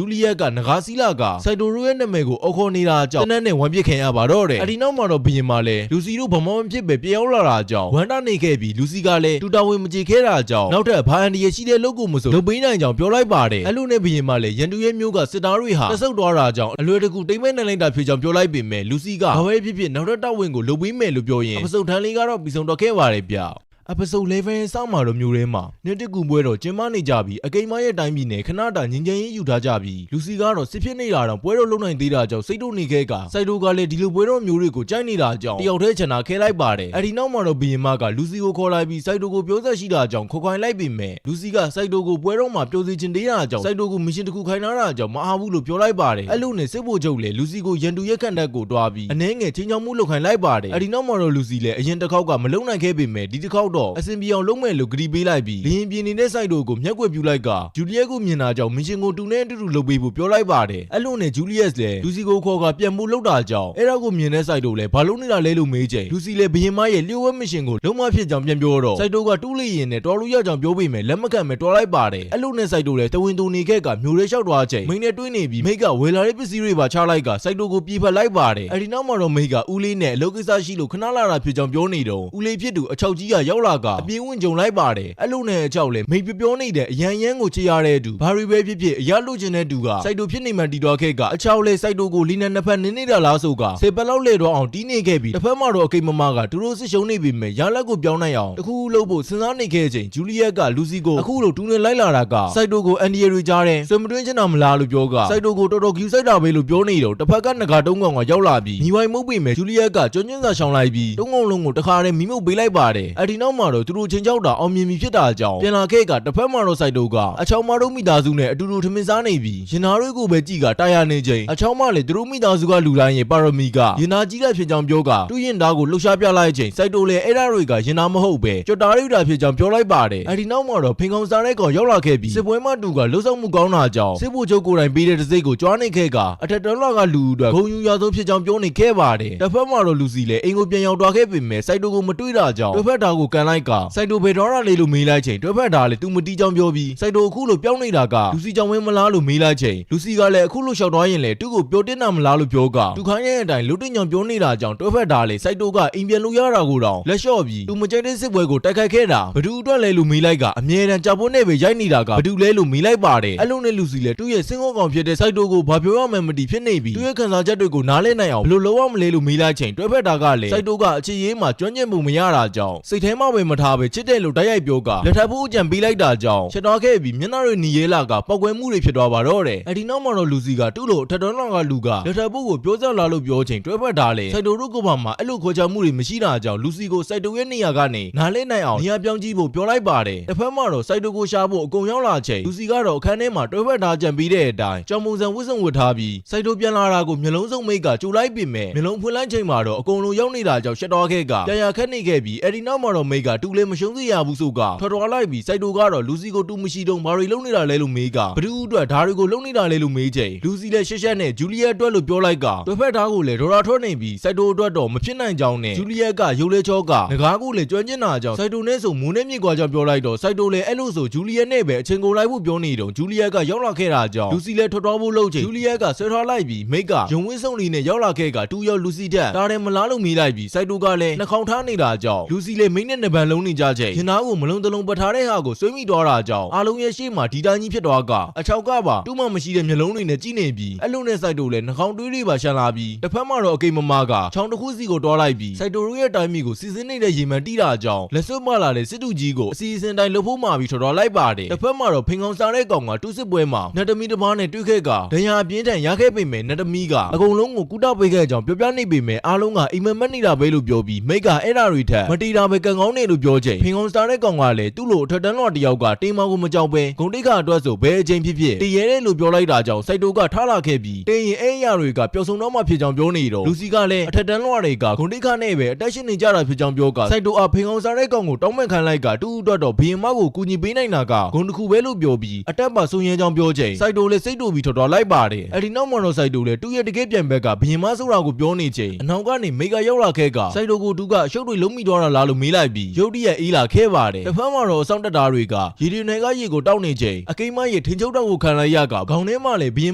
ူလီယက်ကနဂါးစီလာကစိုက်တိုတို့ရဲ့နာမည်ကိုအော်ခေါ်နေတာကြောင့်တနက်နဲ့ဝမ်းပစ်ခင်ရပါတော့တယ်အဲ့ဒီနောက်မှာတော့ဘရင်မလည်းလူစီတို့ဗမောမဖြစ်ပဲပြောင်းလာတာကြောင့်ဝမ်းတာနေခဲ့ပြီးလူစီကလည်းတူတာဝင်မကြေခဲ့တာကြောင့်နောက်ထပ်ဘာအန်ဒီရရှိတဲ့လုပ်ကိုမဆိုလုပ်ပေးနိုင်ကြောင်းပြောလိုက်ပါတယ်အဲ့လိုနဲ့ဘရင်မလည်းရန်တူရဲ့မျိုးကစစ်သားတွေဟာတက်ဆုပ်သွားတာကြောင့်အလွယ်တကူတိမ့်မဲ့နိုင်လိုက်တာဖြစ်ကြောင်းပြောလိုက်ပေမဲ့လူစီကဘာပဲဖြစ်ဖြစ်နောက်ထပ်တာဝန်ကိုလုပ်ပေးမယ်လို့ပြောရင်အပစုံထန်းလေးကတော့ပြီးဆုံးတော့ခဲ့ပါတယ်ဗျepisode 11စမှာတော့မျိုးထဲမှာနှစ်တကူပွဲတော့ကျင်းပနေကြပြီးအကိမ်းမရဲ့တိုင်းပြည်နဲ့ခဏတာငင်းချမ်းရေးယူထားကြပြီးလူစီကတော့စစ်ဖြစ်နေတာတော့ပွဲတော့လုံနိုင်သေးတာကြောင့်စိတ်တို့နေခဲ့ကစိုက်တိုကလည်းဒီလိုပွဲတော့မျိုးတွေကိုကြိုက်နေတာကြောင့်တယောက်တည်းချန်တာခဲလိုက်ပါတယ်အဲ့ဒီနောက်မှာတော့ဘီရင်မကလူစီကိုခေါ်လိုက်ပြီးစိုက်တိုကိုပြောဆက်ရှိတာကြောင့်ခေါ်ခိုင်းလိုက်ပြီမဲ့လူစီကစိုက်တိုကိုပွဲတော့မှပြောစီချင်သေးတာကြောင့်စိုက်တိုကိုမရှင်တစ်ခုခိုင်းထားတာကြောင့်မအားဘူးလို့ပြောလိုက်ပါတယ်အဲ့လိုနဲ့စစ်ဖို့ချုပ်လေလူစီကိုရန်တူရက်ခန့်တက်ကိုတွားပြီးအနှဲငယ်ချင်းချောင်းမှုလုပ်ခိုင်းလိုက်ပါတယ်အဲ့ဒီနောက်မှာတော့လူစီလည်းအရင်တစ်ခေါက်ကမလုံနိုင်ခဲ့ပေမဲ့ဒီတစ်ခေါက်တော့အစင်ပြေအောင်လုံးမဲ့လို့ဂရီပေးလိုက်ပြီးလင်းပြင်းနေတဲ့စိုက်တို့ကိုမျက်ကွယ်ပြူလိုက်ကဂျူလီယက်ကိုမြင်တာကြောင့်မရှင်ကိုတူနဲ့အတူတူလုပ်ပေးဖို့ပြောလိုက်ပါတယ်အဲ့လိုနဲ့ဂျူလီယက်လည်းလူစီကိုခေါ်ကပြန်မှုလုပ်တာကြောင့်အဲ့ဒါကိုမြင်တဲ့စိုက်တို့လည်းဘာလို့နေတာလဲလို့မေးချိန်လူစီလည်းဘရင်မရဲ့လျှို့ဝှက်မရှင်ကိုလုံးဝဖြစ်ကြောင်းပြန်ပြောတော့စိုက်တို့ကတူးလေးရင်နဲ့တော်လို့ရကြောင်းပြောပေမဲ့လက်မခံပဲတော်လိုက်ပါတယ်အဲ့လိုနဲ့စိုက်တို့လည်းတဝင်တူနေခဲ့ကမျိုးရဲလျှောက်သွားချိန်မိန်းနဲ့တွေးနေပြီးမိတ်ကဝယ်လာတဲ့ပစ္စည်းတွေပါချလိုက်ကစိုက်တို့ကိုပြေးဖက်လိုက်ပါတယ်အဲ့ဒီနောက်မှာတော့မိတ်ကဦးလေးနဲ့အလုပ်ကိစ္စရှိလို့ခဏလာတာဖြစ်ကြောင်းပြောနေတော့ဦးလေးဖြစ်သူအချောက်ကြီးကရောက်လာကအပြေးဝင်ကြုံလိုက်ပါတယ်အဲ့လိုနဲ့အချောက်လည်းမိတ်ပြောနေတဲ့အရန်ကိုချရတဲ့သူဘာရီပဲဖြစ်ဖြစ်အရလို့ချင်တဲ့သူကစိုက်တို့ဖြစ်နေမှတီတော်ခဲ့ကအချောက်လည်းစိုက်တို့ကိုလီနဲ့နှစ်ဖက်နင်းနေတာလားဆိုကစေပတ်လောက်လေတော့အောင်တီးနေခဲ့ပြီးတစ်ဖက်မှာတော့အကိမမကသူတို့စစ်ရှုံးနေပြီမဲ့ရလက်ကိုပြောင်းနိုင်အောင်တခုလို့ဖို့စဉ်းစားနေခဲ့ချိန်ဂျူလီယက်ကလူစီကိုအခုလိုတူနေလိုက်လာတာကစိုက်တို့ကိုအန်ဒီရီကြားတယ်ဆွေမတွင်းချင်တာမလားလို့ပြောကစိုက်တို့ကိုတော်တော်ကျူးစိုက်တာပဲလို့ပြောနေတော့တစ်ဖက်ကငကာတုံးကောင်ကရောက်လာပြီးညီဝိုင်မုတ်ပေမဲ့ဂျူလီယက်ကကျွန်းကျွန်းစာရှောင်လိုက်ပြီးတုံးကောင်လုံးကိုတခါတည်းမီးမုတ်ပေးလိုက်ပါတယ်အဲ့ဒီနောက်မှာတော့သူတို့ချင်းချောက်တာအောင်မြင်ပြီဖြစ်တာကြောင့်ပြန်လာခဲ့ကတစ်ဖက်မှာတော့စိုက်တို့ကအချောင်းမတို့မိသားစုနဲ့အတူတူထမင်းစားနေပြီးရင်နာတွေကိုပဲကြည့်ကတာယာနေချိန်အချောင်းမလည်းသူတို့မိသားစုကလူတိုင်းရဲ့ပါရမီကရင်နာကြီးတဲ့ဖြစ်ကြောင်းပြောကတူးရင်သားကိုလှုပ်ရှားပြလိုက်ချိန်စိုက်တို့လည်းအဲ့ဒါတွေကရင်နာမဟုတ်ပဲကြော်တာရိတာဖြစ်ကြောင်းပြောလိုက်ပါတယ်အဲ့ဒီနောက်မှာတော့ဖင်ကောင်စားတဲ့ကောင်ရောက်လာခဲ့ပြီးစစ်ပွဲမှာတူကလှုပ်ဆောင်မှုကောင်းတာကြောင့်စစ်ဖို့ချုပ်ကိုယ်တိုင်ပေးတဲ့တစိမ့်ကိုကြွားနေခဲ့ကအထက်တော်ကလူအတွက်ဂုံယူရဆုံးဖြစ်ကြောင်းပြောနေခဲ့ပါတယ်တစ်ဖက်မှာတော့လူစီလည်းအိမ်ကိုပြန်ရောက်သွားခဲ့ပေမဲ့စိုက်တို့ကိုမတွေ့တာကြောင့်တွဲဖက်တာကိုကန်လိုက်ကစိုက်တို့ဘယ်တော့ရလေလို့မေးလိုက်ချိန်တွဲဖက်တာလည်းသူမတီးကြောင်းပြောပြီးစိုက်တို့အခုလိုပြောင်းနေတာကလူစီကြောင့်မလားလို့မေးလိုက်ချိန်လူစီကလည်းအခုလိုရှောက်သွားရင်လည်းသူ့ကိုပြောတင်တာမလားလို့ပြောကသူခိုင်းတဲ့အတိုင်းလူတင်ကြောင်ပြောနေတာကြောင့်တွဲဖက်တာလေစိုက်တို့ကအိမ်ပြန်လို့ရတာကိုတောင်လက်လျှော့ပြီးသူမကြိုက်တဲ့စစ်ပွဲကိုတိုက်ခိုက်ခဲ့တာဘဒူအတွက်လဲလို့မေးလိုက်ကအမြဲတမ်းကြောက်ဖို့နဲ့ပဲရိုက်နေတာကဘဒူလဲလို့မေးလိုက်ပါတယ်အဲ့လိုနဲ့လူစီလည်းသူ့ရဲ့စင်ကောကောင်ဖြစ်တဲ့စိုက်တို့ကိုဘာပြောရမှန်းမသိဖြစ်နေပြီးသူ့ရဲ့ခံစားချက်တွေကိုနားလဲနိုင်အောင်ဘယ်လိုလုပ်ရမလဲလို့မေးလိုက်ချိန်တွဲဖက်တာကလည်းစိုက်တို့ကအချစ်ရေးမှာကျွမ်းကျင်မှုမရတာကြောင့်စိတ်ထဲမှာပဲမထားပဲချစ်တယ်လို့တိုက်ရိုက်ပြောကလက်ထပ်ဖို့အကြံပေးလိုက်တာကြောင့်ချက်တော့ခဲ့ပြီးမျက်နှာတွေหนีရဲလာကပောက်ကွဲမှုတွေဖြစ်သွားပါတော့တယ်အဲ့ဒီနောက်မှာတော့လူစီကသူ့လိုအထက်တော်လောက်ကလူကလက်ထပ်ဖို့ကိုပြောစလာလို့ပြောချိန်တွဲဖက်တာလေစိုက်တို့တို့ကဘာမှအဲ့လိုခေါ်ချမှုတွေမရှိတာကြောင့်လူစီကိုစိုက်တို့ရဲ့နေရာကနေနားလဲနိုင်အောင်နေရာပြောင်းကြည့်ဖို့ပြောလိုက်ပါတယ်တစ်ဖက်မှာတော့စိုက်တို့ကိုရှာဖို့အကုန်ရောက်လာချိန်လူစီကတော့အခန်းထဲမှာတွဲဖက်ထားကြံပြီးတဲ့အတိုင်းကြောင်ပုံစံဝတ်စုံဝတ်ထားပြီးစိုက်တို့ပြန်လာတာကိုမျက်လုံးစုံမိတ်ကကြိုလိုက်ပြင်မဲ့မျက်လုံးဖွင့်လိုက်ချိန်မှာတော့အကုန်လုံးရောက်နေတာကြောင့်ရှက်တော့ခဲ့ကပြန်ရခက်နေခဲ့ပြီးအဲ့ဒီနောက်မှာတော့မိ မိတ်ကတူလည်းမရှုံးစေရဘူးဆိုကထွက်သွားလိုက်ပြီးစိုက်တိုကတော့လူစီကိုတူမရှိတော့ဘာတွေလုပ်နေတာလဲလို့မေးကဘဒူးအတွက်ဓာတွေကိုလုပ်နေတာလဲလို့မေးချိန်လူစီလည်းရှက်ရှက်နဲ့ဂျူလီယက်အတွက်လို့ပြောလိုက်ကတွဲဖက်သားကိုလည်းဒေါ်လာထွက်နေပြီးစိုက်တိုအတွက်တော့မဖြစ်နိုင်ကြောင်းနဲ့ဂျူလီယက်ကရုပ်လဲချောကငကားကိုလည်းကျွမ်းကျင်တာကြောင့်စိုက်တိုနဲ့ဆိုမူနဲ့မြေကွာကြောင့်ပြောလိုက်တော့စိုက်တိုလည်းအဲ့လိုဆိုဂျူလီယက်နဲ့ပဲအချိန်ကုန်လိုက်ဖို့ပြောနေတော့ဂျူလီယက်ကရောက်လာခဲ့တာကြောင့်လူစီလည်းထွက်သွားဖို့လုပ်ချိန်ဂျူလီယက်ကဆွဲထားလိုက်ပြီးမိတ်ကရုံဝင်းစုံလီနဲ့ရောက်လာခဲ့ကတူရောက်လူစီတက်တားတယ်မလားလို့မေးလိုက်ပြီးစိုက်တိုကလည်းနှာခေါင်းထားနေတာကြောင့်လူစီလည်းမိတ်နဲ့နှပန်လုံးနေကြချိန်ရင်သားကိုမလုံးတလုံးပတ်ထားတဲ့ဟာကိုဆွေးမိသွားတာကြောင့်အားလုံးရဲ့ရှေ့မှာဒီတိုင်းကြီးဖြစ်သွားကအချောက်ကပါတူးမှမရှိတဲ့မျက်လုံးတွေနဲ့ကြည့်နေပြီးအဲ့လိုနဲ့စိုက်တိုလည်းနှာခေါင်းတွေးတွေပါရှန်လာပြီးတစ်ဖက်မှာတော့အကိမမကချောင်းတစ်ခုစီကိုတွားလိုက်ပြီးစိုက်တိုတို့ရဲ့တိုင်းမီကိုစီစဉ်နေတဲ့ရေမှန်တီးတာကြောင့်လက်စွပ်မလာတဲ့စစ်တူကြီးကိုအစီအစဉ်တိုင်းလှုပ်ဖို့မှာပြီးထွက်လိုက်ပါတယ်တစ်ဖက်မှာတော့ဖင်ကောင်စားတဲ့ကောင်ကတူးစစ်ပွဲမှာနတ်သမီးတစ်ပါးနဲ့တွေ့ခဲ့ကဒဏ်ရာပြင်းထန်ရခဲ့ပေမဲ့နတ်သမီးကအကုန်လုံးကိုကုတပေးခဲ့ကြောင်းပြောပြနေပေမဲ့အားလုံးကအိမ်မက်မက်နေတာပဲလို့ပြောပြီးမိတ်ကအဲ့ဓာတွေထက်မတီတာပဲကံကောင်းနေလို့ပြောချိန်ဖင်ကောင်စားတဲ့ကောင်ကလည်းသူ့လိုအထက်တန်းလွှာတယောက်ကတင်းမောင်ကိုမကြောက်ပဲဂုံတိတ်ခအတွက်ဆိုဘယ်အချိန်ဖြစ်ဖြစ်တည်ရဲတယ်လို့ပြောလိုက်တာကြောင့်စိုက်တိုကထားလာခဲ့ပြီးတင်းရင်အဲ့ရတွေကပျော်ဆုံတော့မှဖြစ်ကြောင်းပြောနေတော့လူစီကလည်းအထက်တန်းလွှာတွေကဂုံတိတ်ခနဲ့ပဲအတက်ရှင်နေကြတာဖြစ်ကြောင်းပြောကစိုက်တိုအဖင်ကောင်စားတဲ့ကောင်ကိုတောင်းပန်ခံလိုက်ကတူးအတွက်တော့ဘီရင်မကိုကူညီပေးနိုင်တာကဂုံတစ်ခုပဲလို့ပြောပြီးအတက်ပါဆိုရင်ကြောင်းပြောချိန်စိုက်တိုလည်းစိတ်တူပြီးထွက်သွားလိုက်ပါတယ်အဲ့ဒီနောက်မှတော့စိုက်တိုလည်းတူရဲ့တကယ်ပြန်ဘက်ကဘီရင်မဆိုတာကိုပြောနေချိန်အနောက်ကနေမိကရောက်လာခဲ့ကစိုက်တိုကိုတူကအရှုပ်တွေလုံးမိသွားတာလားလို့မေးလိုက်ပြီးရုတ်တရက်အေးလာခဲ့ပါတယ်တစ်ဖက်မှာတော့အဆောင်တက်သားတွေကရေဒီနယ်ကရေကိုတောက်နေချိန်အကိမရေထင်းချုပ်တော့ကိုခံလိုက်ရကခေါင်းထဲမှာလည်းဘီရင်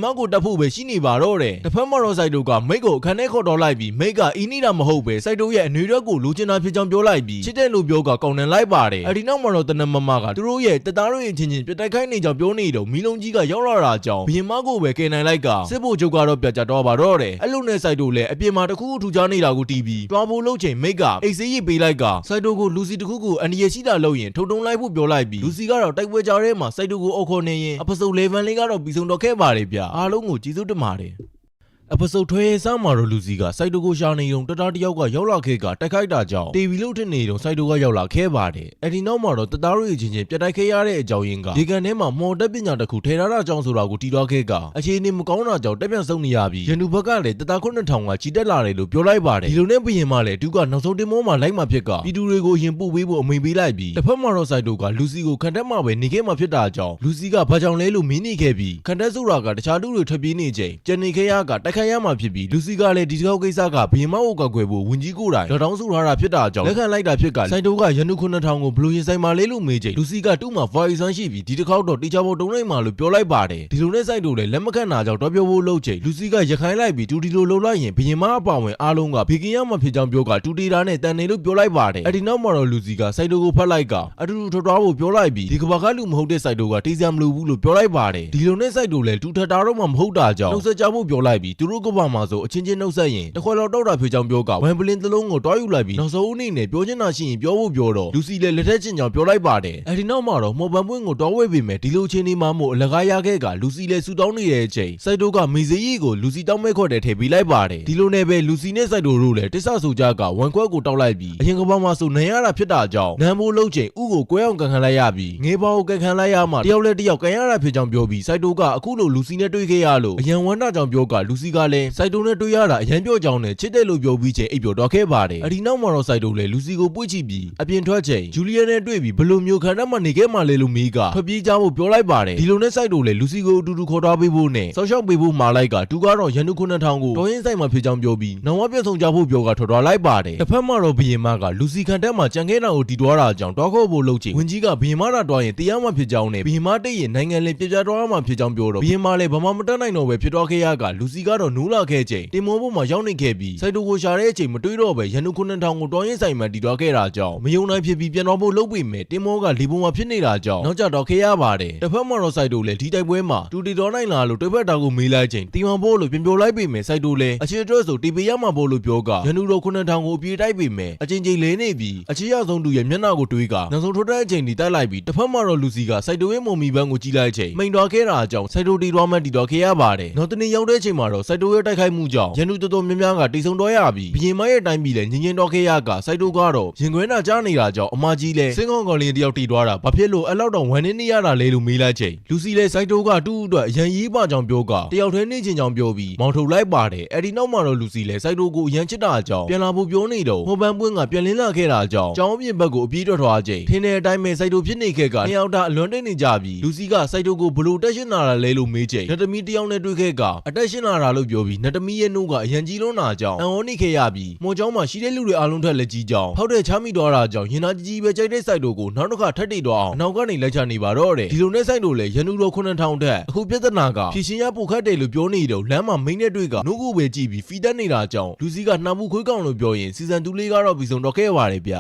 မကိုတက်ဖို့ပဲရှိနေပါတော့တယ်တစ်ဖက်မှာတော့စိုက်တိုကမိတ်ကိုအခန်းထဲခေါ်တော်လိုက်ပြီးမိတ်ကအီးနေတာမဟုတ်ပဲစိုက်တိုရဲ့အနှွေရက်ကိုလိုချင်တာဖြစ်ကြောင်းပြောလိုက်ပြီးချစ်တဲ့လူပြောကကောင်းတယ်လိုက်ပါတယ်အဲ့ဒီနောက်မှာတော့တနမမကသူတို့ရဲ့တက်သားတို့ရဲ့ချင်းချင်းပြတိုက်ခိုင်းနေကြောင်းပြောနေတော့မီလုံးကြီးကရောက်လာတာကြောင့်ဘီရင်မကိုပဲကယ်နိုင်လိုက်ကစစ်ဖို့ချုပ်ကတော့ပြတ်ကြတော့ပါတော့တယ်အဲ့လိုနဲ့စိုက်တိုလည်းအပြင်မှာတခုခုထူကြနေတာကိုတီးပြီးတွားဖို့လုပ်ချိန်မိတ်ကအိတ်ဆေးရပေးလိုက်ကစိုက်တိုကိုလူစီတခုခုအန်ဒီရရှိတာလို့ရင်ထုံထုံလိုက်ဖို့ပြောလိုက်ပြီးလူစီကတော့တိုက်ပွဲကြားထဲမှာစိုက်တိုကိုအော်ခေါ်နေရင်အပစုံ11လေးကတော့ပြီးဆုံးတော့ခဲ့ပါတယ်ဗျအားလုံးကိုကျေးဇူးတင်ပါတယ်အပစုတ်ထွဲစမ်းမာတော့လူစီကစိုက်တိုကိုရှာနေုံတတတယောက်ကရောက်လာခဲ့ကတိုက်ခိုက်တာကြောင့်တီဗီလို့ထင်နေတော့စိုက်တိုကရောက်လာခဲ့ပါတယ်အဲ့ဒီနောက်မှာတော့တသားတို့ချင်းချင်းပြတိုက်ခဲ့ရတဲ့အကြောင်းရင်းကဒီကန်ထဲမှာမော်တက်ပညာတစ်ခုထဲထားတာကြောင့်ဆိုတာကိုတီးသွားခဲ့ကအခြေအနေမကောင်းတာကြောင့်တက်ပြန်ဆုံးနေရပြီးရန်သူဘက်ကလည်းတသား9000ကကြီးတက်လာတယ်လို့ပြောလိုက်ပါတယ်ဒီလိုနဲ့ပြင်မှလည်းသူကနောက်ဆုံးတင်မောမှာလိုက်မှဖြစ်ကပြည်သူတွေကိုအရင်ပို့ပေးဖို့အမိန့်ပေးလိုက်ပြီးတစ်ဖက်မှာတော့စိုက်တိုကလူစီကိုခံတက်မှပဲနေခဲ့မှဖြစ်တာကြောင့်လူစီကဘာကြောင့်လဲလို့မင်းနေခဲ့ပြီးခံတက်ဆိုတာကတခြားလူတွေထွက်ပြေးနေချိန်ကျန်နေခဲ့ရကတိုက်ခိုက်ရမှဖြစ်ပြီးလူစီကလည်းဒီတစ်ခေါက်ကိစ္စကဘီမအုပ်ကကွယ်ဖို့ဝင်ကြီးကိုယ်တိုင်တော်တောင်းဆိုထားတာဖြစ်တာကြောင့်လက်ခံလိုက်တာဖြစ်ကစိုက်တိုကရန်သူ9000ကိုဘလူးရင်ဆိုင်မှာလေးလို့မေးချိန်လူစီကတူ့မှာ voice ရှိပြီးဒီတစ်ခေါက်တော့တေချာဖို့တုံးလိုက်မှာလို့ပြောလိုက်ပါတယ်ဒီလိုနဲ့စိုက်တိုလည်းလက်မခံတာကြောင့်တော့ပြောဖို့လုပ်ချိန်လူစီကရခိုင်းလိုက်ပြီးတူတီလိုလှုပ်လိုက်ရင်ဘီရင်မအပါဝင်အားလုံးကဘေကင်းရမှာဖြစ်ကြောင်းပြောကတူတီတာနဲ့တန်နေလို့ပြောလိုက်ပါတယ်အဲ့ဒီနောက်မှာတော့လူစီကစိုက်တိုကိုဖတ်လိုက်ကအတူတူထွက်သွားဖို့ပြောလိုက်ပြီးဒီကဘာကလူမဟုတ်တဲ့စိုက်တိုကတေးစရာမလိုဘူးလို့ပြောလိုက်ပါတယ်ဒီလိုနဲ့စိုက်တိုလည်းတူထတာတော့မှမဟုတ်တာကြောင့်နှုတ်ဆက်ကြဖို့ပြောလိုက်ပြီးသူတို့ကဘာမှာဆိုအချင်းချင်းနှုတ်ဆက်ရင်တခွက်လောက်တောက်တာဖြစ်ကြောင်းပြောကဝမ်ပလင်သလုံးကိုတွားယူလိုက်ပြီးနောက်ဆုံးအနေနဲ့ပြောချင်တာရှိရင်ပြောဖို့ပြောတော့လူစီလည်းလက်ထက်ချင်းကြောင်ပြောလိုက်ပါတယ်အဲဒီနောက်မှာတော့မော်ပန်ပွင့်ကိုတွားဝဲပေးမယ်ဒီလိုချင်းနေမှမို့အလကားရခဲ့ကလူစီလည်းဆူတောင်းနေတဲ့အချိန်စိုက်တိုကမေဇီရီကိုလူစီတောင်းမဲ့ခွက်တဲ့ထည့်ပေးလိုက်ပါတယ်ဒီလိုနဲ့ပဲလူစီနဲ့စိုက်တိုတို့လည်းတစ္ဆဆူကြကဝမ်ခွက်ကိုတောက်လိုက်ပြီးအရင်ကဘာမှဆိုနိုင်ရတာဖြစ်တာကြောင့်နမ်းဖို့လုပ်ချိန်ဥကိုကွဲအောင်ကန်ခံလိုက်ရပြီးငေးပေါကိုကန်ခံလိုက်ရမှတယောက်နဲ့တယောက်ကန်ရတာဖြစ်ကြောင်းပြောပြီးစိုက်တိုကအခုလိုလူစီနဲ့တွေ့ခဲ့ရလို့အရန်ဝမ်းတာကြောင့်ပြောကလူစီကလည်းစိုက်တိုနဲ့တွေ့ရတာအရန်ပြောကြောင်းနဲ့ချစ်တဲ့လို့ပြောပြီးချိန်အိပ်ပျော်တော့ခဲ့ပါတယ်အဒီနောက်မှာတော့စိုက်တိုလည်းလူစီကိုပွေ့ချပြီးအပြင်ထွက်ချိန်ဂျူလီယန်နဲ့တွေ့ပြီးဘလို့မျိုးခံတတ်မှနေခဲ့မှလဲလို့မေးကထွက်ပြေးကြဖို့ပြောလိုက်ပါတယ်ဒီလိုနဲ့စိုက်တိုလည်းလူစီကိုအတူတူခေါ်သွားပေးဖို့နဲ့ဆောက်ရှောက်ပေးဖို့မှာလိုက်ကသူကတော့ရန်သူ9000ကိုတော်ရင်ဆိုင်မှာဖြစ်ကြောင်းပြောပြီးနောင်ဝပြည့်စုံကြဖို့ပြောကထွက်သွားလိုက်ပါတယ်တစ်ဖက်မှာတော့ဘီရင်မကလူစီခံတက်မှာကြံခဲ့တာကိုတီးသွားတာကြောင့်တောခေါ်ဖို့လုပ်ချိန်ဝင်ကြီးကဘီရင်မတာတွားရင်တရားမှဖြစ်ကြောင်းနဲ့ဘီရင်မတိတ်ရင်နိုင်ငံလင်းပြပြတွားမှဖြစ်ကြောင်းပြောတော့ဘီရင်မလည်းဘာမှမတတ်နိုင်တော့ပဲဖြစ်သွားခဲ့ရကလူစီကတော့နိုးလာခဲ့ချိန်တင်မောဖို့မှာရောက်နေခဲ့ပြီးစိုက်တိုကိုရှာတဲ့အချိန်မတွေးတော့ပဲရန်သူ9000ကိုတော်ရင်ဆိုင်မှာတီးသွားခဲ့တာကြောင့်မယုံနိုင်ဖြစ်ပြီးပြန်တော့ဖို့လုပ်ပေမဲ့တင်မောကလီပုံမှာဖြစ်နေတာကြောင့်နောက်ကျတော့ခဲ့ရပါတယ်တစ်ဖက်မှာတော့စိုက်တိုလည်းဒီတိုက်ပွဲမှာတူတီတော်နိုင်လာလို့တွဲဖက်တာကိုမေးလိုက်ချိန်တီမန်ဖို့လို့ပြန်ပြောလိုက်ပေမဲ့စိုက်တိုလည်းအခြေအတွက်ဆိုတီပီရမှာဖို့လို့ပြောကရန်သူတော်9000ကိုပြေးတိုက်ပေမဲ့အချင်းချင်းလဲနေပြီးအခြေရဆုံးသူရဲ့မျက်နှာကိုတွေးကနောက်ဆုံးထိုးတဲ့အချိန်ဒီတိုက်လိုက်ပြီးတစ်ဖက်မှာတော့လူစီကစိုက်တိုရဲ့မုံမီပန်းကိုကြည့်လိုက်ချိန်မိန်တော်ခဲ့တာကြောင့်စိုက်တိုတီတော်မှတီတော်ခဲ့ရပါတယ်နောက်တနေ့ရောက်တဲ့အချိန်မှာတော့စို စိုက်တိုရဲ့တိုက်ခိုက်မှုကြောင့်ရန်သူတော်တော်များများကတိတ်ဆုံတော့ရပြီးဘရင်မရဲ့တိုင်းပြည်လည်းငင်းငင်းတော့ခဲ့ရကစိုက်တိုကတော့ရင်ခွဲနာကြားနေတာကြောင့်အမကြီးလည်းစင်ကောင်ကောင်လေးတယောက်တီသွားတာဘာဖြစ်လို့အဲ့လောက်တော့ဝမ်းနေရတာလဲလို့မေးလိုက်ချိန်လူစီလည်းစိုက်တိုကတူးအတွက်အရန်ရေးပါကြောင်ပြောကတယောက်တည်းနေချင်းကြောင်ပြောပြီးမောင်ထုတ်လိုက်ပါတယ်အဲ့ဒီနောက်မှာတော့လူစီလည်းစိုက်တိုကိုအရန်ချစ်တာကြောင့်ပြန်လာဖို့ပြောနေတော့ဟိုပန်းပွင့်ကပြန်လင်းလာခဲ့တာကြောင့်ကျောင်းအပြင်ဘက်ကိုအပြေးထွက်သွားချိန်ထင်းတဲ့အတိုင်းပဲစိုက်တိုဖြစ်နေခဲ့ကနှစ်ယောက်တာအလွန်တိတ်နေကြပြီးလူစီကစိုက်တိုကိုဘလို့တက်ရှင်လာတာလဲလို့မေးချိန်နတ်သမီးတယောက်နဲ့တွေ့ခဲ့ကအတက်ရှင်လာတာလို့ပြောပြီးနတ်သမီးရဲ့နှုတ်ကအရန်ကြီးလွန်းတာကြောင့်အံ့ဩနေခဲ့ရပြီးမော်ကျောင်းမှာရှိတဲ့လူတွေအားလုံးထက်လက်ကြီးကြောင်ဖောက်တဲ့ချမိသွားတာကြောင့်ရင်သားကြီးကြီးပဲကြိုက်တဲ့စိုက်တိုကိုနောက်တစ်ခါထပ်တိတ်သွားအောင်နောက်ကနေလိုက်ချနေပါတော့တယ်ဒီလိုနဲ့စိုက်တိုလည်းရန်သူတော်9000ထက်အခုပြဿနာကဖြည့်ရှင်ရပိုခတ်တယ်လို့ပြောနေတော့လမ်းမှာမိန်းနဲ့တွေ့ကနှုတ်ကိုပဲကြည့်ပြီးဖီးတက်နေတာကြောင့်လူစီကနှာမှုခွေးကောင်လို့ပြောရင်စီဇန်2လေးကတော့ပြီးဆုံးတော့ခဲ့ပါတယ်ဗျ